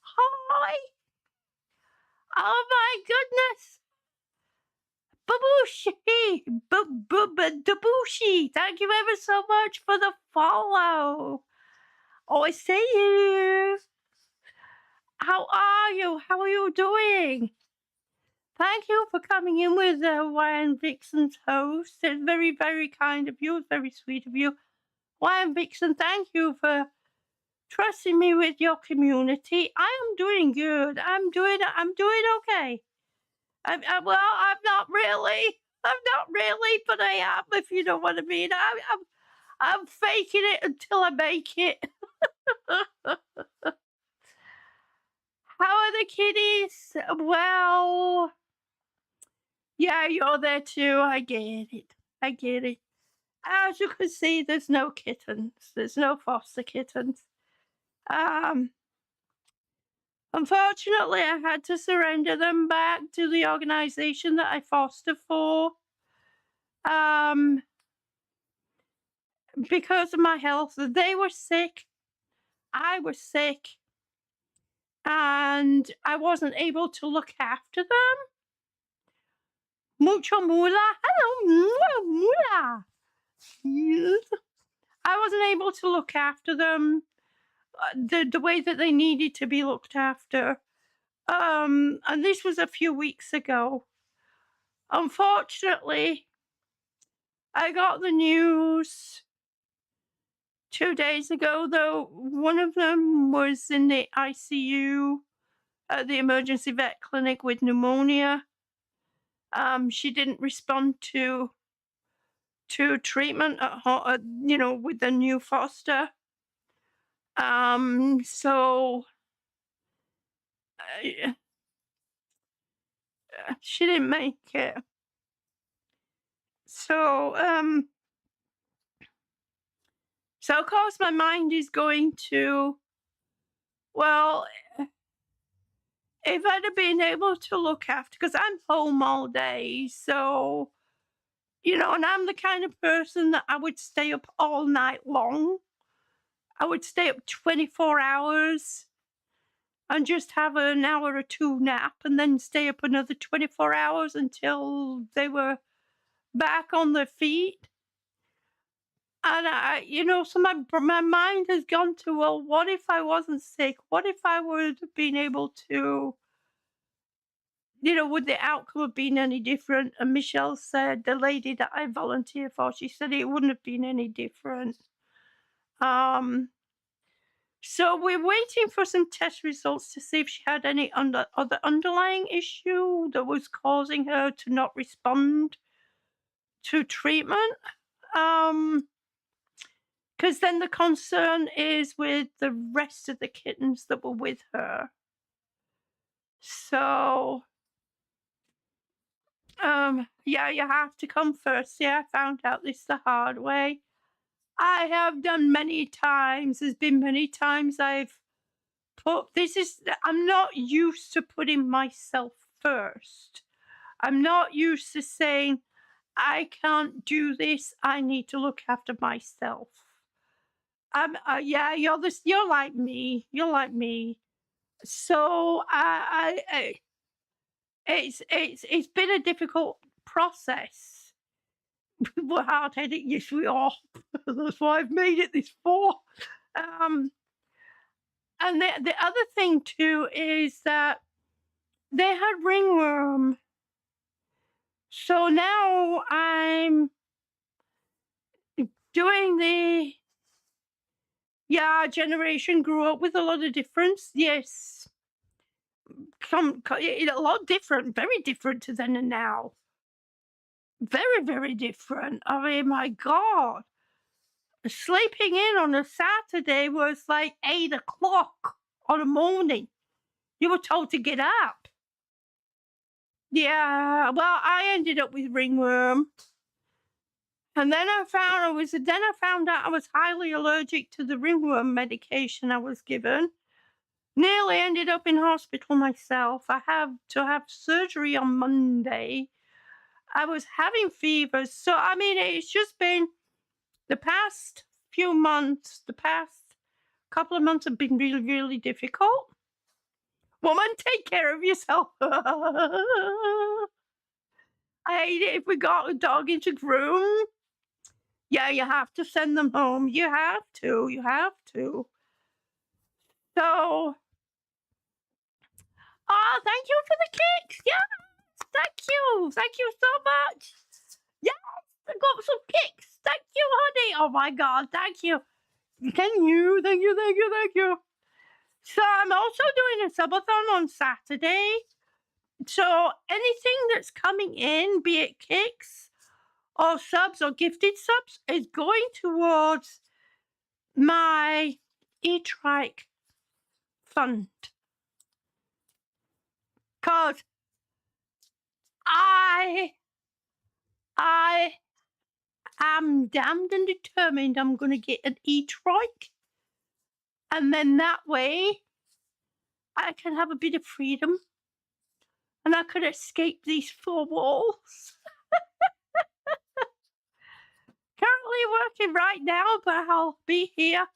Hi. Oh my goodness. Babushi, Dabushi, thank you ever so much for the follow. Oh, I see you. How are you? How are you doing? Thank you for coming in with Hawaiian Vixen's host. It's very, very kind of you. It's very sweet of you. Hawaiian Vixen, thank you for trusting me with your community. I am doing good. I'm doing okay. I'm not really, but I am, if you know what I mean. I'm faking it until I make it. How are the kitties? Well, yeah, you're there too. I get it. As you can see, there's no kittens. There's no foster kittens. Unfortunately, I had to surrender them back to the organization that I foster for. Because of my health. They were sick. I was sick. and I wasn't able to look after them. Mucho mula. Hello, mula. Yes. I wasn't able to look after them the way that they needed to be looked after. And this was a few weeks ago. Unfortunately, I got the news 2 days ago, though. One of them was in the ICU at the emergency vet clinic with pneumonia. She didn't respond to treatment at home, with the new foster. So she didn't make it. So of course my mind is going to, well, if I'd have been able to look after, because I'm home all day, so, and I'm the kind of person that I would stay up all night long. I would stay up 24 hours and just have an hour or two nap and then stay up another 24 hours until they were back on their feet. And so my mind has gone to, well, what if I wasn't sick? What if I would have been able to, would the outcome have been any different? And Michelle said, the lady that I volunteer for, she said it wouldn't have been any different. So we're waiting for some test results to see if she had any other underlying issue that was causing her to not respond to treatment. Because then the concern is with the rest of the kittens that were with her. So, yeah, you have to come first. Yeah, I found out this the hard way. I have done many times. There's been many times I'm not used to putting myself first. I'm not used to saying, I can't do this. I need to look after myself. Yeah, you're like me. You're like me. So it's been a difficult process. We're hard-headed, yes we are. That's why I've made it this far. And the other thing too is that they had ringworm. So now I'm doing the generation grew up with a lot of difference. Yes. A lot different, very different to then and now. Very, very different. I mean, my God. Sleeping in on a Saturday was like 8 o'clock on a morning. You were told to get up. Yeah, well, I ended up with ringworm. And then I found out I was highly allergic to the ringworm medication I was given. Nearly ended up in hospital myself. I have to have surgery on Monday. I was having fevers. So, I mean, it's just been the past few months, the past couple of months have been really, really difficult. Woman, take care of yourself. I hate it if we got a dog into groom. Yeah, you have to send them home. You have to. You have to. So, thank you for the kicks. Yeah, thank you. Thank you so much. Yes, I got some kicks. Thank you, honey. Oh my God, thank you. Thank you. Thank you. Thank you. Thank you. So I'm also doing a subathon on Saturday. So anything that's coming in, be it kicks or subs or gifted subs, is going towards my e-trike fund. Because I am damned and determined I'm going to get an e-trike. And then that way I can have a bit of freedom and I could escape these four walls. Currently working right now, but I'll be here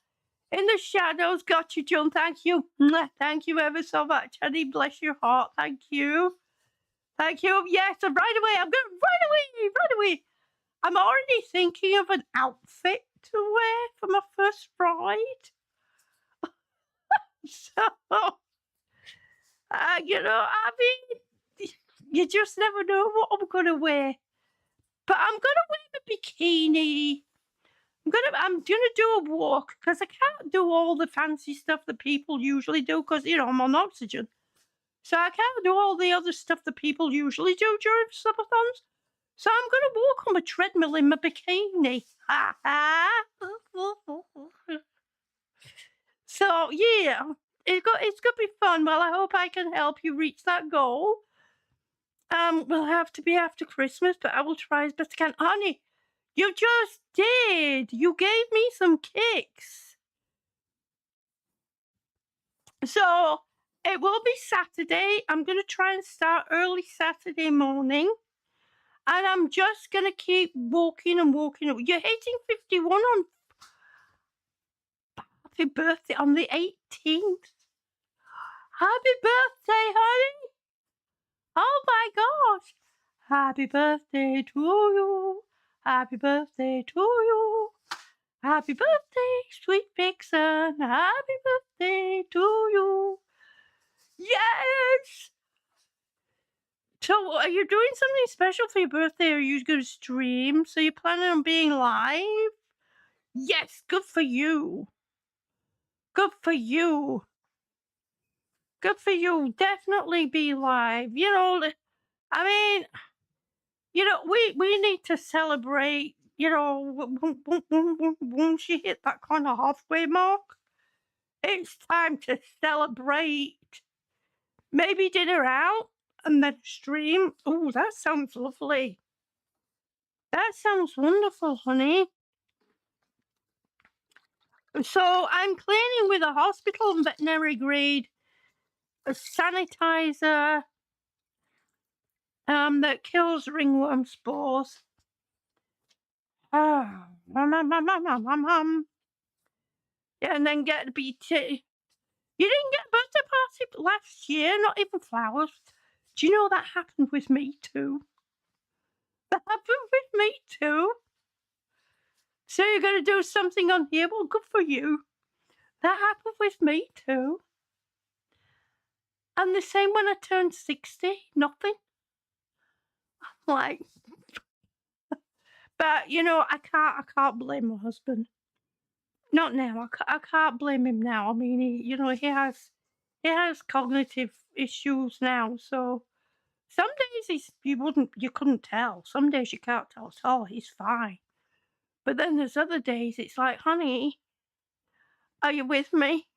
In the shadows, got you, John. Thank you. Mwah. Thank you ever so much, honey. Bless your heart. Thank you. Thank you. Yes, right away. I'm going right away. I'm already thinking of an outfit to wear for my first ride. So, I mean, you just never know what I'm going to wear. But I'm going to wear a bikini. I'm gonna do a walk because I can't do all the fancy stuff that people usually do because I'm on oxygen, so I can't do all the other stuff that people usually do during subathons. So I'm gonna walk on a treadmill in my bikini. So yeah, it's gonna be fun. Well, I hope I can help you reach that goal. Will have to be after Christmas, but I will try as best I can. Honey, you just did. You gave me some kicks. So it will be Saturday. I'm going to try and start early Saturday morning. And I'm just going to keep walking and walking. You're hitting 51 on happy birthday on the 18th. Happy birthday, honey. Oh my gosh. Happy birthday to you. Happy birthday to you. Happy birthday, sweet Vixen. Happy birthday to you. Yes. So, are you doing something special for your birthday? Or are you going to stream? So, you're planning on being live? Yes, good for you. Good for you. Good for you. Definitely be live. I mean, we need to celebrate, once you hit that kind of halfway mark, it's time to celebrate. Maybe dinner out and then stream. Oh, that sounds lovely. That sounds wonderful, honey. So I'm cleaning with a hospital and veterinary grade sanitizer that kills ringworm spores. Yeah, and then get a BT. You didn't get a birthday party last year, not even flowers. Do you know that happened with me too? That happened with me too. So you're going to do something on here? Well, good for you. That happened with me too. And the same when I turned 60, nothing. Like, but I can't blame my husband. Not now. I can't blame him now. I mean, he has cognitive issues now. So some days you couldn't tell. Some days you can't tell at all. He's fine. But then there's other days it's like, honey, are you with me?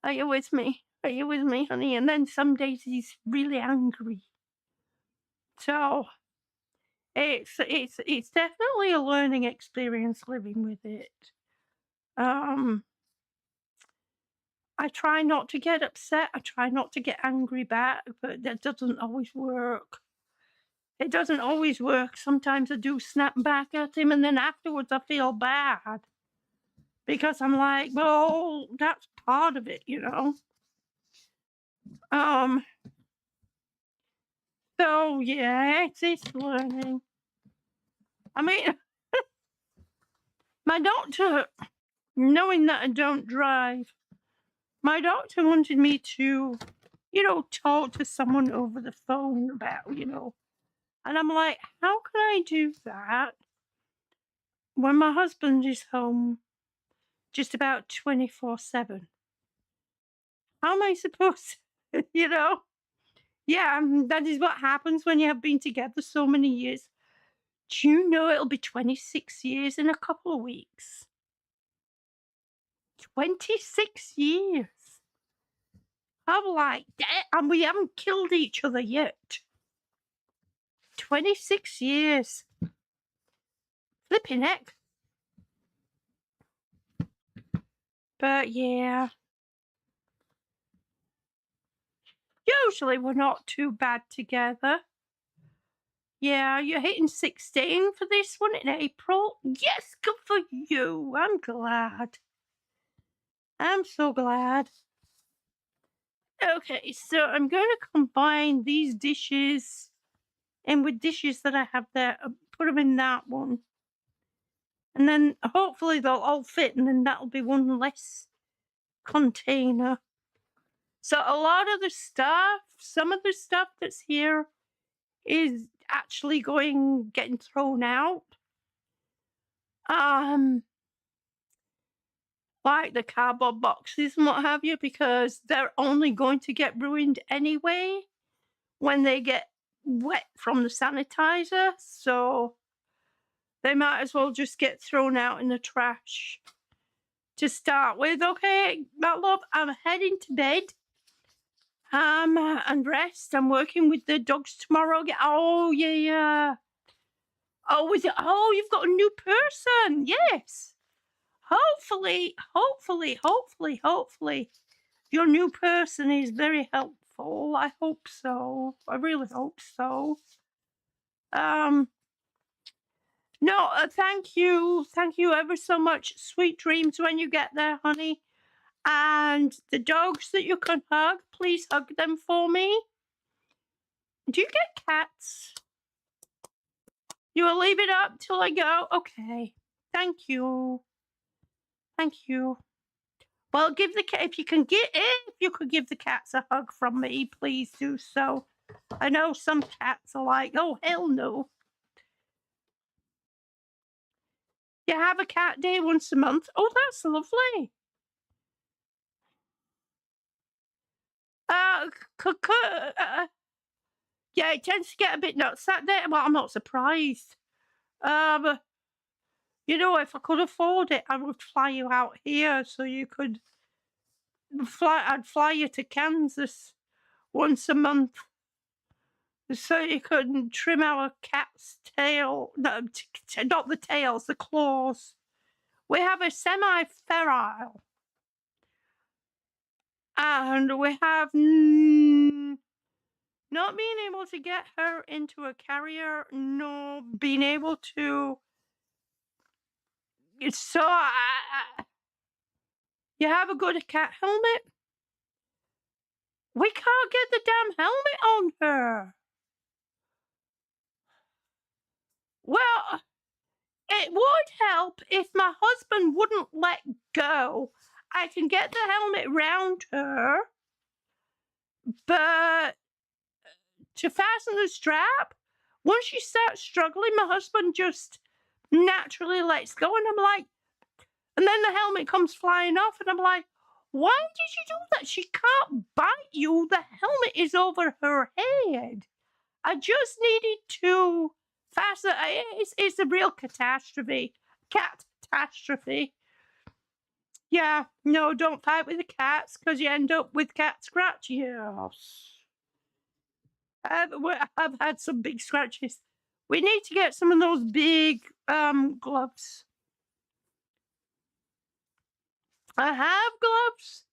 Are you with me? Are you with me, honey? And then some days he's really angry. So it's definitely a learning experience living with it. I try not to get upset. I try not to get angry back, but that doesn't always work. It doesn't always work. Sometimes I do snap back at him, and then afterwards I feel bad because I'm like, well, that's part of it, So yeah, it's learning. I mean, my doctor, knowing that I don't drive, my doctor wanted me to, talk to someone over the phone about, and I'm like, how can I do that when my husband is home just about 24/7? How am I supposed to, Yeah, that is what happens when you have been together so many years. Do you know it'll be 26 years in a couple of weeks? 26 years. I'm like, and we haven't killed each other yet. 26 years. Flipping heck. But yeah. Usually we're not too bad together. Yeah, you're hitting 16 for this one in April. Yes, good for you. I'm glad. I'm so glad. Okay, so I'm going to combine these dishes and with dishes that I have there, put them in that one. And then hopefully they'll all fit, and then that'll be one less container. So a lot of the stuff, some of the stuff that's here is actually getting thrown out. Like the cardboard boxes and what have you, because they're only going to get ruined anyway when they get wet from the sanitizer. So they might as well just get thrown out in the trash to start with. Okay, my love, I'm heading to bed. And rest. I'm working with the dogs tomorrow. Oh, yeah. Oh, you've got a new person. Yes. Hopefully, your new person is very helpful. I hope so. I really hope so. No, thank you. Thank you ever so much. Sweet dreams when you get there, honey. And the dogs that you can hug, please hug them for me. Do you get cats? You will leave it up till I go? Okay. Thank you. Thank you. Well, if you could give the cats a hug from me, please do so. I know some cats are like, oh, hell no. You have a cat day once a month? Oh, that's lovely. Yeah, it tends to get a bit nuts that day. Well, I'm not surprised. If I could afford it, I would fly you out here so you could I'd fly you to Kansas once a month so you could trim our cat's tail. No, not the tails, the claws. We have a semi-feral. And we have not being able to get her into a carrier, nor being able to. So, you have a good cat helmet? We can't get the damn helmet on her. Well, it would help if my husband wouldn't let go. I can get the helmet round her, but to fasten the strap, once she starts struggling, my husband just naturally lets go, and I'm like, and then the helmet comes flying off, and I'm like, why did you do that? She can't bite you. The helmet is over her head. I just needed to fasten. It's a real catastrophe. Catastrophe. Yeah, no, don't fight with the cats because you end up with cat scratches. I've had some big scratches. We need to get some of those big gloves. I have gloves,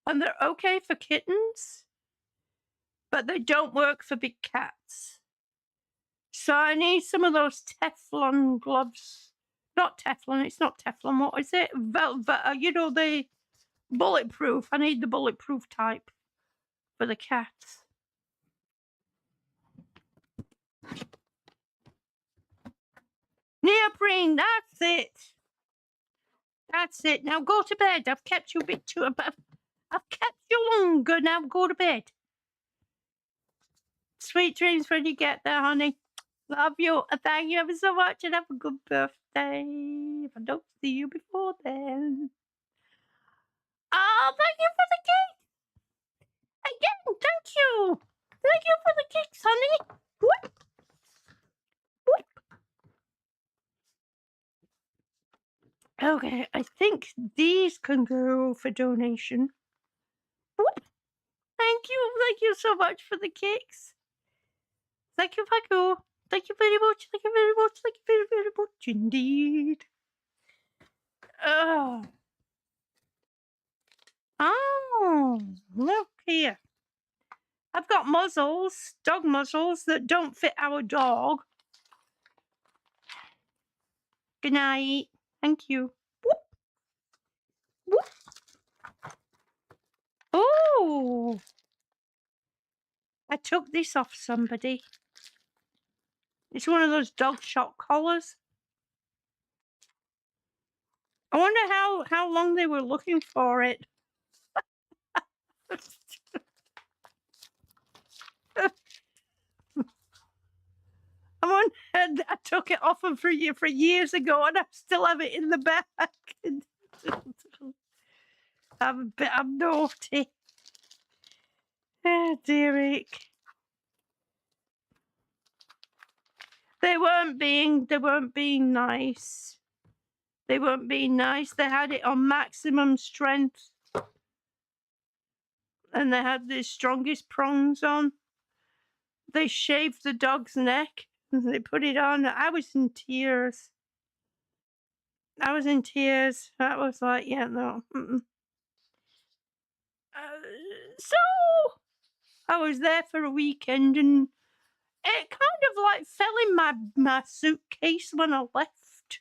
and they're okay for kittens, but they don't work for big cats. So I need some of those Teflon gloves. Not Teflon, it's not Teflon. What is it? Velvet. The bulletproof. I need the bulletproof type for the cats. Neoprene, that's it. That's it. Now go to bed. I've kept you a bit too. I've kept you longer. Now go to bed. Sweet dreams when you get there, honey. Love you. Thank you ever so much, and have a good birthday. If I don't see you before then. Oh, thank you for the cake. Again, thank you. Thank you for the cakes, honey. Whoop. Whoop. Okay, I think these can go for donation. Whoop. Thank you so much for the cakes. Thank you, Paco. Thank you very much. Thank you very much. Thank you very, very much indeed. Oh, look here. I've I've got muzzles, dog muzzles, that don't fit our dog. Good night. Thank you. Whoop. Whoop. Oh, I took this off somebody. It's one of those dog shock collars. I wonder how long they were looking for it. I took it off of for years ago, and I still have it in the back. I'm naughty. Oh, Derek. They weren't being nice. They weren't being nice. They had it on maximum strength, and they had the strongest prongs on. They shaved the dog's neck and they put it on. I was in tears. I was like, yeah, no. So I was there for a weekend, and it kind of like fell in my suitcase when I left.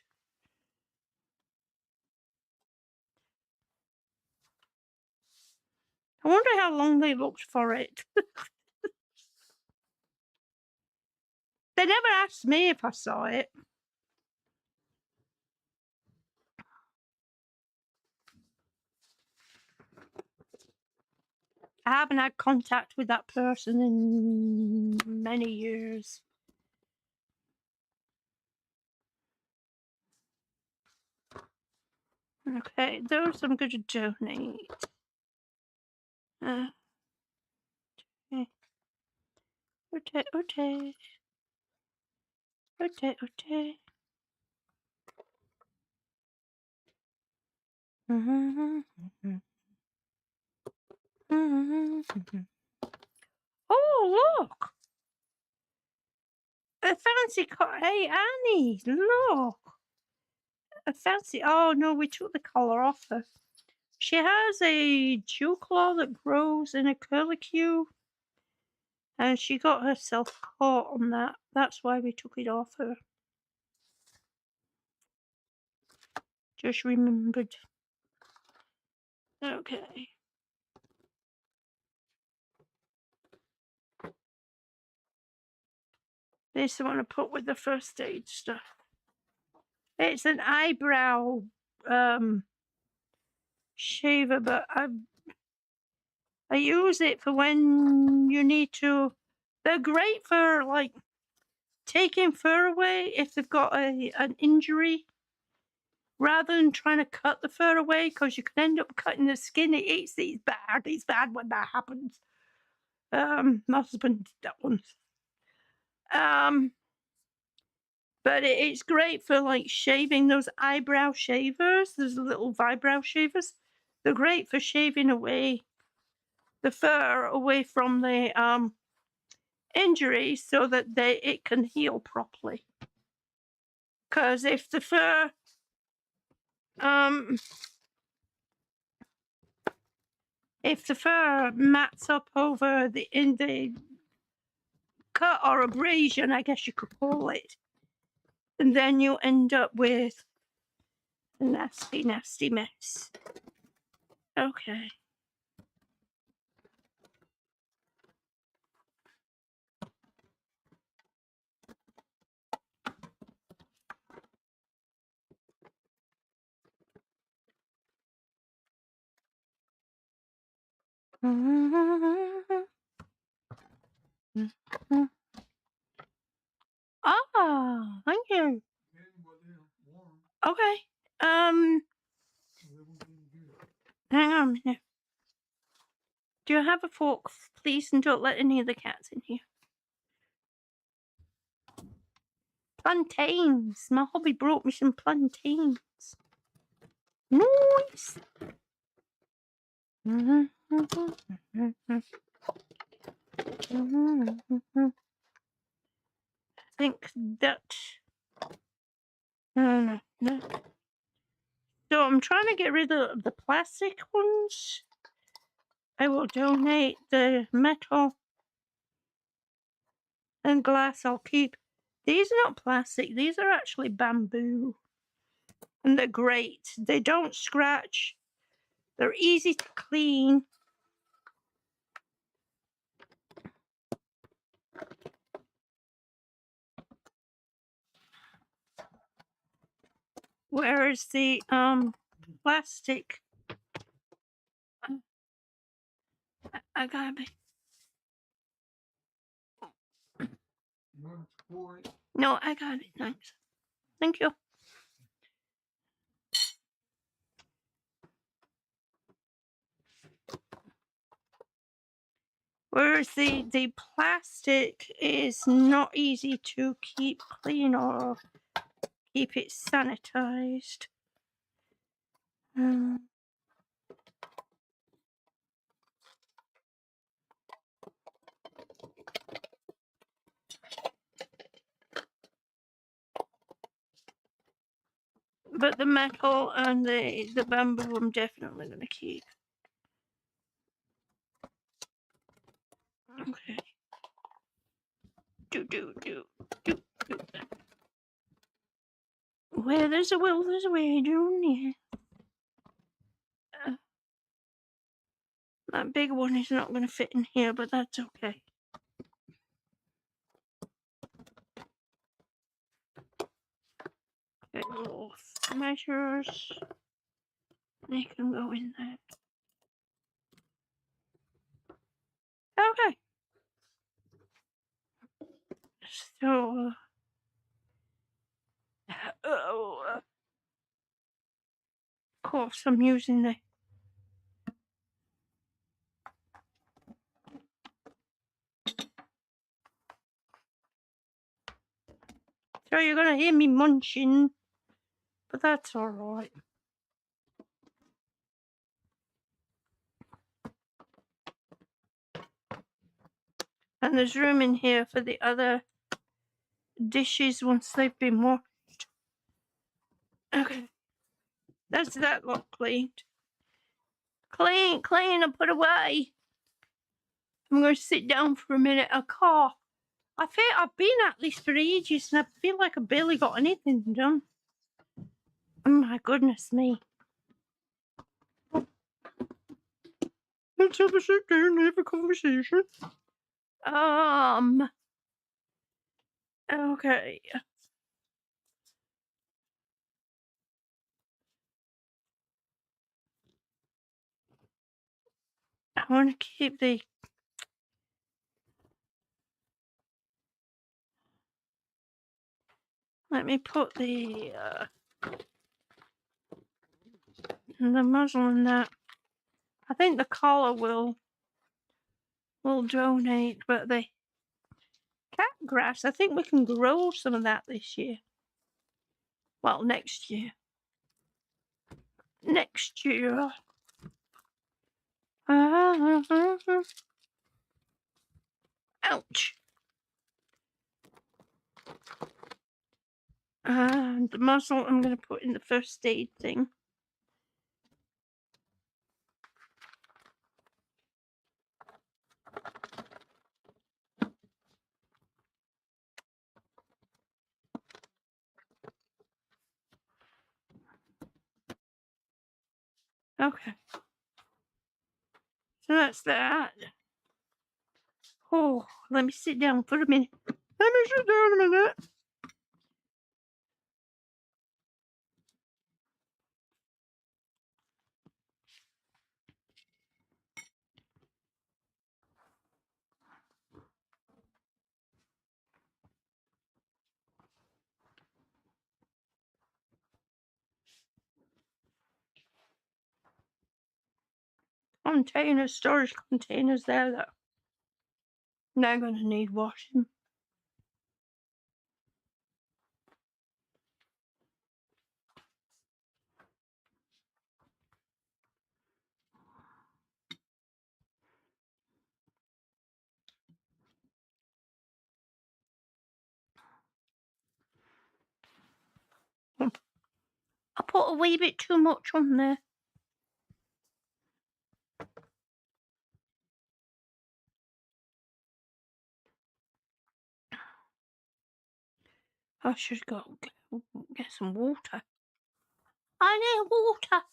I wonder how long they looked for it. They never asked me if I saw it. I haven't had contact with that person in many years. Okay, those I'm going to donate. Okay. Okay. Oh, look! A fancy Hey, Annie, look! A fancy... Oh, no, we took the collar off her. She has a dew claw that grows in a curlicue, and she got herself caught on that. That's why we took it off her. Just remembered. Okay. This I want to put with the first aid stuff. It's an eyebrow shaver, but I use it for when you need to. They're great for like taking fur away if they've got an injury, rather than trying to cut the fur away, because you can end up cutting the skin. It's bad. It's bad when that happens. My husband did that once. But it's great for like shaving those eyebrow shavers. Those little eyebrow shavers. They're great for shaving away the fur away from the injury, so that it can heal properly. Because if the fur mats up over in the cut or abrasion, I guess you could call it, and then you end up with a nasty, nasty mess. Okay. Ah, thank you. Okay. Hang on a minute. Do you have a fork, please? And don't let any of the cats in here. Plantains. My hubby brought me some plantains. Nice. I think that... No. So I'm trying to get rid of the plastic ones. I will donate the metal And glass I'll keep. These are not plastic, these are actually bamboo. And they're great. They don't scratch. They're easy to clean. Whereas the plastic, I gotta be. No, I got it. Thanks. Thank you. Whereas the plastic is not easy to keep clean or keep it sanitized. But the metal and the bamboo I'm definitely going to keep. Okay. Do. Where there's a will, there's a way, Junior. That big one is not going to fit in here, but that's okay. Okay, little measures. They can go in there. Okay. So, of course, I'm using the. So you're gonna hear me munching, but that's all right. And there's room in here for the other dishes once they've been washed. Okay. That's that lot cleaned. Clean, and put away. I'm going to sit down for a minute. I cough. I feel I've been at this for ages and I feel like I barely got anything done. Oh my goodness me. Let's have a sit down and have a conversation. Okay. I want to keep the. Let me put the muzzle in that. I think the collar will donate, but the cat grass, I think we can grow some of that this year. Well, next year. Next year. Ouch. And the muzzle I'm going to put in the first aid thing. Okay. So that's that. Oh, let me sit down for a minute. Let me sit down a minute. Containers, storage containers there that they're going to need washing. I put a wee bit too much on there. I should go get some water. I need water.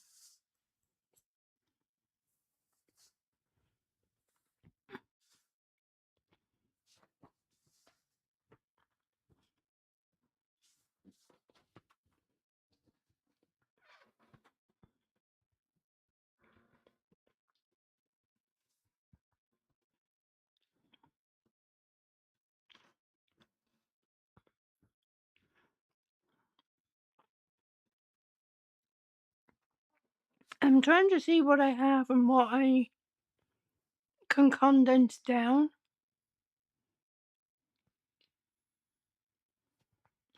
I'm trying to see what I have and what I can condense down.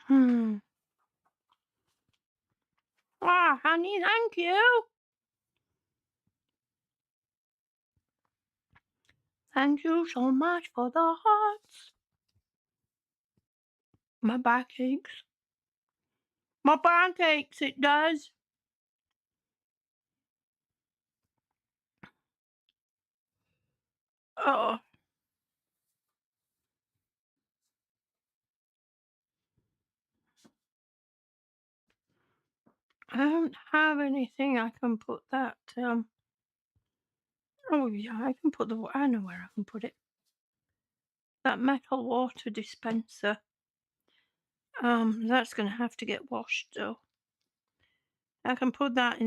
Ah, honey, thank you. Thank you so much for the hearts. My back aches. My back aches, it does. Oh, I don't have anything I can put that, oh yeah, I can put I know where I can put it. That metal water dispenser. That's gonna have to get washed though. I can put that I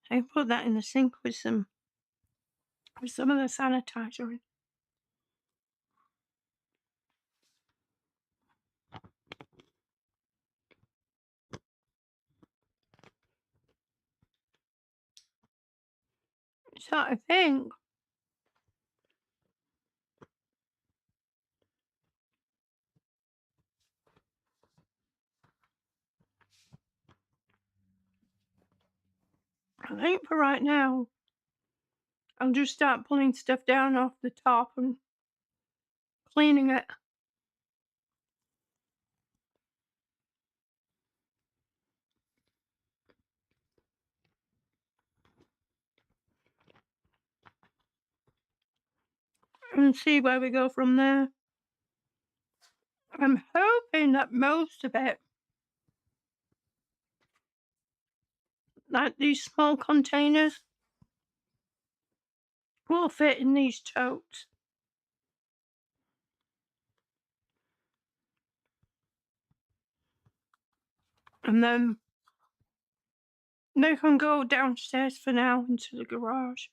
can put that in the sink with some of the sanitizer in. So I think for right now, I'll just start pulling stuff down off the top and cleaning it. And see where we go from there. I'm hoping that most of it, like these small containers, will fit in these totes. And then they can go downstairs for now into the garage.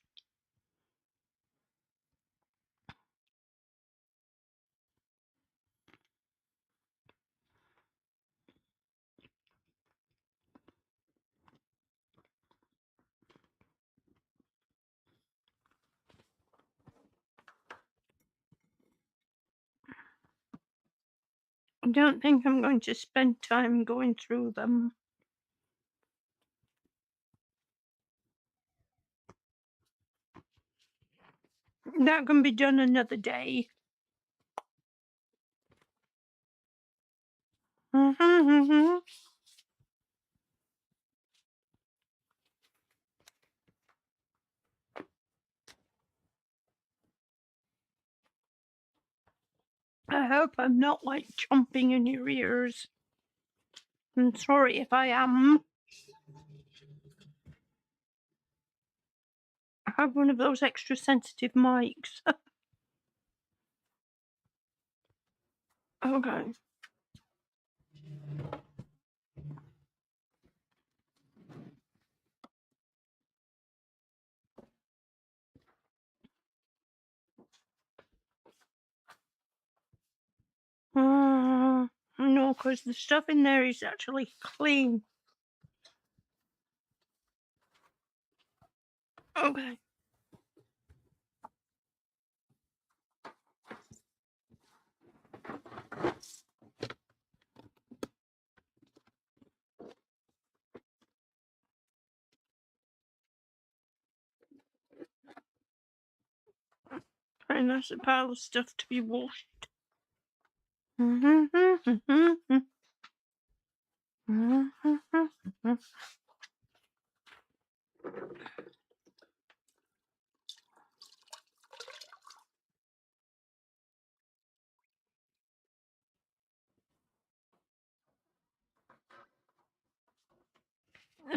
I don't think I'm going to spend time going through them. That can be done another day. I hope I'm not like chomping in your ears. I'm sorry if I am. I have one of those extra sensitive mics. Okay. No, because the stuff in there is actually clean. Okay. And that's a pile of stuff to be washed.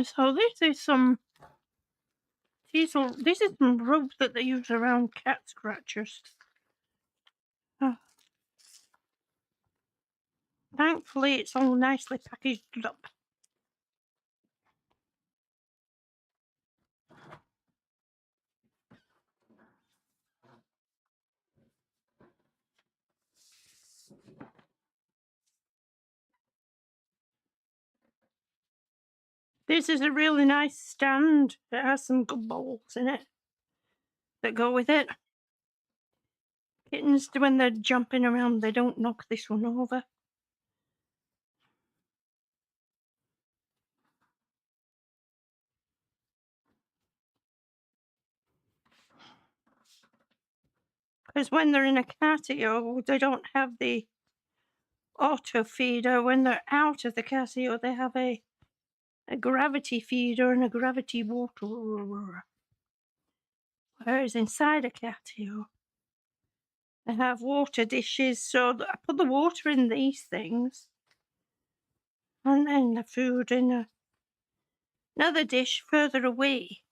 So this is some this is some rope that they use around cat scratchers. Oh. Thankfully, it's all nicely packaged up. This is a really nice stand. It has some good bowls in it that go with it. Kittens, when they're jumping around, they don't knock this one over. Because when they're in a catio, they don't have the auto feeder. When they're out of the catio, they have a gravity feeder and a gravity water. Whereas inside a catio, they have water dishes. So I put the water in these things, and then the food in another dish further away.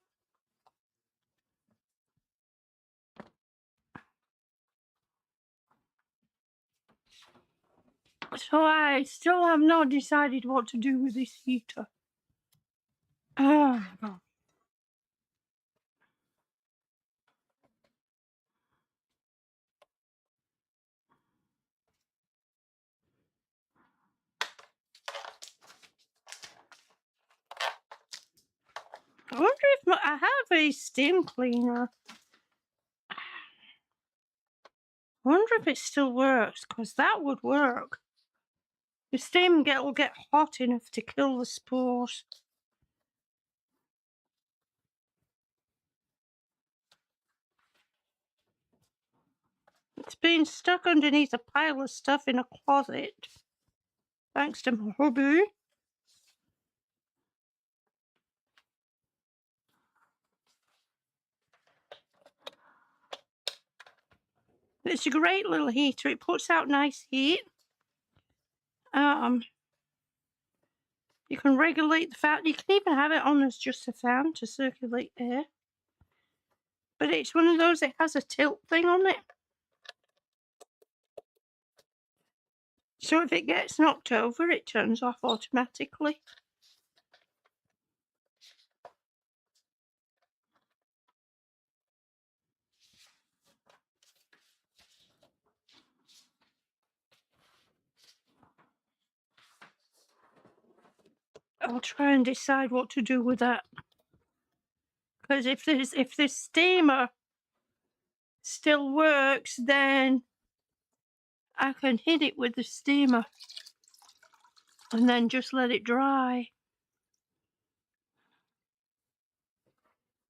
So I still have not decided what to do with this heater. Ah, God. I wonder if I have a steam cleaner. I wonder if it still works, because that would work. The steam will get hot enough to kill the spores. It's been stuck underneath a pile of stuff in a closet, thanks to my hubby. It's a great little heater. It puts out nice heat. You can regulate the fan. You can even have it on as just a fan to circulate air. But it's one of those, it has a tilt thing on it. So if it gets knocked over, it turns off automatically. I'll try and decide what to do with that. Because if this steamer still works, then I can hit it with the steamer and then just let it dry.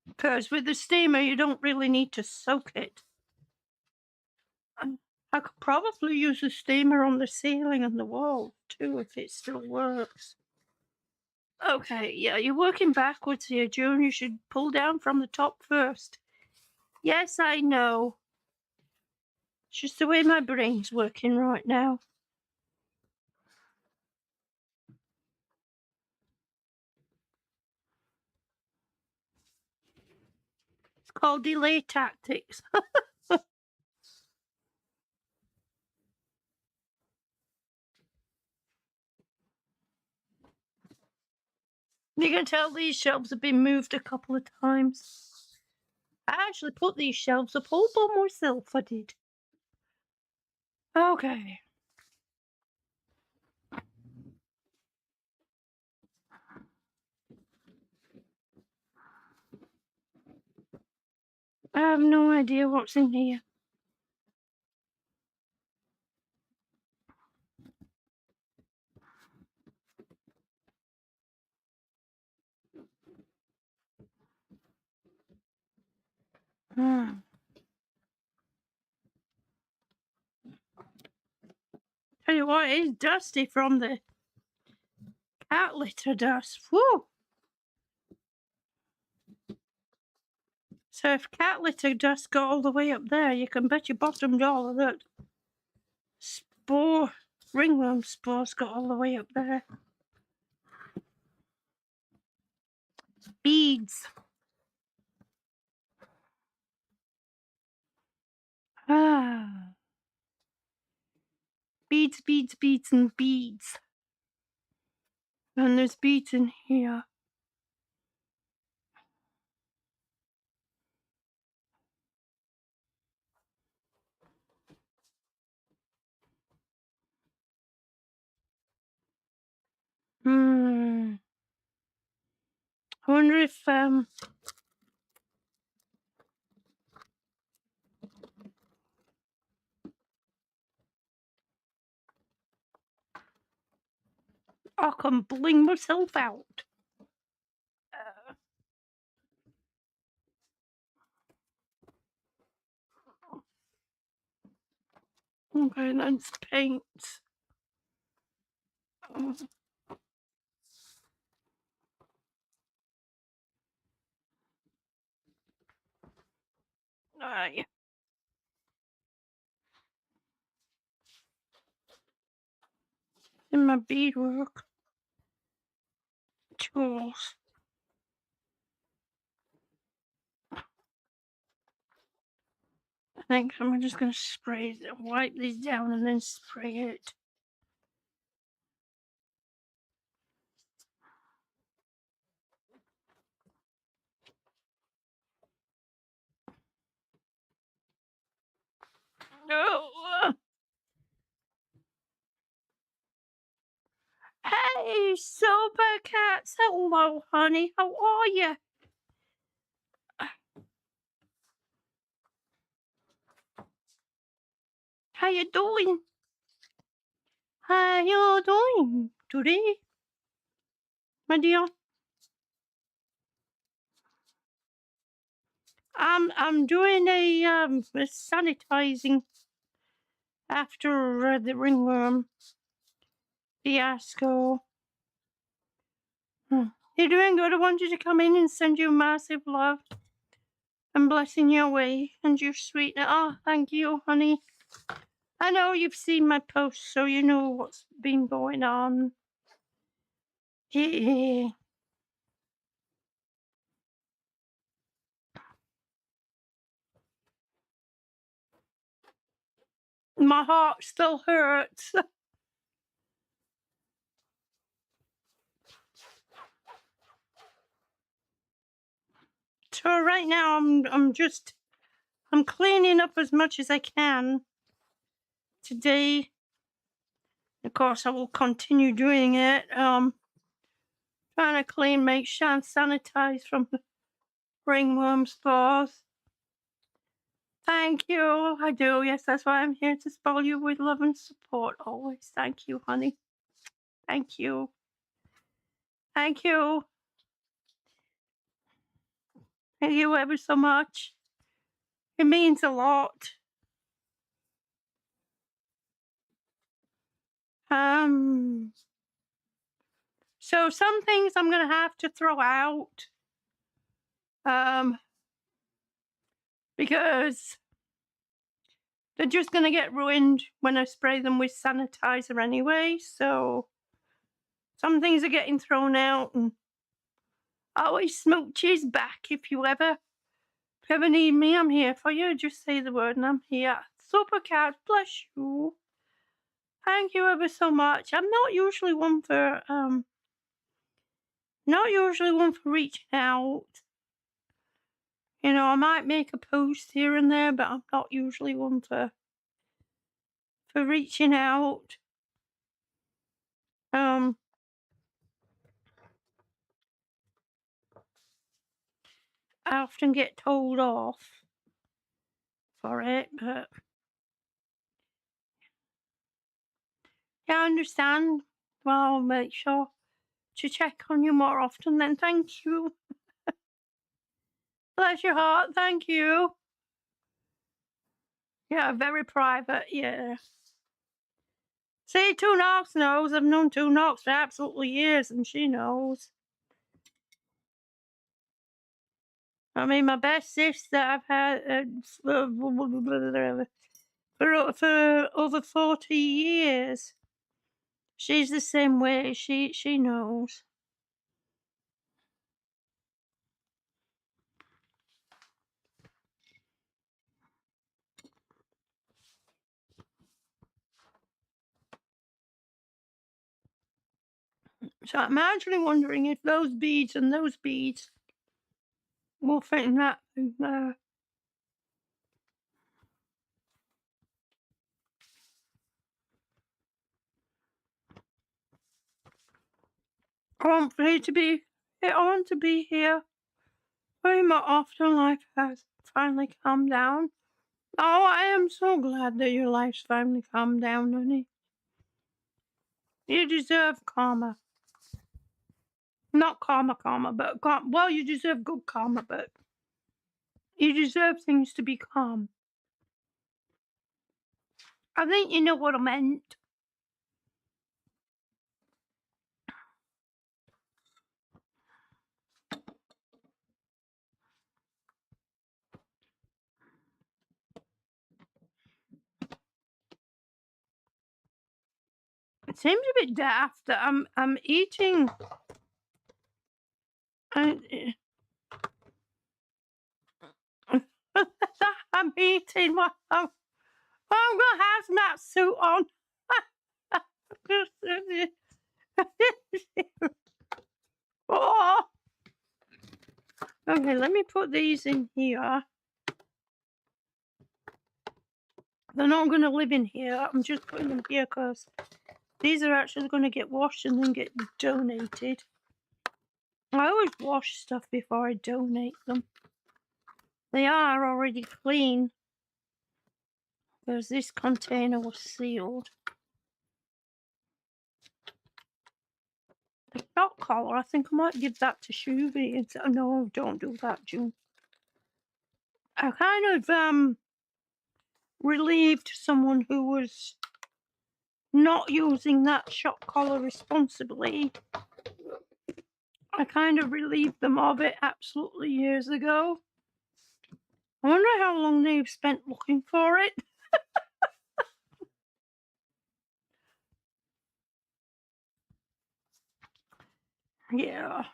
Because with the steamer, you don't really need to soak it. I could probably use the steamer on the ceiling and the wall too if it still works. Okay, yeah, you're working backwards here, June. You should pull down from the top first. Yes, I know. It's just the way my brain's working right now. It's called delay tactics. You can tell these shelves have been moved a couple of times. I actually put these shelves up all by myself, I did. Okay. I have no idea what's in here. Tell you what, it's dusty from the cat litter dust. Whew. So if cat litter dust got all the way up there, you can bet your bottom dollar that ringworm spores got all the way up there. beads. Ah. Beads, beads, beads, and beads. And there's beads in here. I wonder if I can bling myself out. Okay, that's paint. Aye. In my beadwork tools. I think I'm just going to spray it, wipe these down and then spray it. Oh. Hey, Super Cats. Hello, honey. How are you? How you doing? How you doing today, my dear? I'm doing a sanitizing after the ringworm fiasco. You're doing good. I wanted to come in and send you massive love and blessing your way and your sweetness. Oh, thank you, honey. I know you've seen my posts, so you know what's been going on. Yeah. My heart still hurts. So right now I'm cleaning up as much as I can today. Of course, I will continue doing it. Trying to clean, make sure and sanitize from the ringworm spores. Thank you. I do. Yes, that's why I'm here to spoil you with love and support always. Thank you, honey. Thank you. Thank you. Thank you ever so much. It means a lot. So some things I'm gonna have to throw out. Because they're just gonna get ruined when I spray them with sanitizer anyway, so some things are getting thrown out, and always Smoochie's back if you ever need me. I'm here for you. Just say the word and I'm here. Super Cat, bless you. Thank you ever so much. I'm not usually one for reaching out. You know, I might make a post here and there, but I'm not usually one for reaching out. I often get told off for it, but yeah, I understand. Well, I'll make sure to check on you more often then. Thank you. Bless your heart. Thank you. Yeah, very private. Yeah. See, Two Knocks knows. I've known Two Knocks for absolutely years, and she knows. I mean, my best sister I've had for over 40 years. She's the same way. She knows. So I'm actually wondering if those beads and those beads will fit in that thing there. I want for you to be. I want to be here very more often. Life has finally calmed down. Oh, I am so glad that your life's finally calmed down, honey. You deserve karma. Not karma, but well, you deserve good karma, but you deserve things to be calm. I think you know what I meant. It seems a bit daft that I'm eating. I'm eating. Well, I'm gonna have that suit on. Oh. Okay, let me put these in here. They're not going to live in here. I'm just putting them here because these are actually going to get washed and then get donated. I always wash stuff before I donate them. They are already clean because this container was sealed. The shock collar, I think I might give that to Shuvi. And say, no, don't do that, June. I kind of relieved someone who was not using that shock collar responsibly. I kind of relieved them of it absolutely years ago. I wonder how long they've spent looking for it. Yeah.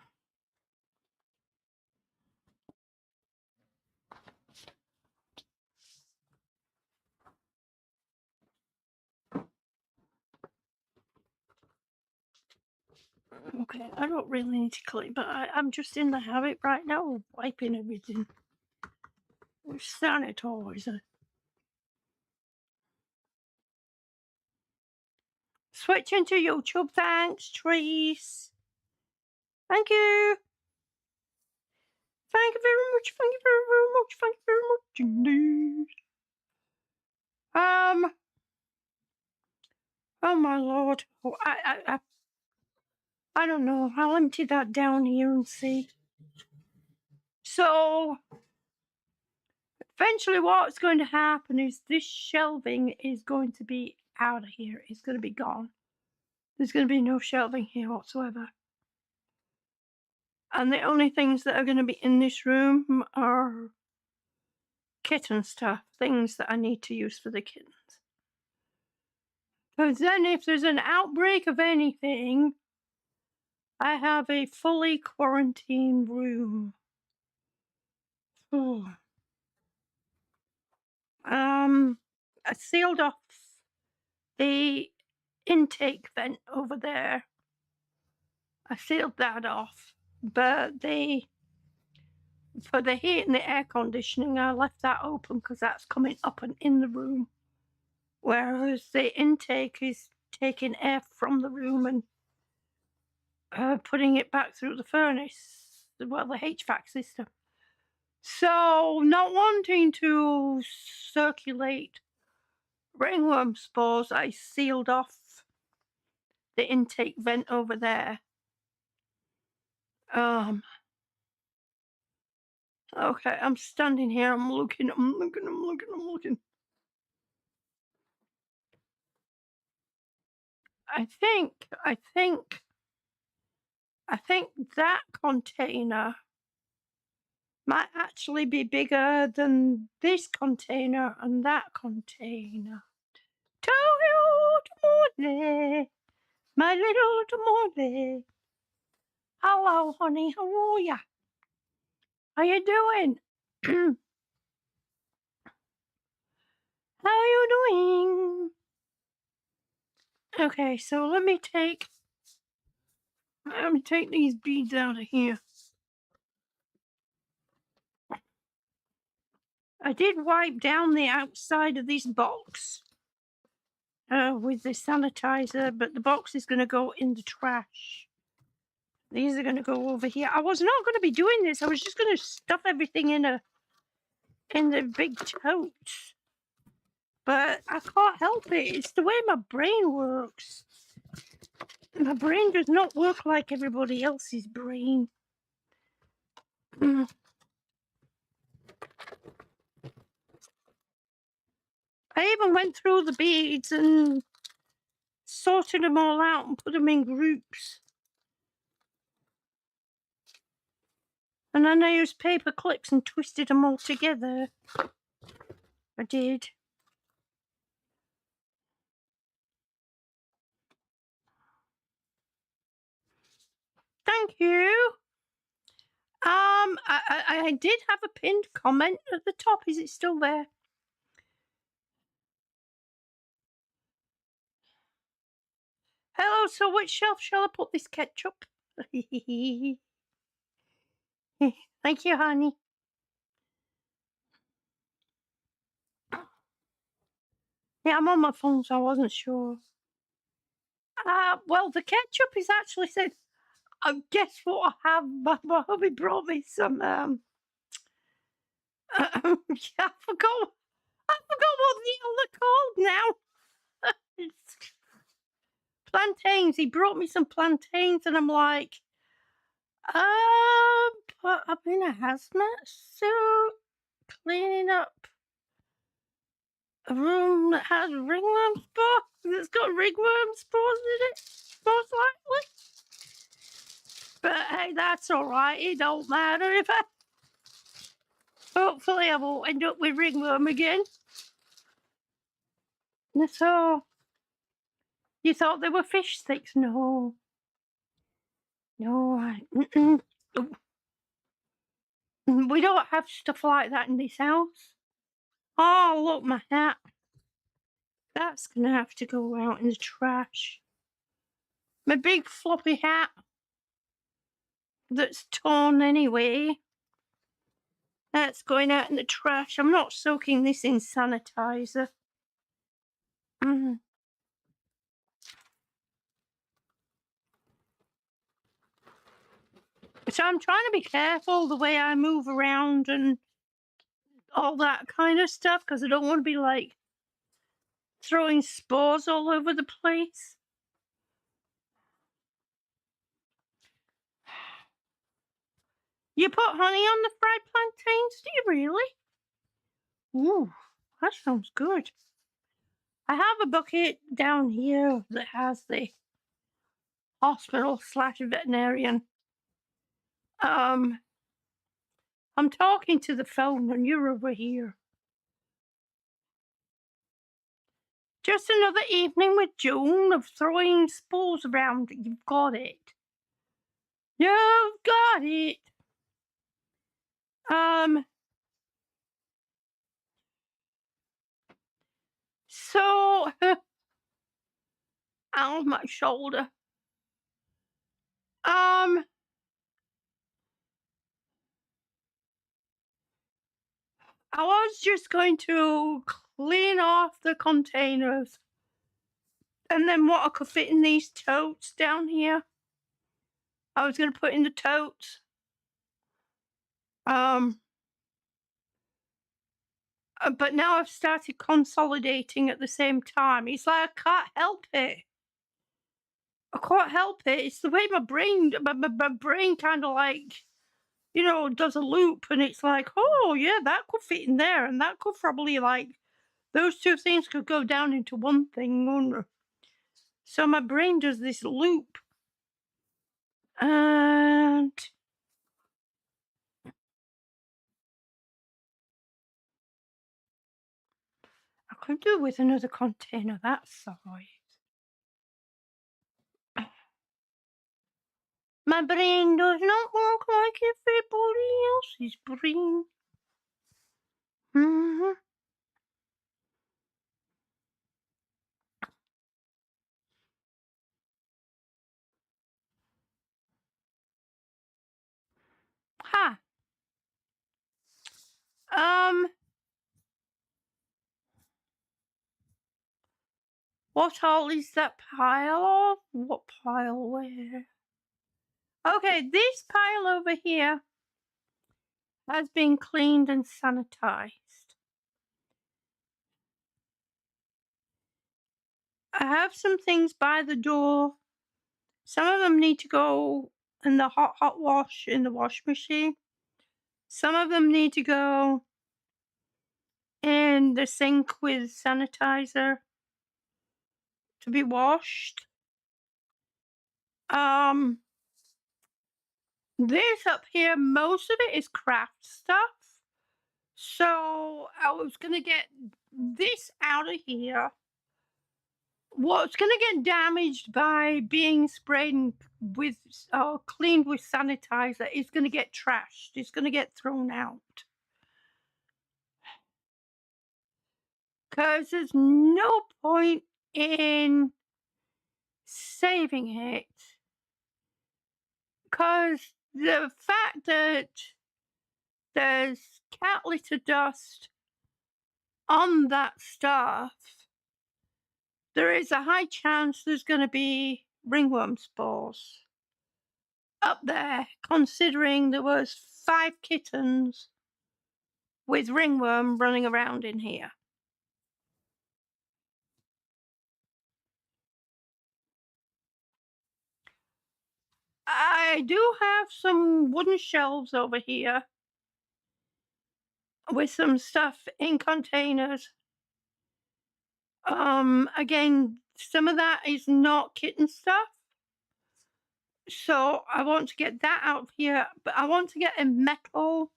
Okay, I don't really need to clean, but I'm just in the habit right now of wiping everything with sanitizer. Switching to YouTube, thanks, Trees. Thank you. Thank you very much. Thank you very much. Thank you very much indeed. Oh my lord. Oh, I don't know. I'll empty that down here and see. So eventually what's going to happen is this shelving is going to be out of here. It's going to be gone. There's going to be no shelving here whatsoever. And the only things that are going to be in this room are kitten stuff, things that I need to use for the kittens. Because then if there's an outbreak of anything, I have a fully quarantined room. Oh. I sealed off the intake vent over there. I sealed that off, but for the heat and the air conditioning, I left that open because that's coming up and in the room. Whereas the intake is taking air from the room and putting it back through the furnace, well, the HVAC system. So, not wanting to circulate ringworm spores, I sealed off the intake vent over there. Okay, I'm standing here, I'm looking. I think that container might actually be bigger than this container and that container. Tomole, my little tomole. Hello, honey, how are ya? How you doing? How are you doing? Okay, so let me take Let me take these beads out of here. I did wipe down the outside of this box with the sanitizer, but the box is going to go in the trash. These are going to go over here. I was not going to be doing this. I was just going to stuff everything in the big tote. But I can't help it. It's the way my brain works. My brain does not work like everybody else's brain. I even went through the beads and sorted them all out and put them in groups. And then I used paper clips and twisted them all together. I did. Thank you. I did have a pinned comment at the top. Is it still there? Hello, so which shelf shall I put this ketchup? Thank you, honey. Yeah, I'm on my phone, so I wasn't sure. Well, the ketchup is actually said. Guess what I have? My hubby brought me some. Yeah, I forgot what the hell they're called now. It's plantains. He brought me some plantains, and I'm like, but I'm in a hazmat suit, cleaning up a room that has ringworm spores. It's got ringworm spores in it, most likely. But hey, that's all right. It don't matter if I. Hopefully, I won't end up with ringworm again. So, you thought they were fish sticks? No. No, we don't have stuff like that in this house. Oh, look, my hat. That's gonna have to go out in the trash. My big floppy hat that's torn anyway. That's going out in the trash. I'm not soaking this in sanitizer. So I'm trying to be careful the way I move around and all that kind of stuff because I don't want to be like throwing spores all over the place. You put honey on the fried plantains, do you really? Ooh, that sounds good. I have a bucket down here that has the hospital/veterinarian. I'm talking to the phone and you're over here. Just another evening with June of throwing spores around. You've got it. You've got it. So, ow, my shoulder. I was just going to clean off the containers and then what I could fit in these totes down here. I was going to put in the totes. But now I've started consolidating at the same time. It's like I can't help it. I can't help it. It's the way my brain kind of like, does a loop, and it's like, oh yeah, that could fit in there, and that could probably like, those two things could go down into one thing. So my brain does this loop, and I could do with another container that size. My brain does not work like everybody else's brain. What all is that pile of? What pile where? Okay, this pile over here has been cleaned and sanitized. I have some things by the door. Some of them need to go in the hot wash in the wash machine. Some of them need to go in the sink with sanitizer to be washed. This up here, most of it is craft stuff. So I was gonna get this out of here. What's gonna get damaged by being sprayed with cleaned with sanitizer is gonna get trashed. It's gonna get thrown out. Because there's no point in saving it. Because the fact that there's cat litter dust on that stuff, there is a high chance there's going to be ringworm spores up there, considering there was 5 kittens with ringworm running around in here. I do have some wooden shelves over here with some stuff in containers. Again, some of that is not kitten stuff. So I want to get that out of here, but I want to get a metal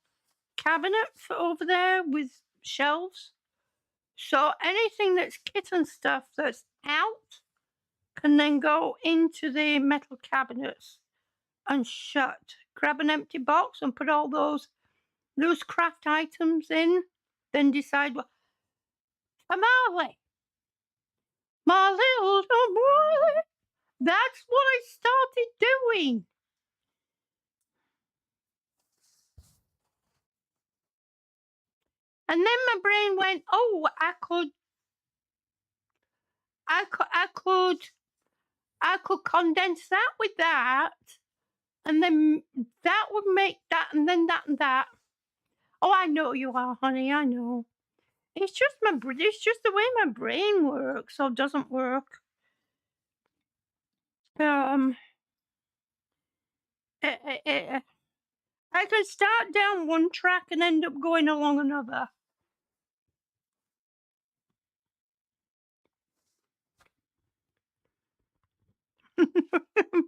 cabinet for over there with shelves. So anything that's kitten stuff that's out can then go into the metal cabinets and shut. Grab an empty box and put all those loose craft items in, then decide what. Tamale! My little tamale! That's what I started doing. And then my brain went, oh, I could condense that with that, and then that would make that, and then that and that. Oh, I know you are, honey. I know. It's just the way my brain works, or doesn't work. I can start down one track and end up going along another.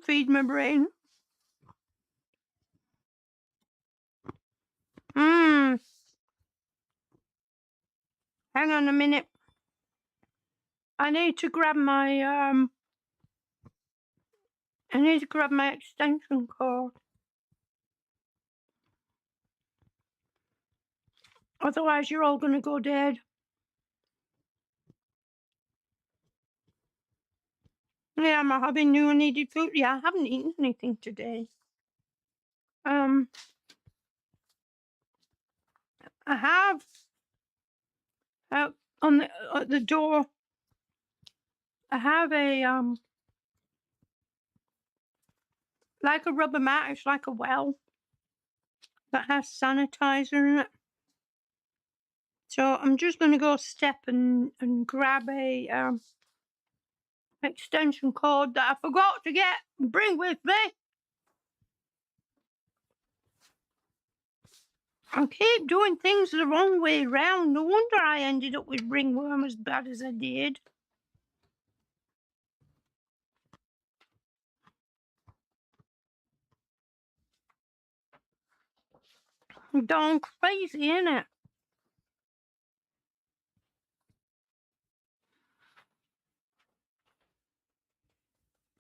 Feed my brain. Hang on a minute. I need to grab my extension cord. Otherwise, you're all gonna go dead. Yeah, I'm having new needed food. Yeah, I haven't eaten anything today. I have on the door. I have a like a rubber mat. It's like a well that has sanitizer in it. So I'm just gonna go step and grab a extension cord that I forgot to bring with me. I keep doing things the wrong way round. No wonder I ended up with ringworm as bad as I did. Darn crazy, isn't it?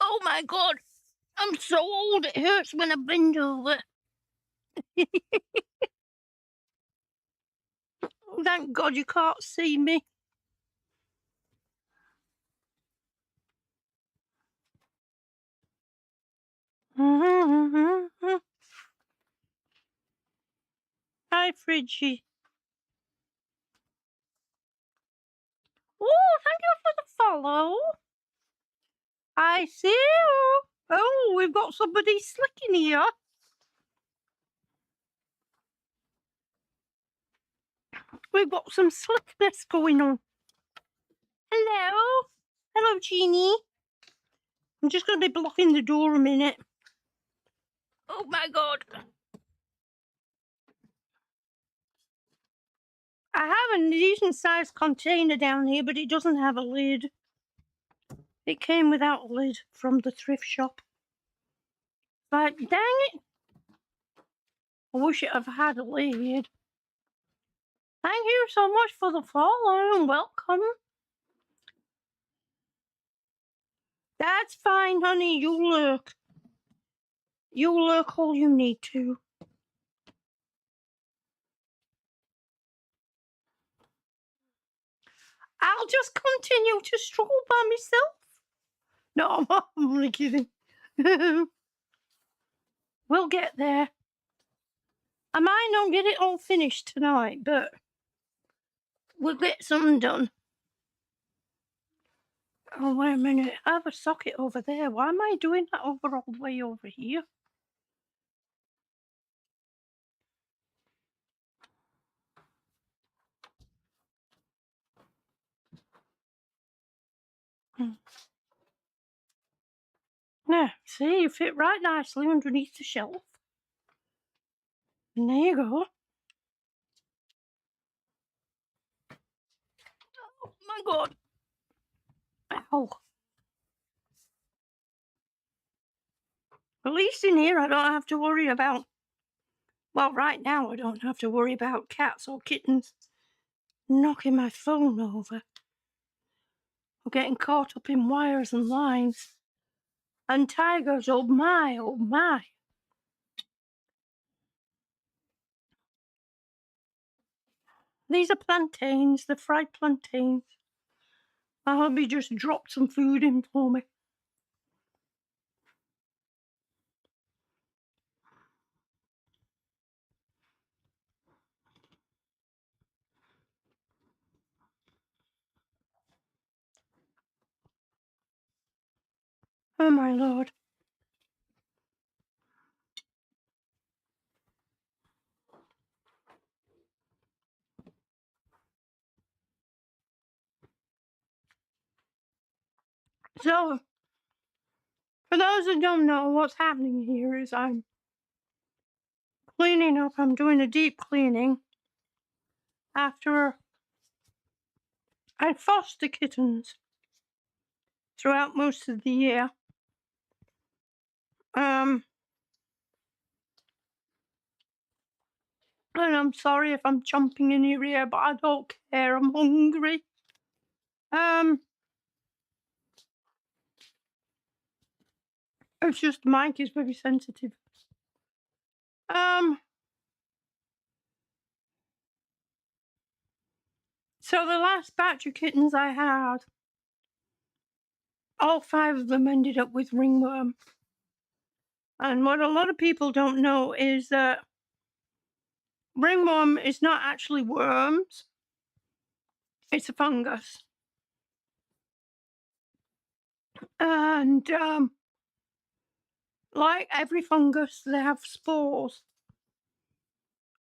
Oh my god, I'm so old it hurts when I bend over. Thank God you can't see me. Hi, Fridgie. Oh, thank you for the follow. I see you. Oh, we've got somebody slick in here. We've got some slickness going on. Hello. Hello, Jeannie. I'm just going to be blocking the door a minute. Oh my god. I have a decent sized container down here, but it doesn't have a lid. It came without a lid from the thrift shop. But dang it. I wish it had had a lid. Thank you so much for the follow and welcome. That's fine, honey. You lurk. You lurk all you need to. I'll just continue to struggle by myself. No, I'm only kidding. We'll get there. I might not get it all finished tonight, but we'll get something done. Oh, wait a minute. I have a socket over there. Why am I doing that all the way over here? Yeah, see, you fit right nicely underneath the shelf. And there you go. Oh my god. Ow. At least in here I don't have to worry about, well, right now I don't have to worry about cats or kittens knocking my phone over or getting caught up in wires and lines. And tigers, oh my, oh my. These are plantains, the fried plantains. My hubby just dropped some food in for me. Oh my lord. So, for those that don't know, what's happening here is I'm cleaning up. I'm doing a deep cleaning after I foster kittens throughout most of the year. And I'm sorry if I'm chomping in your ear, but I don't care. I'm hungry. It's just Mike is very sensitive. So the last batch of kittens I had, all 5 of them ended up with ringworm. And what a lot of people don't know is that ringworm is not actually worms. It's a fungus. And like every fungus, they have spores.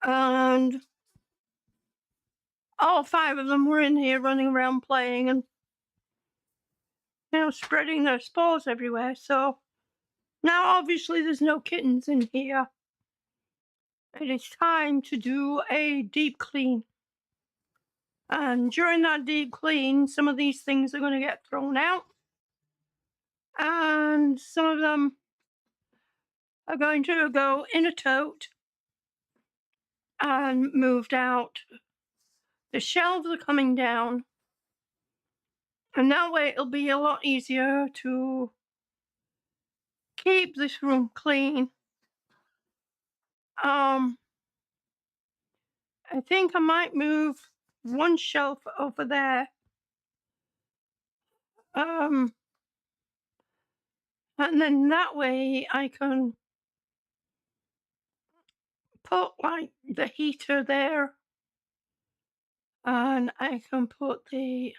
And all 5 of them were in here running around playing and, you know, spreading their spores everywhere. So now obviously there's no kittens in here. It is time to do a deep clean. And during that deep clean, some of these things are going to get thrown out. And some of them are going to go in a tote and moved out. The shelves are coming down. And that way it'll be a lot easier to keep this room clean. I think I might move one shelf over there. And then that way I can put like the heater there. And I can put the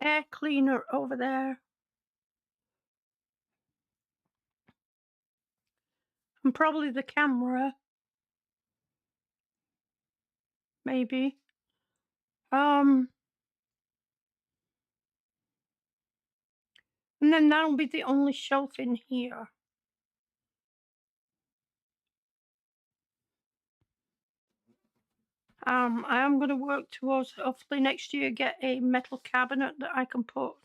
air cleaner over there. And probably the camera. Maybe. And then that'll be the only shelf in here. I am going to work towards hopefully next year get a metal cabinet that I can put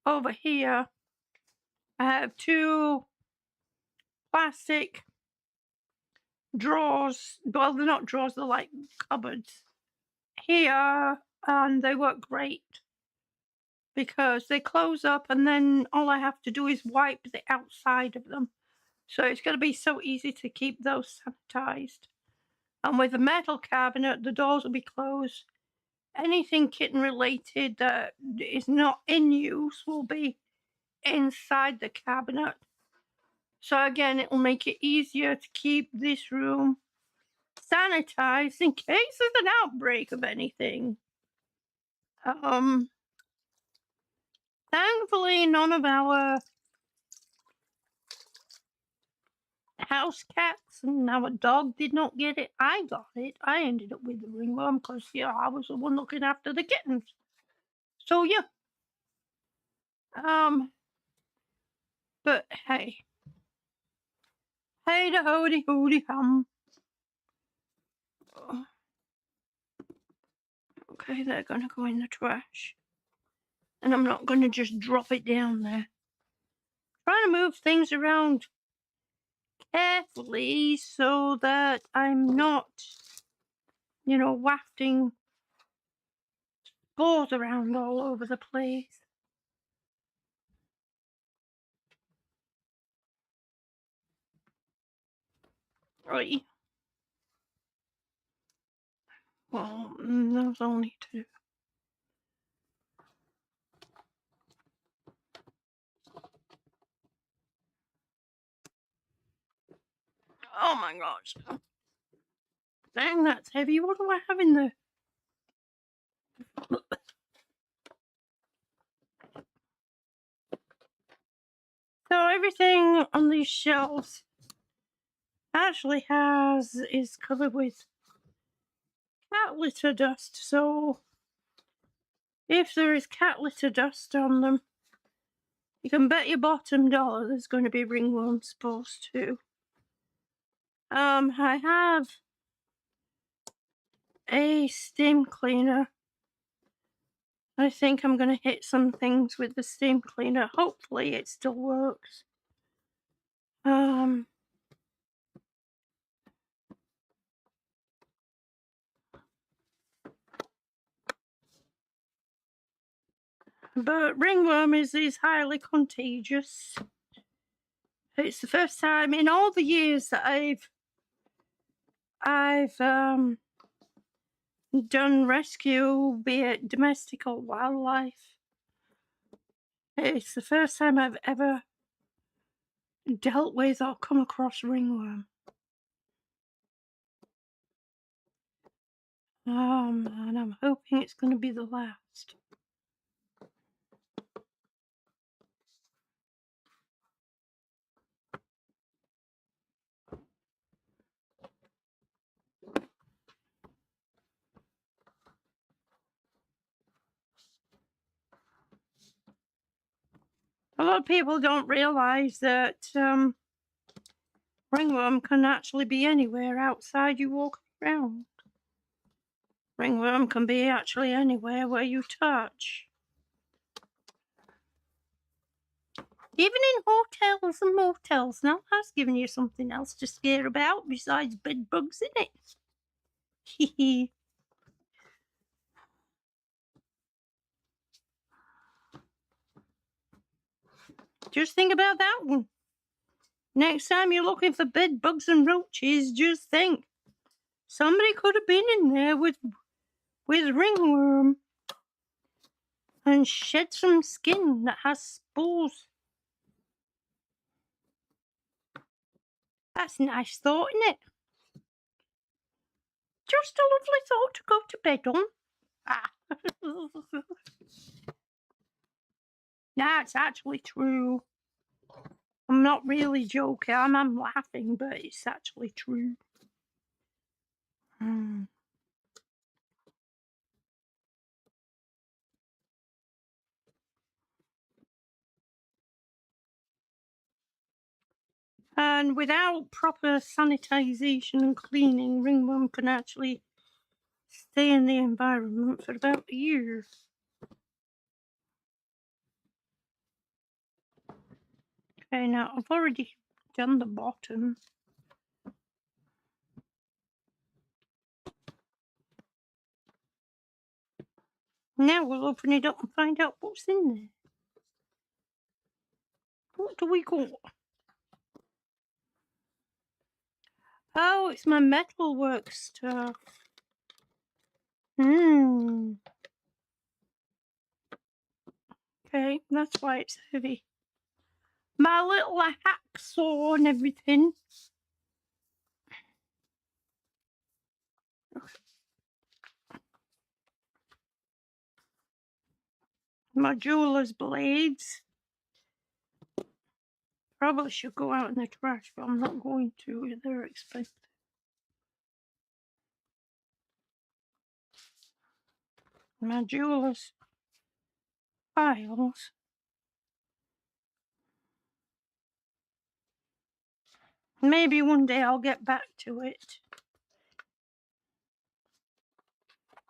over here. I have 2 plastic drawers. Well, they're not drawers, they're like cupboards here, and they work great because they close up and then all I have to do is wipe the outside of them. So it's going to be so easy to keep those sanitized. And with a metal cabinet, the doors will be closed. Anything kitten related that is not in use will be inside the cabinet. So again, it will make it easier to keep this room sanitized in case there's an outbreak of anything. Thankfully, none of our house cats and our dog did not get it. I got it. I ended up with the ringworm because, yeah, I was the one looking after the kittens. So, yeah. But hey. Hey da hody hody hum. Okay, they're gonna go in the trash. And I'm not gonna just drop it down there. Trying to move things around carefully so that I'm not, wafting spores around all over the place. Right. Well, those only 2. Oh my gosh. Dang, that's heavy. What do I have in there? So everything on these shelves actually is covered with cat litter dust. So if there is cat litter dust on them, you can bet your bottom dollar there's going to be ringworm spores too. I have a steam cleaner. I think I'm going to hit some things with the steam cleaner. Hopefully it still works. But ringworm is highly contagious. It's the first time in all the years that I've done rescue, be it domestic or wildlife. It's the first time I've ever dealt with or come across ringworm. And I'm hoping it's going to be the last. A lot of people don't realize that ringworm can actually be anywhere outside you walk around. Ringworm can be actually anywhere where you touch. Even in hotels and motels. Now that's giving you something else to scare about besides bed bugs, isn't it? Hee. Just think about that one. Next time you're looking for bed bugs and roaches, just think. Somebody could have been in there with ringworm and shed some skin that has spores. That's a nice thought, isn't it? Just a lovely thought to go to bed on. Ah. Yeah, it's actually true. I'm not really joking. I'm laughing, but it's actually true. Mm. And without proper sanitization and cleaning, ringworm can actually stay in the environment for about a year. Okay, now I've already done the bottom. Now we'll open it up and find out what's in there. What do we got? Oh, it's my metalwork stuff. Hmm. Okay, that's why it's heavy. My little hacksaw and everything. My jeweler's blades. Probably should go out in the trash, but I'm not going to. They're expensive. My jeweler's files. Maybe one day I'll get back to it.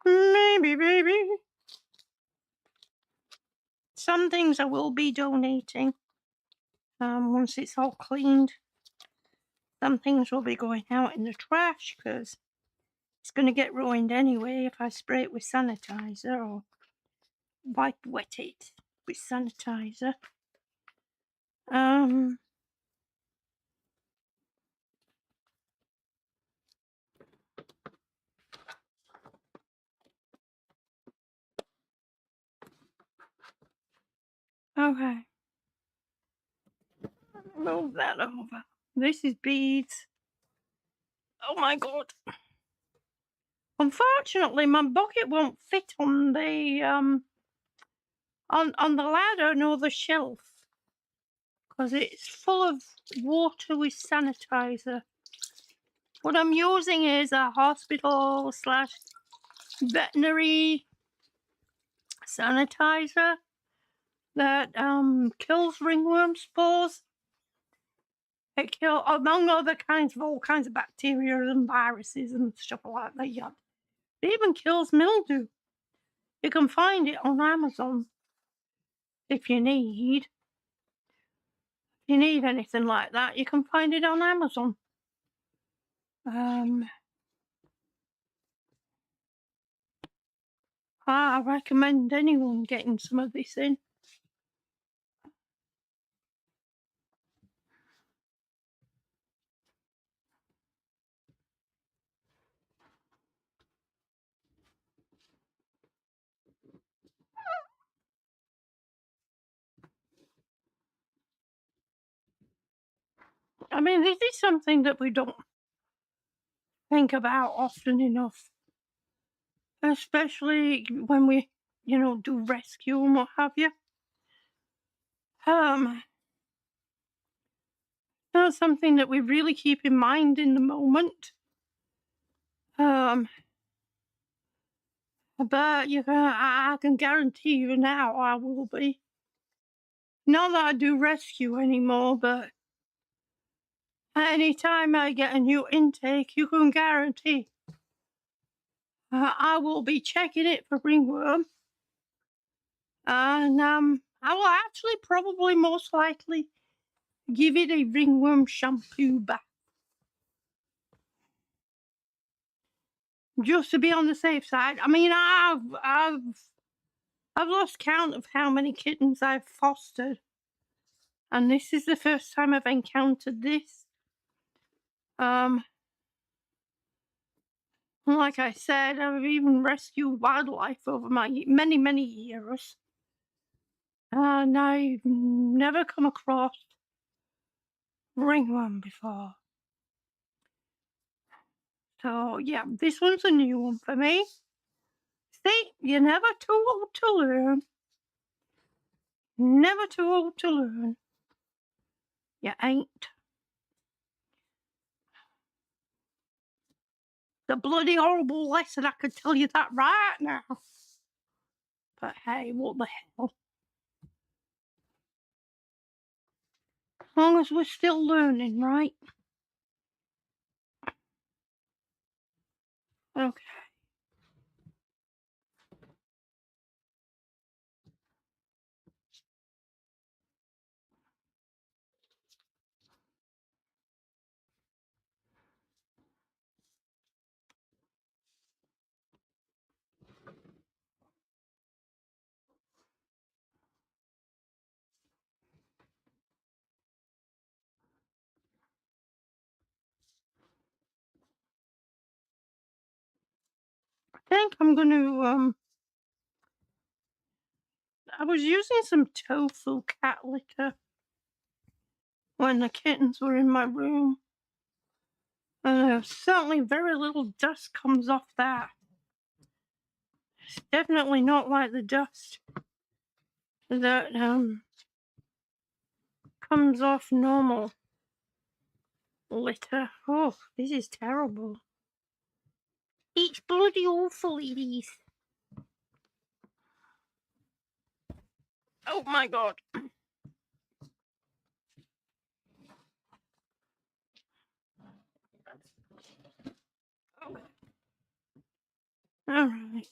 Maybe, baby. Some things I will be donating. Once it's all cleaned. Some things will be going out in the trash because it's going to get ruined anyway if I spray it with sanitizer or wet it with sanitizer. Okay. Move that over. This is beads. Oh my god. Unfortunately, my bucket won't fit on the on the ladder nor the shelf because it's full of water with sanitizer. What I'm using is a hospital slash veterinary sanitizer that kills ringworm spores. It kills, among other kinds of all kinds of bacteria and viruses and stuff like that. It even kills mildew. You can find it on Amazon if you need. If you need anything like that, you can find it on Amazon. I recommend anyone getting some of this in. I mean, this is something that we don't think about often enough, especially when we, do rescue and what have you. That's something that we really keep in mind in the moment. But I can guarantee you now I will be. Not that I do rescue anymore, but anytime I get a new intake, you can guarantee I will be checking it for ringworm. And I will actually probably most likely give it a ringworm shampoo bath. Just to be on the safe side. I mean, I've lost count of how many kittens I've fostered. And this is the first time I've encountered this. Like I said, I've even rescued wildlife over my many, many years. And I've never come across ringworm before. So, yeah, this one's a new one for me. See, you're never too old to learn. Never too old to learn. You ain't. The bloody horrible lesson, I can tell you that right now. But hey, what the hell? As long as we're still learning, right? Okay. I think I'm gonna, I was using some tofu cat litter when the kittens were in my room. And certainly very little dust comes off that. It's definitely not like the dust that comes off normal litter. Oh, this is terrible. It's bloody awful, it is. Oh my god. Okay. Alright.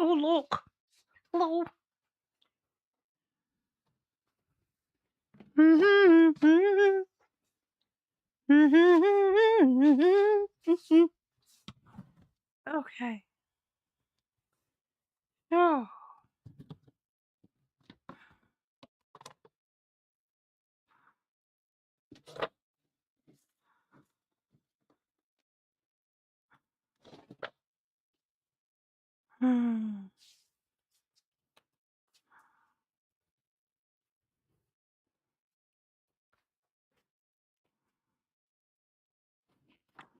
Oh, look. Hello. Okay. Oh. Hmm.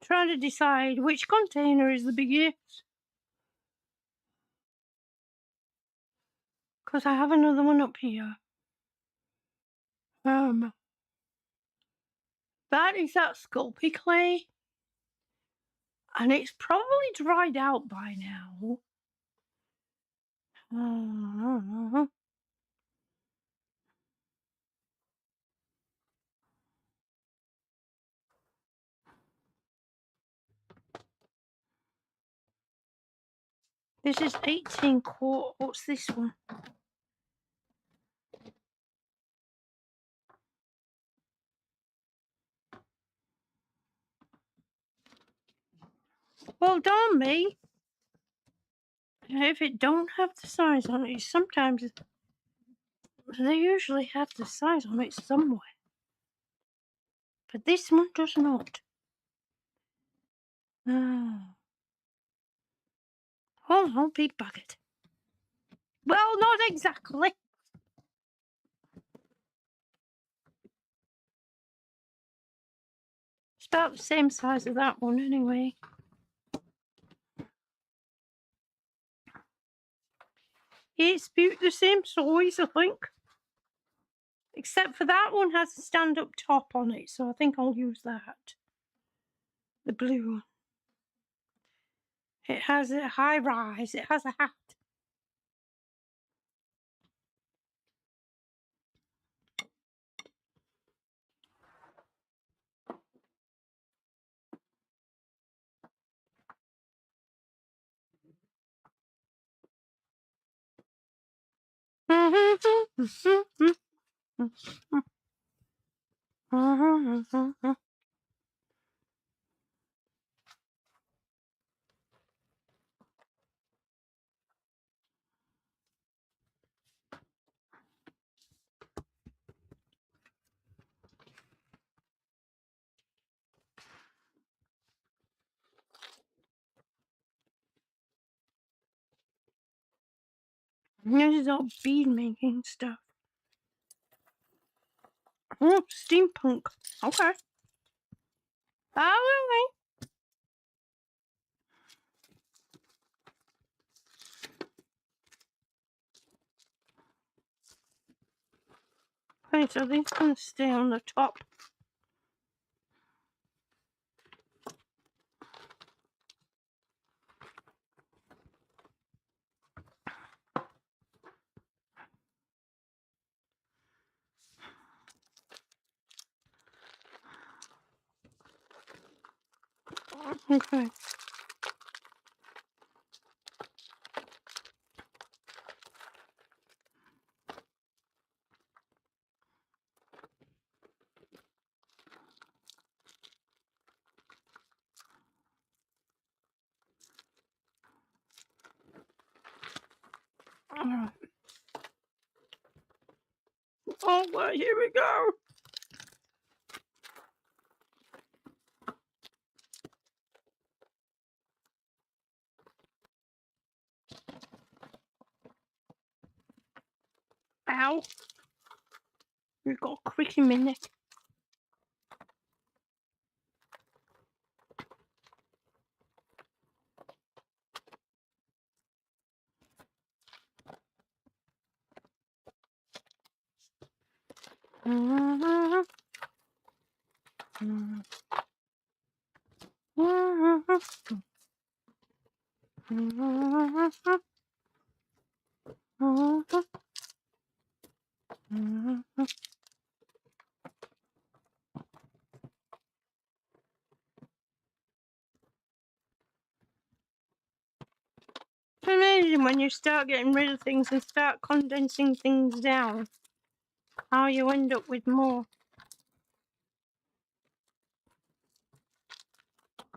Trying to decide which container is the biggest. Because I have another one up here. That is that Sculpey clay. And it's probably dried out by now. This is 18 quart. What's this one? Well done, me. If it don't have the size on it, sometimes they usually have the size on it somewhere. But this one does not. Oh, I'll be buggered. Well, not exactly. It's about the same size as that one anyway. It's about the same size, I think. Except for that one has a stand-up top on it, so I think I'll use that. The blue one. It has a high rise. It has a hat. This is all bead making stuff. Oh, steampunk. Okay. Oh, okay. Okay, so these can stay on the top. Okay. Alright. Oh, well, here we go. Ow. You got a crick in my neck. It's amazing when you start getting rid of things and start condensing things down, how you end up with more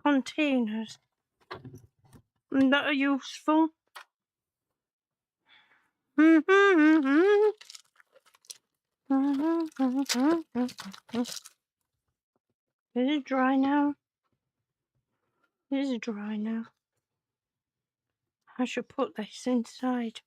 containers that are useful. Is it dry now? Is it dry now? I should put this inside.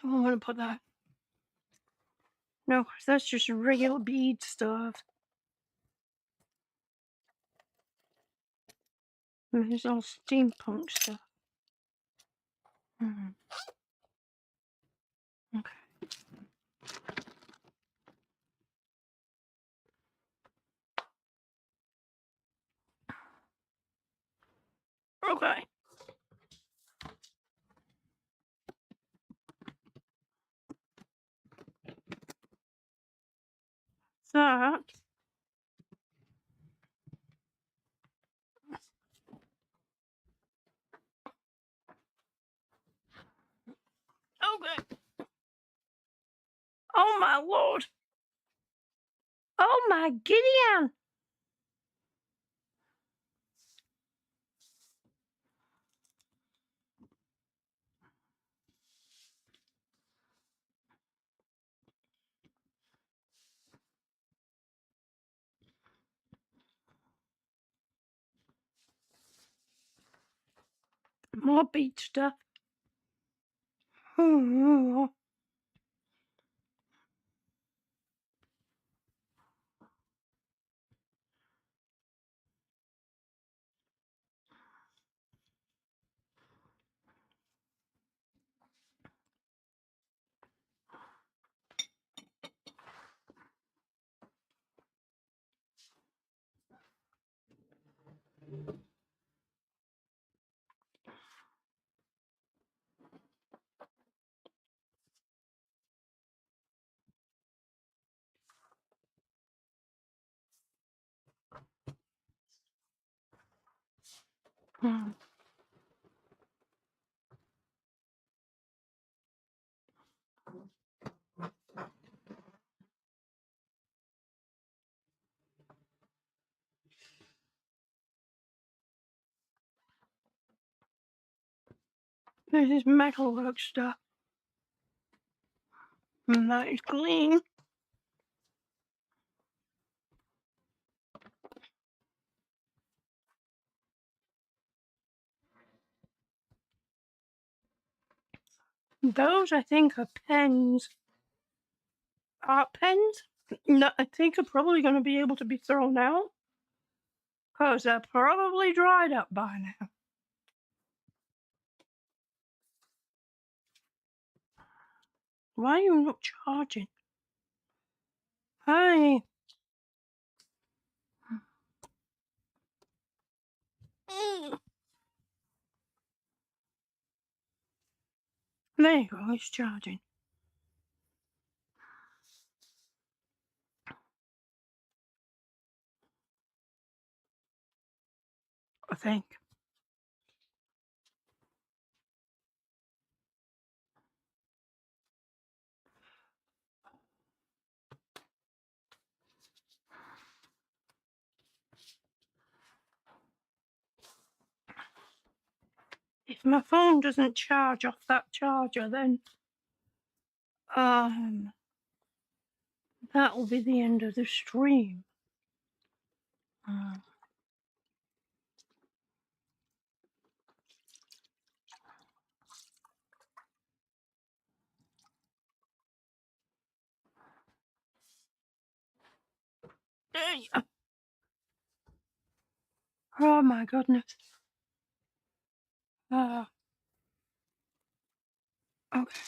Don't want to put that. No, that's just regular bead stuff. And there's all steampunk stuff. Okay. Okay. That. Okay. Oh my lord. Oh my Gideon. More bead stuff. Hmm. This is metalwork stuff. And that is clean. Those, I think, are pens. Art pens? No, I think are probably going to be able to be thrown out. Because they're probably dried up by now. Why are you not charging? Hi. There you go, it's charging. I think. If my phone doesn't charge off that charger, then that'll be the end of the stream. Oh my goodness. Okay.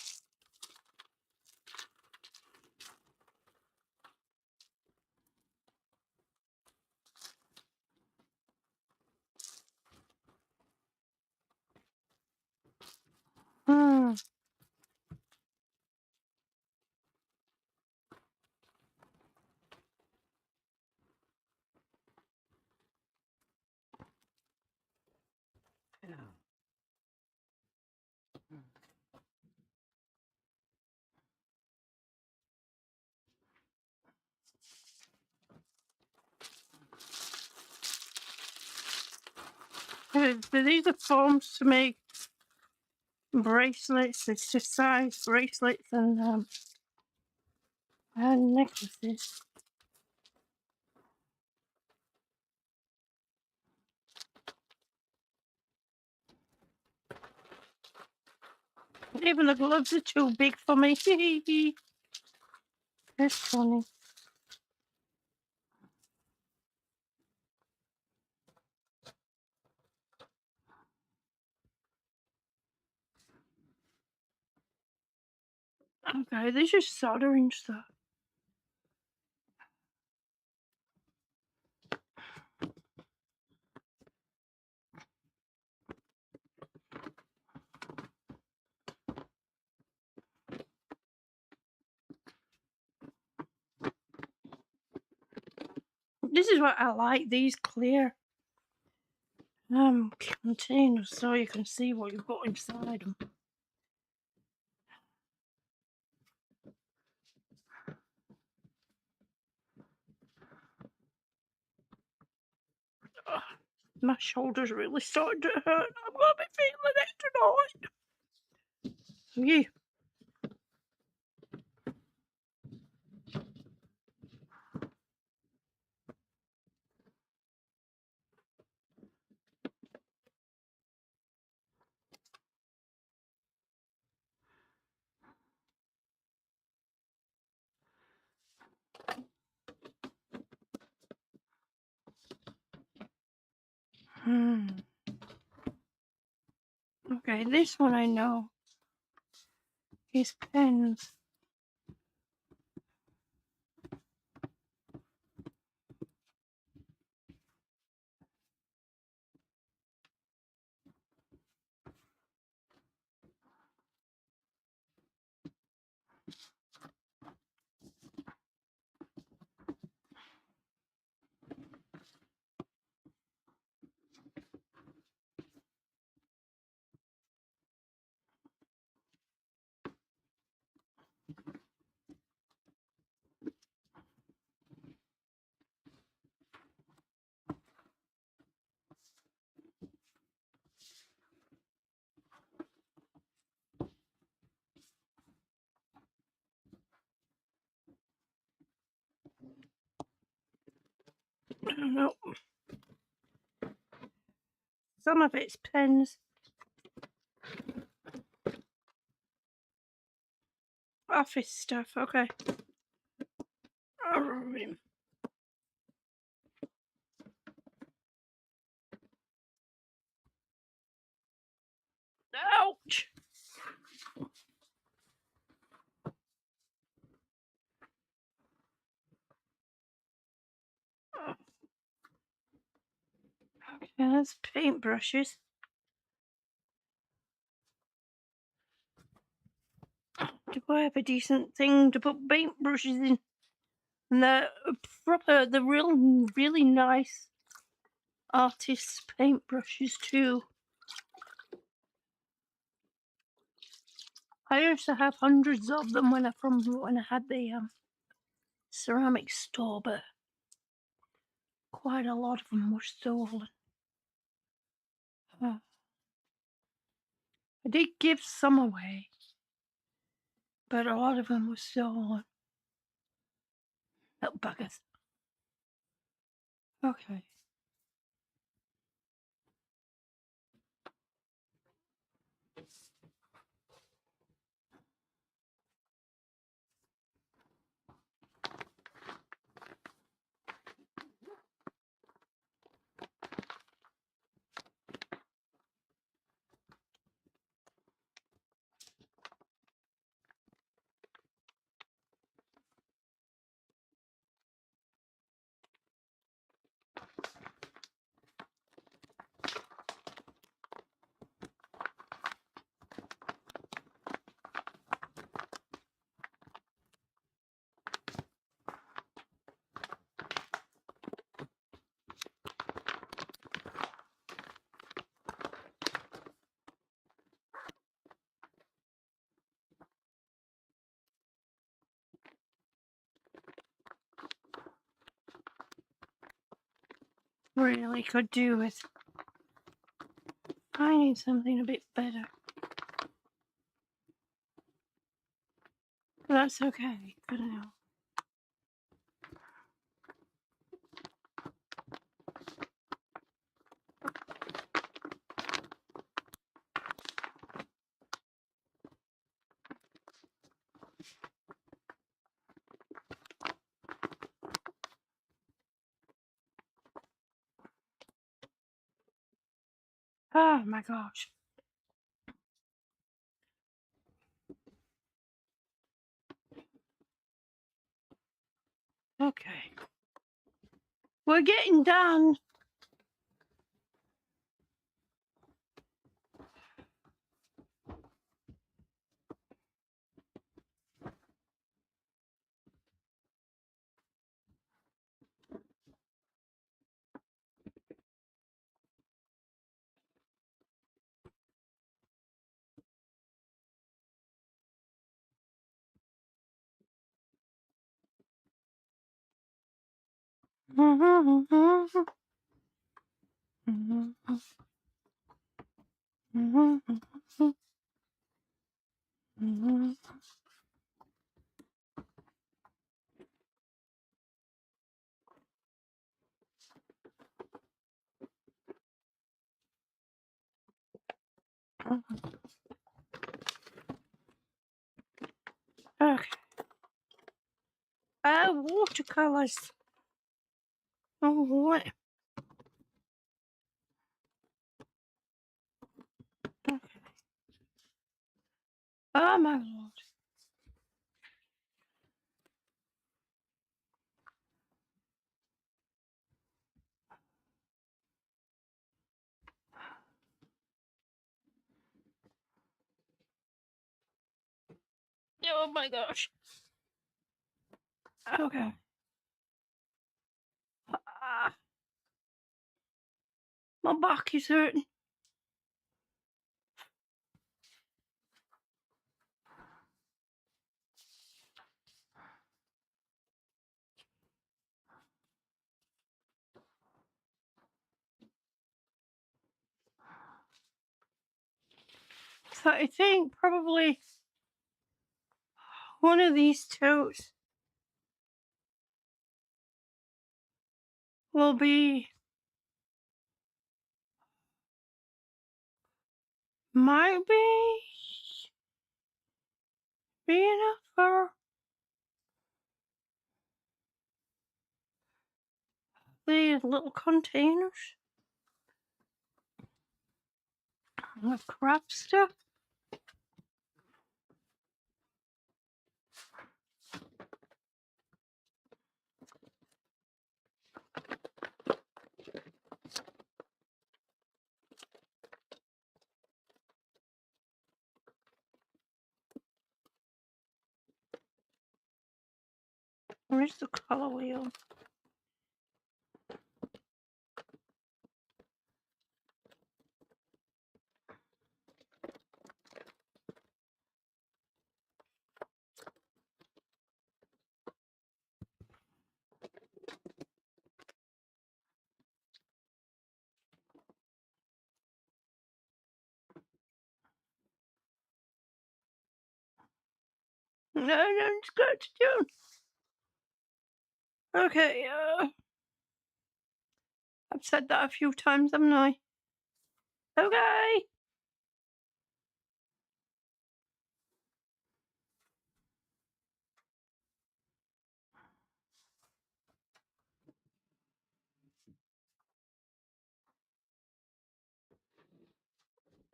Hmm. These are forms to make bracelets, exercise bracelets, and necklaces. Even the gloves are too big for me. That's funny. Okay, this is soldering stuff. This is what I like, these clear containers, so you can see what you've got inside them. My shoulder's really starting to hurt. I'm gonna be feeling it tonight. Yeah. Okay, this one I know is pens. No. Some of it's pens. Office stuff, okay. Ouch! Okay, that's paintbrushes. Do I have a decent thing to put paintbrushes in? And they're proper, the really nice artist's paintbrushes too. I used to have hundreds of them when I had the ceramic store, but quite a lot of them were stolen. I did give some away, but a lot of them were stolen. Little buggers. Okay. Really could do with finding something a bit better. But that's okay for now. Oh my gosh. Okay. We're getting done. Okay. Watercolors. Oh, what? Okay. Oh my lord. Oh my gosh. Okay. My back is hurting. So I think probably one of these totes will be might be enough for these little containers with crap stuff. Where's the color wheel? No, it's got to do. Okay, I've said that a few times, haven't I? Okay.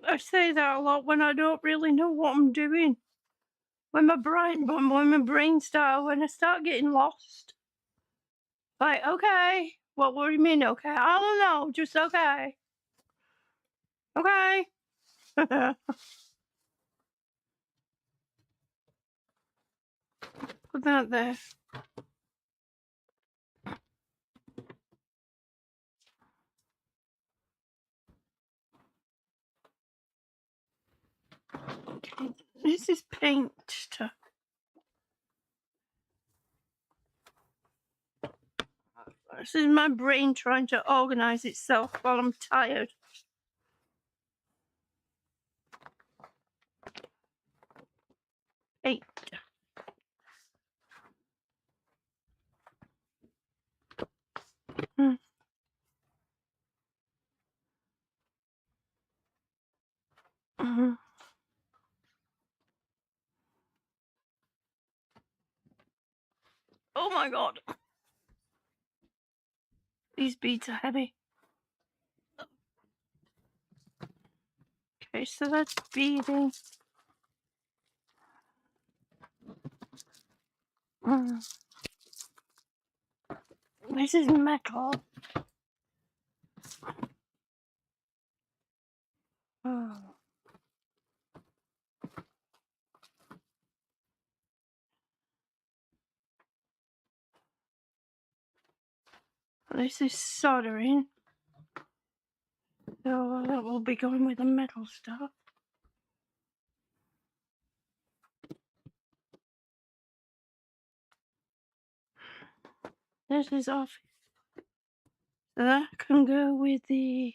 I say that a lot when I don't really know what I'm doing. When my brain starts, when I start getting lost. Like, okay, what do you mean, okay? I don't know, just okay. Okay. Put that there. This is paint stuff. This is my brain trying to organize itself while I'm tired. Paint. Hmm. Mm-hmm. Oh my god. These beads are heavy. Okay, so that's beading. This is metal. Oh. This is soldering. So that will be going with the metal stuff. This is off. So that can go with the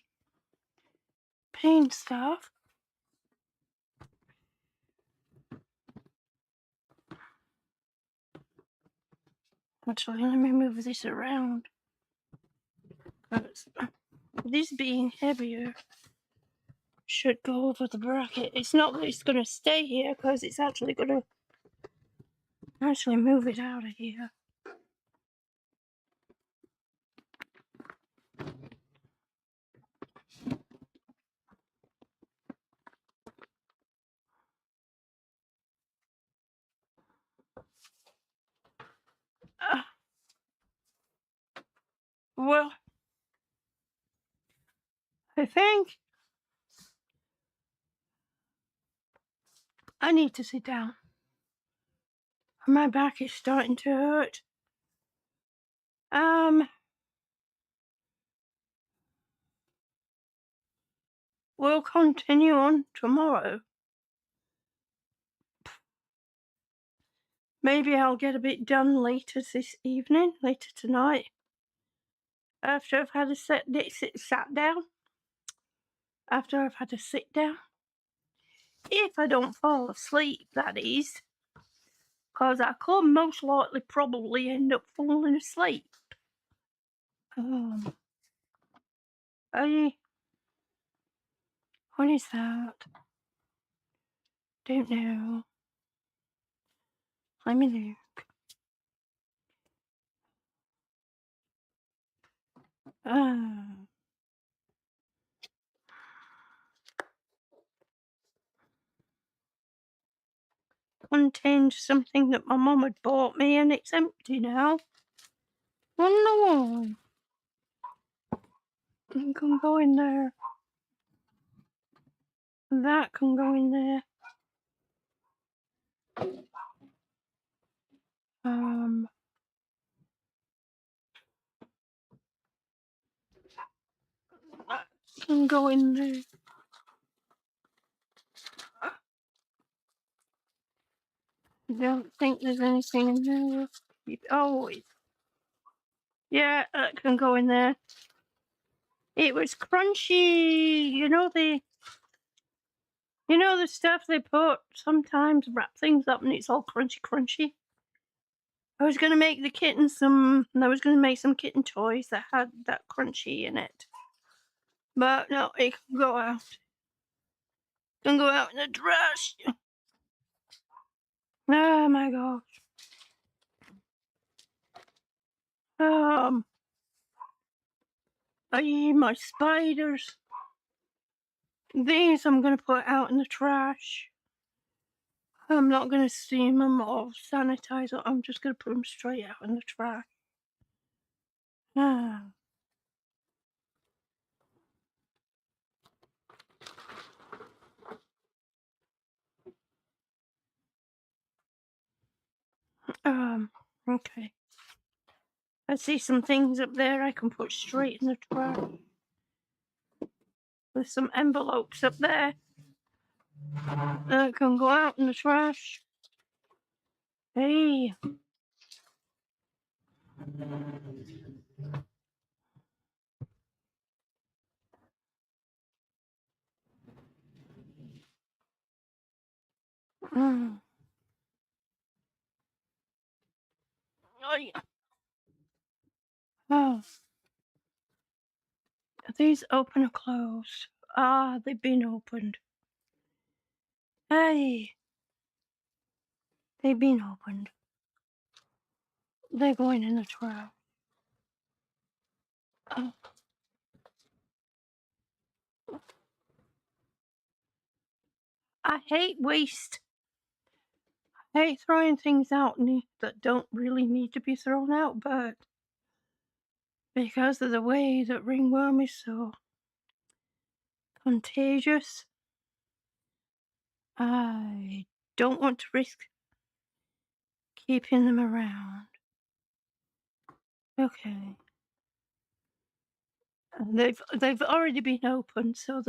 paint stuff. Actually, let me move this around. This being heavier should go over the bracket. It's not that it's going to stay here because it's actually going to move it out of here. Well, I think I need to sit down. My back is starting to hurt. We'll continue on tomorrow. Maybe I'll get a bit done later this evening, later tonight. After I've had a sat down. After I've had a sit down. If I don't fall asleep, that is. Because I could most likely probably end up falling asleep. I... What is that? Don't know. Let me look. Contained something that my mum had bought me and it's empty now. Wonder why. It can go in there. That can go in there. That can go in there. I don't think there's anything in there. Oh, yeah, that can go in there. It was crunchy. You know the stuff they put sometimes wrap things up and it's all crunchy. I was going to make the kitten I was going to make some kitten toys that had that crunchy in it. But no, it can go out. It can go out in the trash. Oh my gosh. My spiders. These I'm going to put out in the trash. I'm not going to steam them or sanitize them. I'm just going to put them straight out in the trash. Okay. I see some things up there I can put straight in the trash. There's some envelopes up there that can go out in the trash. Hey. Oh. Are these open or closed? Ah, they've been opened. Hey. They've been opened. They're going in the trash. Oh. I hate waste. I hate throwing things out that don't really need to be thrown out, but because of the way that ringworm is so contagious, I don't want to risk keeping them around. Okay. They've already been opened, so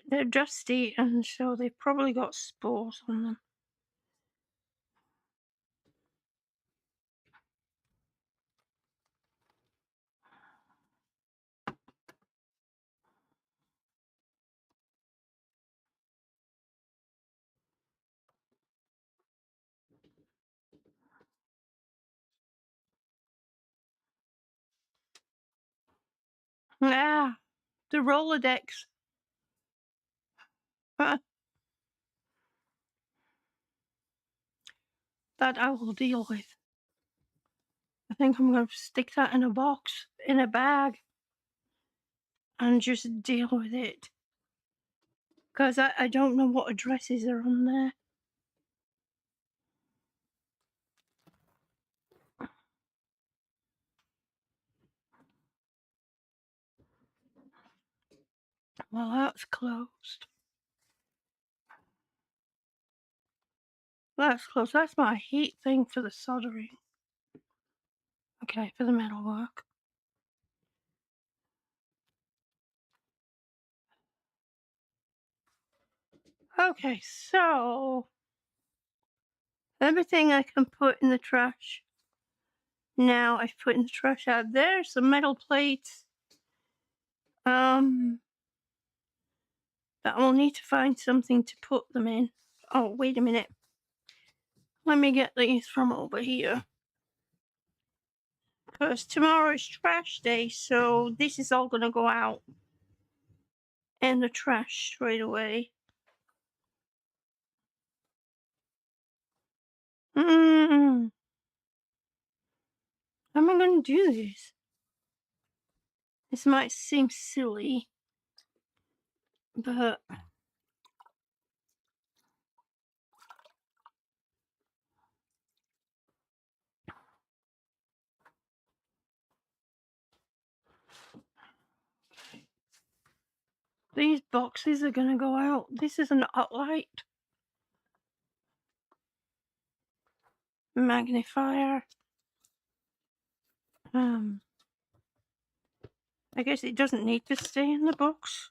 they're dusty, and so they've probably got spores on them. Ah, the Rolodex. That I will deal with. I think I'm going to stick that in a box, in a bag, and just deal with it. Because I don't know what addresses are on there. Well, that's closed. That's closed. That's my heat thing for the soldering. Okay, for the metalwork. Okay, so everything I can put in the trash. Now I've put in the trash out there some metal plates. That I'll need to find something to put them in. Oh, wait a minute. Let me get these from over here. Because tomorrow is trash day, so this is all gonna go out in the trash straight away. How am I gonna do this? This might seem silly, but these boxes are gonna go out. This is an light magnifier. I guess it doesn't need to stay in the box.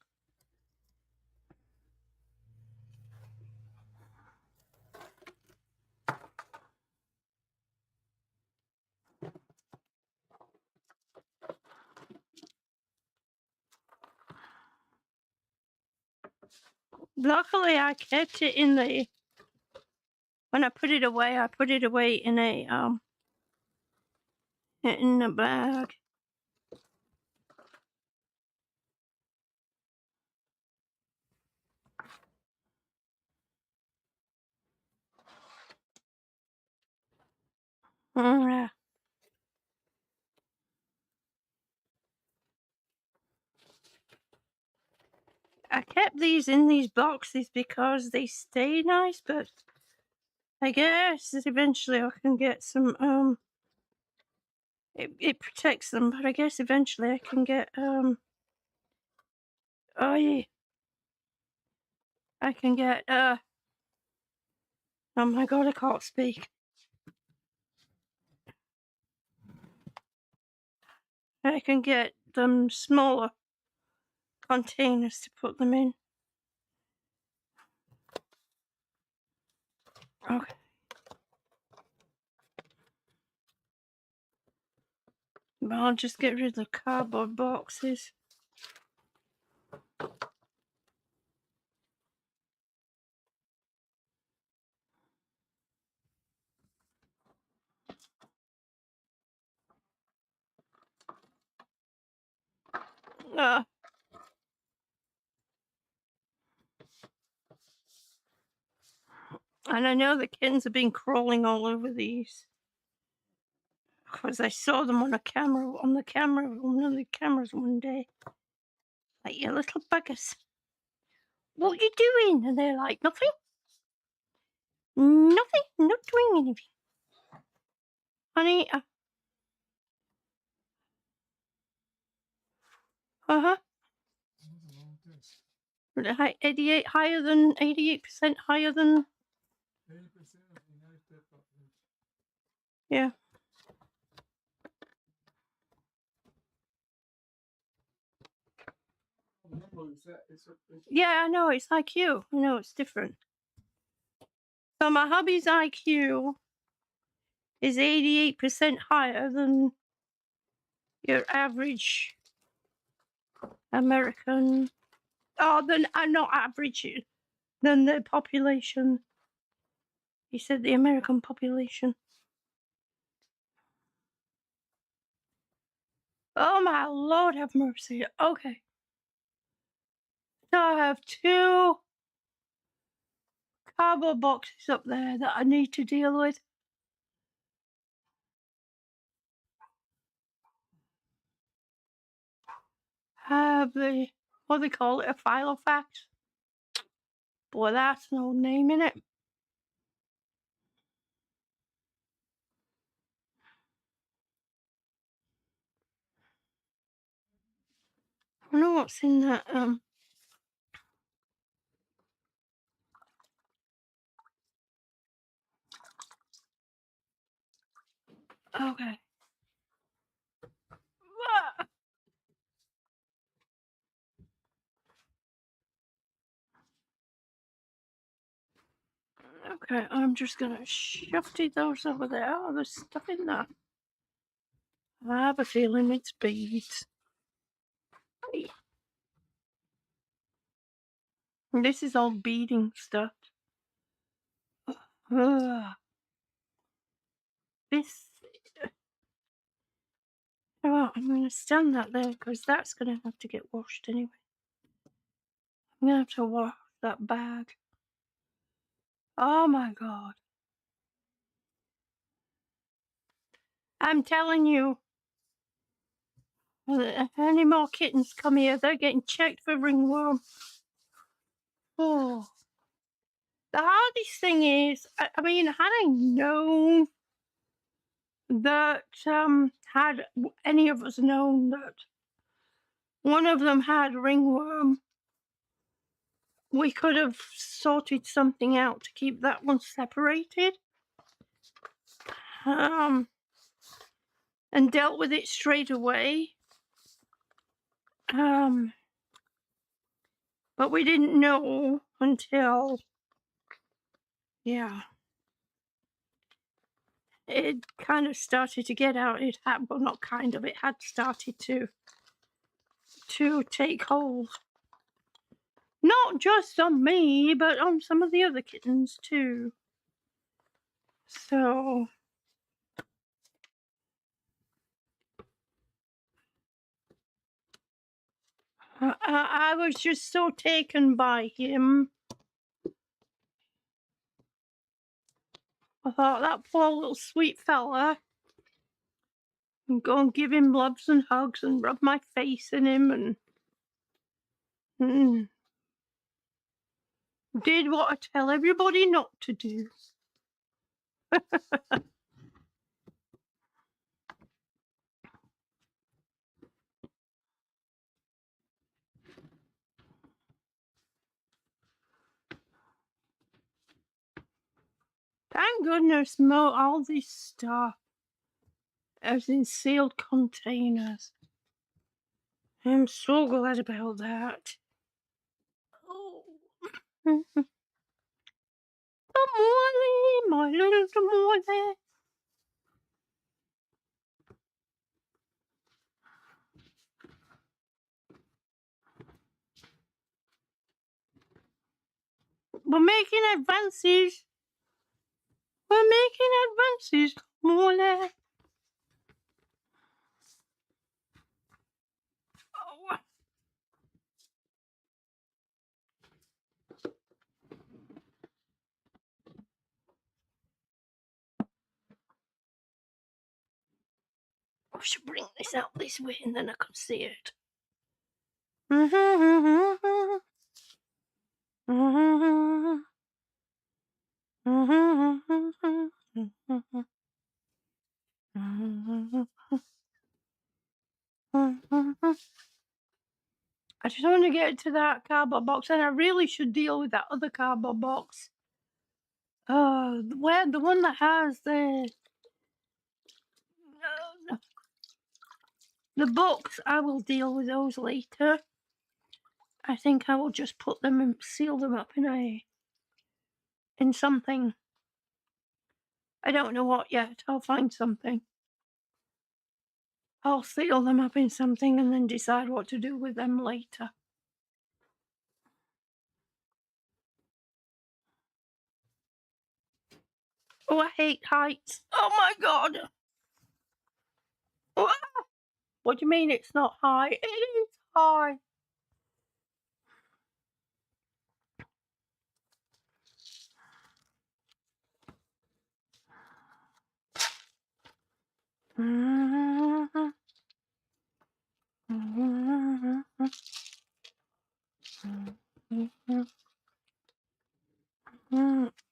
Luckily, I kept it in the. When I put it away in a in a bag. Yeah. I kept these in these boxes because they stay nice, but I guess eventually I can get some it protects them, but I guess eventually I can get oh yeah, I can get oh my god, I can't speak. I can get them smaller containers to put them in. Okay. But I'll just get rid of the cardboard boxes. And I know the kittens have been crawling all over these because I saw them on the camera, one of the cameras one day. Like, you little buggers, what are you doing? And they're like, nothing, not doing anything. Honey, uh-huh. 88 higher than 88% higher than 80%. Yeah. Yeah, I know, it's IQ. I know it's different. So my hubby's IQ is 88% higher than your average American. Oh, then not average, than the population. He said the American population. Oh my Lord, have mercy. Okay. So I have 2 cardboard boxes up there that I need to deal with. Have the, what do they call it, a filofax? Boy, that's an old name, innit? I don't know what's in that, okay. Okay, I'm just gonna shufty those over there. Oh, there's stuff in there. I have a feeling it's beads. Hey. This is all beading stuff. This Well, I'm going to stand that there because that's going to have to get washed anyway. I'm going to have to wash that bag. Oh my God. I'm telling you, if any more kittens come here, they're getting checked for ringworm. Oh. The hardest thing is, I mean, had I known that, had any of us known that one of them had ringworm, we could have sorted something out to keep that one separated. And dealt with it straight away. But we didn't know until, yeah, it kind of started to get out. It had, well, not kind of, it had started to take hold. Not just on me, but on some of the other kittens too. So I was just so taken by him. I thought, that poor little sweet fella. And go and give him loves and hugs and rub my face in him and did what I tell everybody not to do. Thank goodness all this stuff is in sealed containers. I'm so glad about that. Oh. Tamale, my little tamale. We're making advances. We're making advances, tamale. Oh. I should bring this out this way and then I can see it. I just want to get to that cardboard box, and I really should deal with that other cardboard box. Where the one that has the books, I will deal with those later. I think I will just put them and seal them up in something. I don't know what yet. I'll find something. I'll seal them up in something and then decide what to do with them later. Oh, I hate heights. Oh my God. What do you mean it's not high? It is high.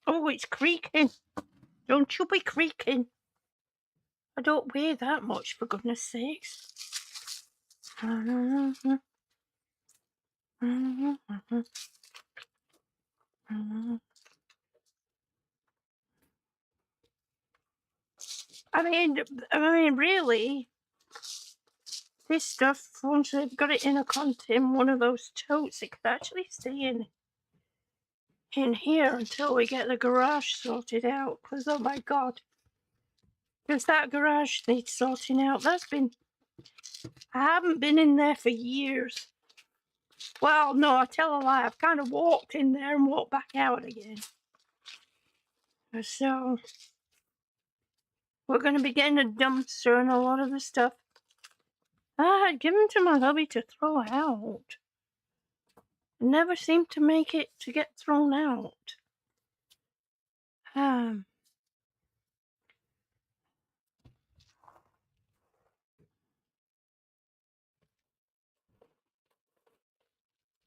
Oh, it's creaking. Don't you be creaking. I don't weigh that much, for goodness sakes. I mean, really, this stuff, once they've got it in one of those totes, it could actually stay in here until we get the garage sorted out. Because, oh my God, because that garage needs sorting out. I haven't been in there for years. Well, no, I tell a lie. I've kind of walked in there and walked back out again. So we're going to be getting a dumpster and a lot of the stuff I had given to my hubby to throw out. It never seemed to make it to get thrown out.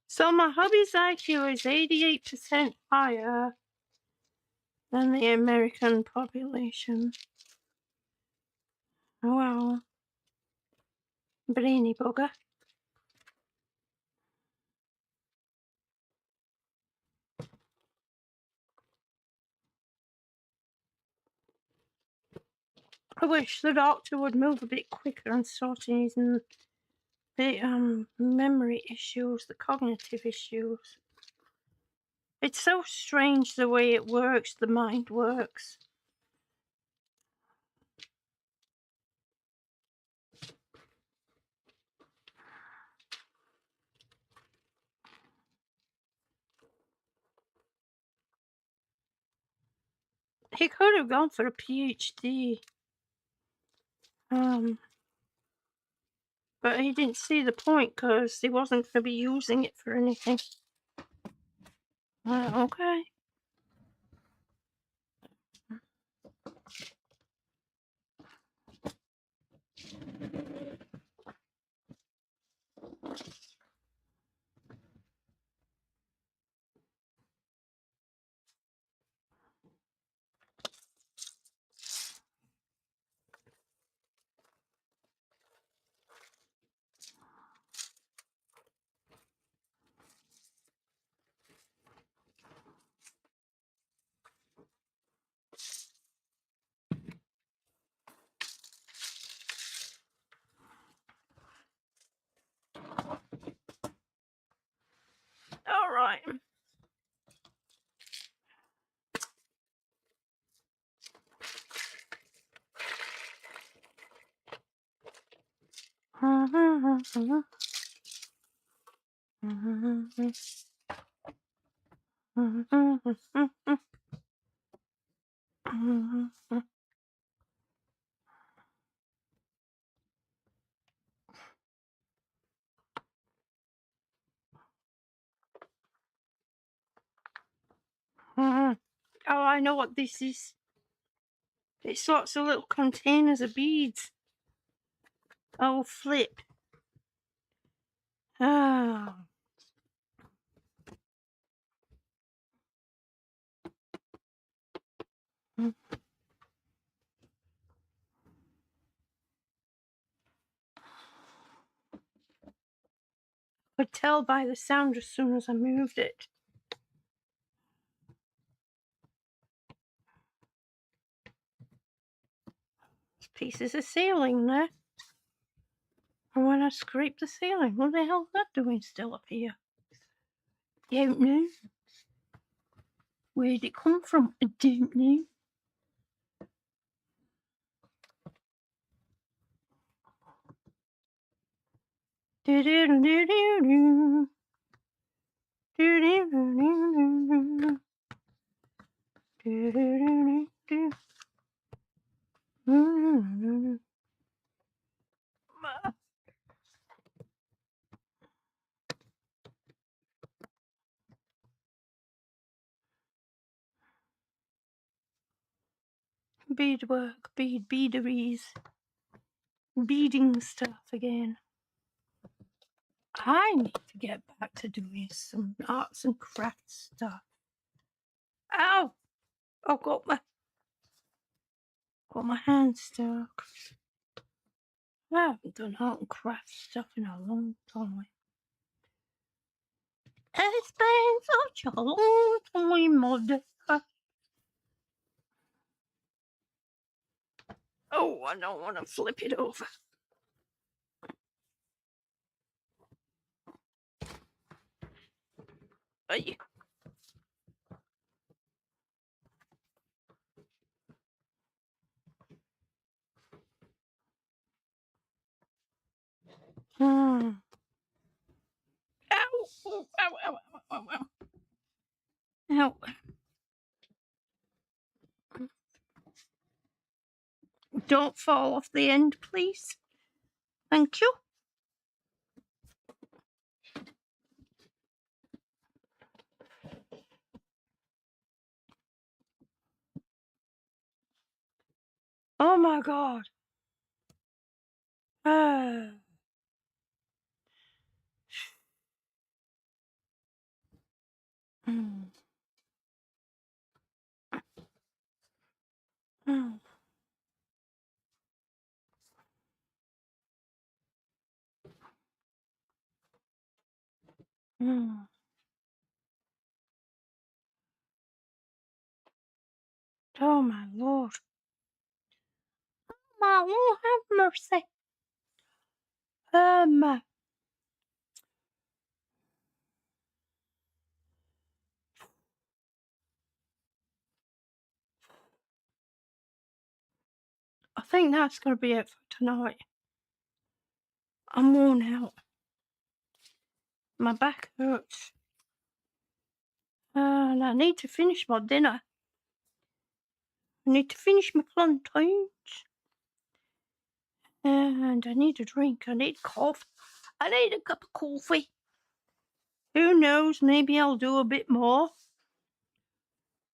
So my hubby's IQ is 88% higher than the American population. Oh well. Brainy bugger. I wish the doctor would move a bit quicker on sorting the memory issues, the cognitive issues. It's so strange the way it works, the mind works. He could have gone for a PhD. But he didn't see the point because he wasn't going to be using it for anything. Okay. All right. Oh, I know what this is. It's lots of little containers of beads. Oh, flip. Ah. Could tell by the sound as soon as I moved it. There's pieces of ceiling there. And when I scrape the ceiling, what the hell is that doing still up here? Don't know. Where'd it come from? I don't know. Do-do-do-do-do. Do-do-do-do-do. Do-do-do-do-do. Do-do-do-do-do. Beadwork, beaderies, beading stuff again. I need to get back to doing some arts and crafts stuff. Ow! Oh, got my hand stuck. I haven't done art and craft stuff in a long time. It's been such a long time, Mother. Oh, I don't want to flip it over. Hey. Ow. Ow, ow, ow, ow, ow, ow. Ow. Don't fall off the end, please. Thank you. my god. Uh. Mm. Mm. Mm. Oh my lord. My Lord have mercy. Um, I think that's going to be it for tonight. I'm worn out. My back hurts. And I need to finish my dinner. I need to finish my plantains. And I need a drink. I need coffee. I need a cup of coffee. Who knows, maybe I'll do a bit more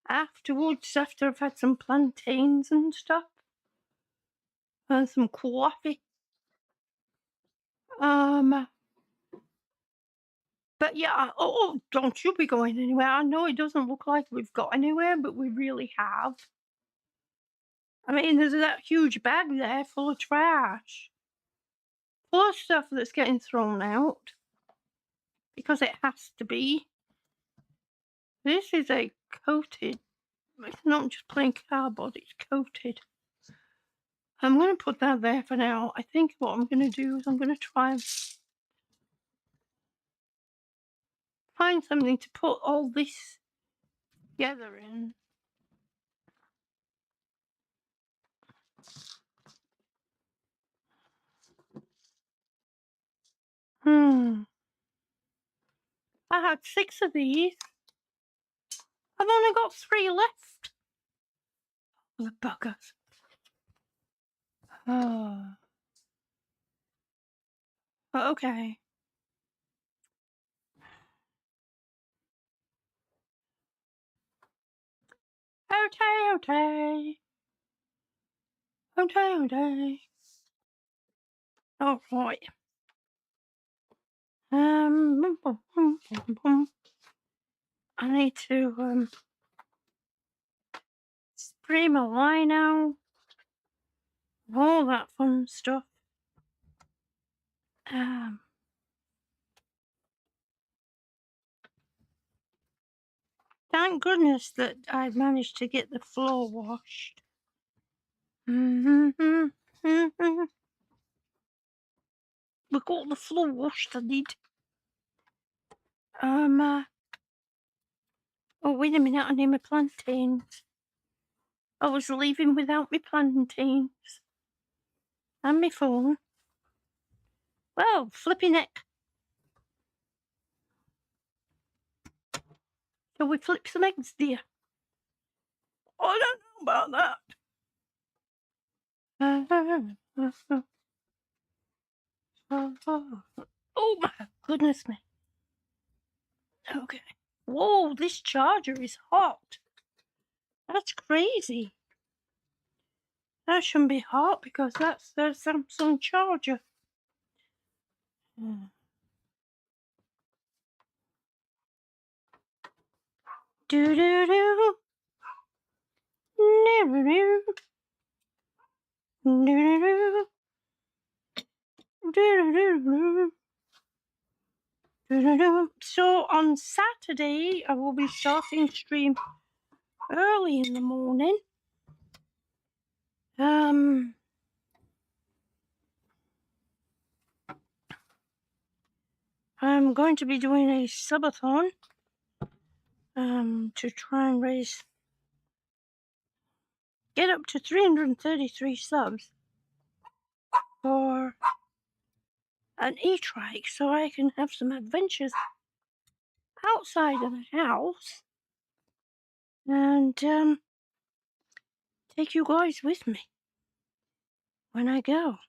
afterwards, after I've had some plantains and stuff. And some coffee. But yeah, oh, don't you be going anywhere. I know it doesn't look like we've got anywhere, but we really have. I mean, there's that huge bag there full of trash. Full of stuff that's getting thrown out. Because it has to be. This is a coated. It's not just plain cardboard, it's coated. I'm going to put that there for now. I think what I'm going to do is I'm going to try and find something to put all this together in. I had 6 of these. I've only got 3 left. The buggers. Oh. Okay. Okay. All right. I need to spray my line out. All that fun stuff. Thank goodness that I managed to get the floor washed. We got the floor washed, I did. Oh, wait a minute, I need my plantains. I was leaving without my plantains. And my phone. Well, flipping heck. Shall we flip some eggs, dear? I don't know about that. Oh my goodness me. Okay. Whoa, this charger is hot. That's crazy. That shouldn't be hot because that's the Samsung charger. Do do do. So on Saturday, I will be starting stream early in the morning. I'm going to be doing a subathon to try and get up to 333 subs for an e-trike so I can have some adventures outside of the house and take you guys with me when I go.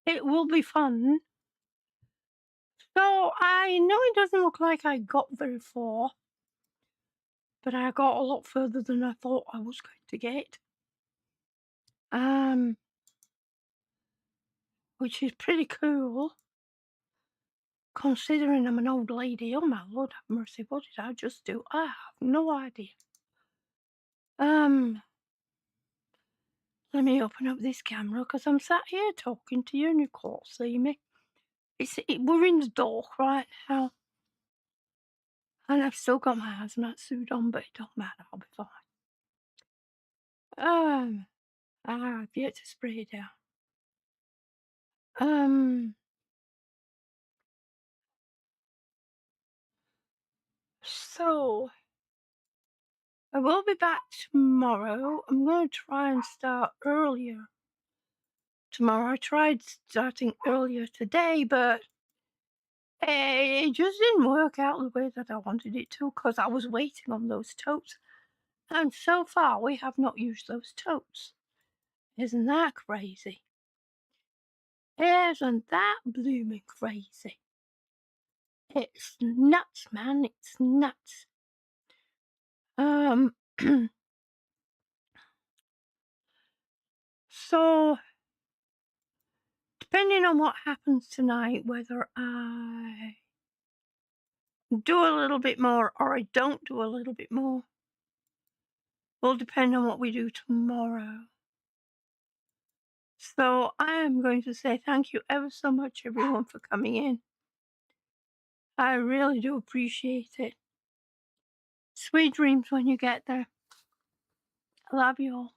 It will be fun. So I know it doesn't look like I got very far, but I got a lot further than I thought I was going to get. Um, which is pretty cool, considering I'm an old lady. Oh my Lord have mercy, what did I just do? I have no idea. Let me open up this camera because I'm sat here talking to you and you can't see me. We're in the dark right now. And I've still got my hazmat suit on, but it don't matter, I'll be fine. I've yet to spray it down. So I will be back tomorrow. I'm going to try and start earlier tomorrow. I tried starting earlier today, but it just didn't work out the way that I wanted it to because I was waiting on those totes. And so far, we have not used those totes. Isn't that crazy? Isn't that blooming crazy? It's nuts, man. It's nuts. So depending on what happens tonight, whether I do a little bit more or I don't do a little bit more, will depend on what we do tomorrow. So I am going to say thank you ever so much, everyone, for coming in. I really do appreciate it. Sweet dreams when you get there. I love you all.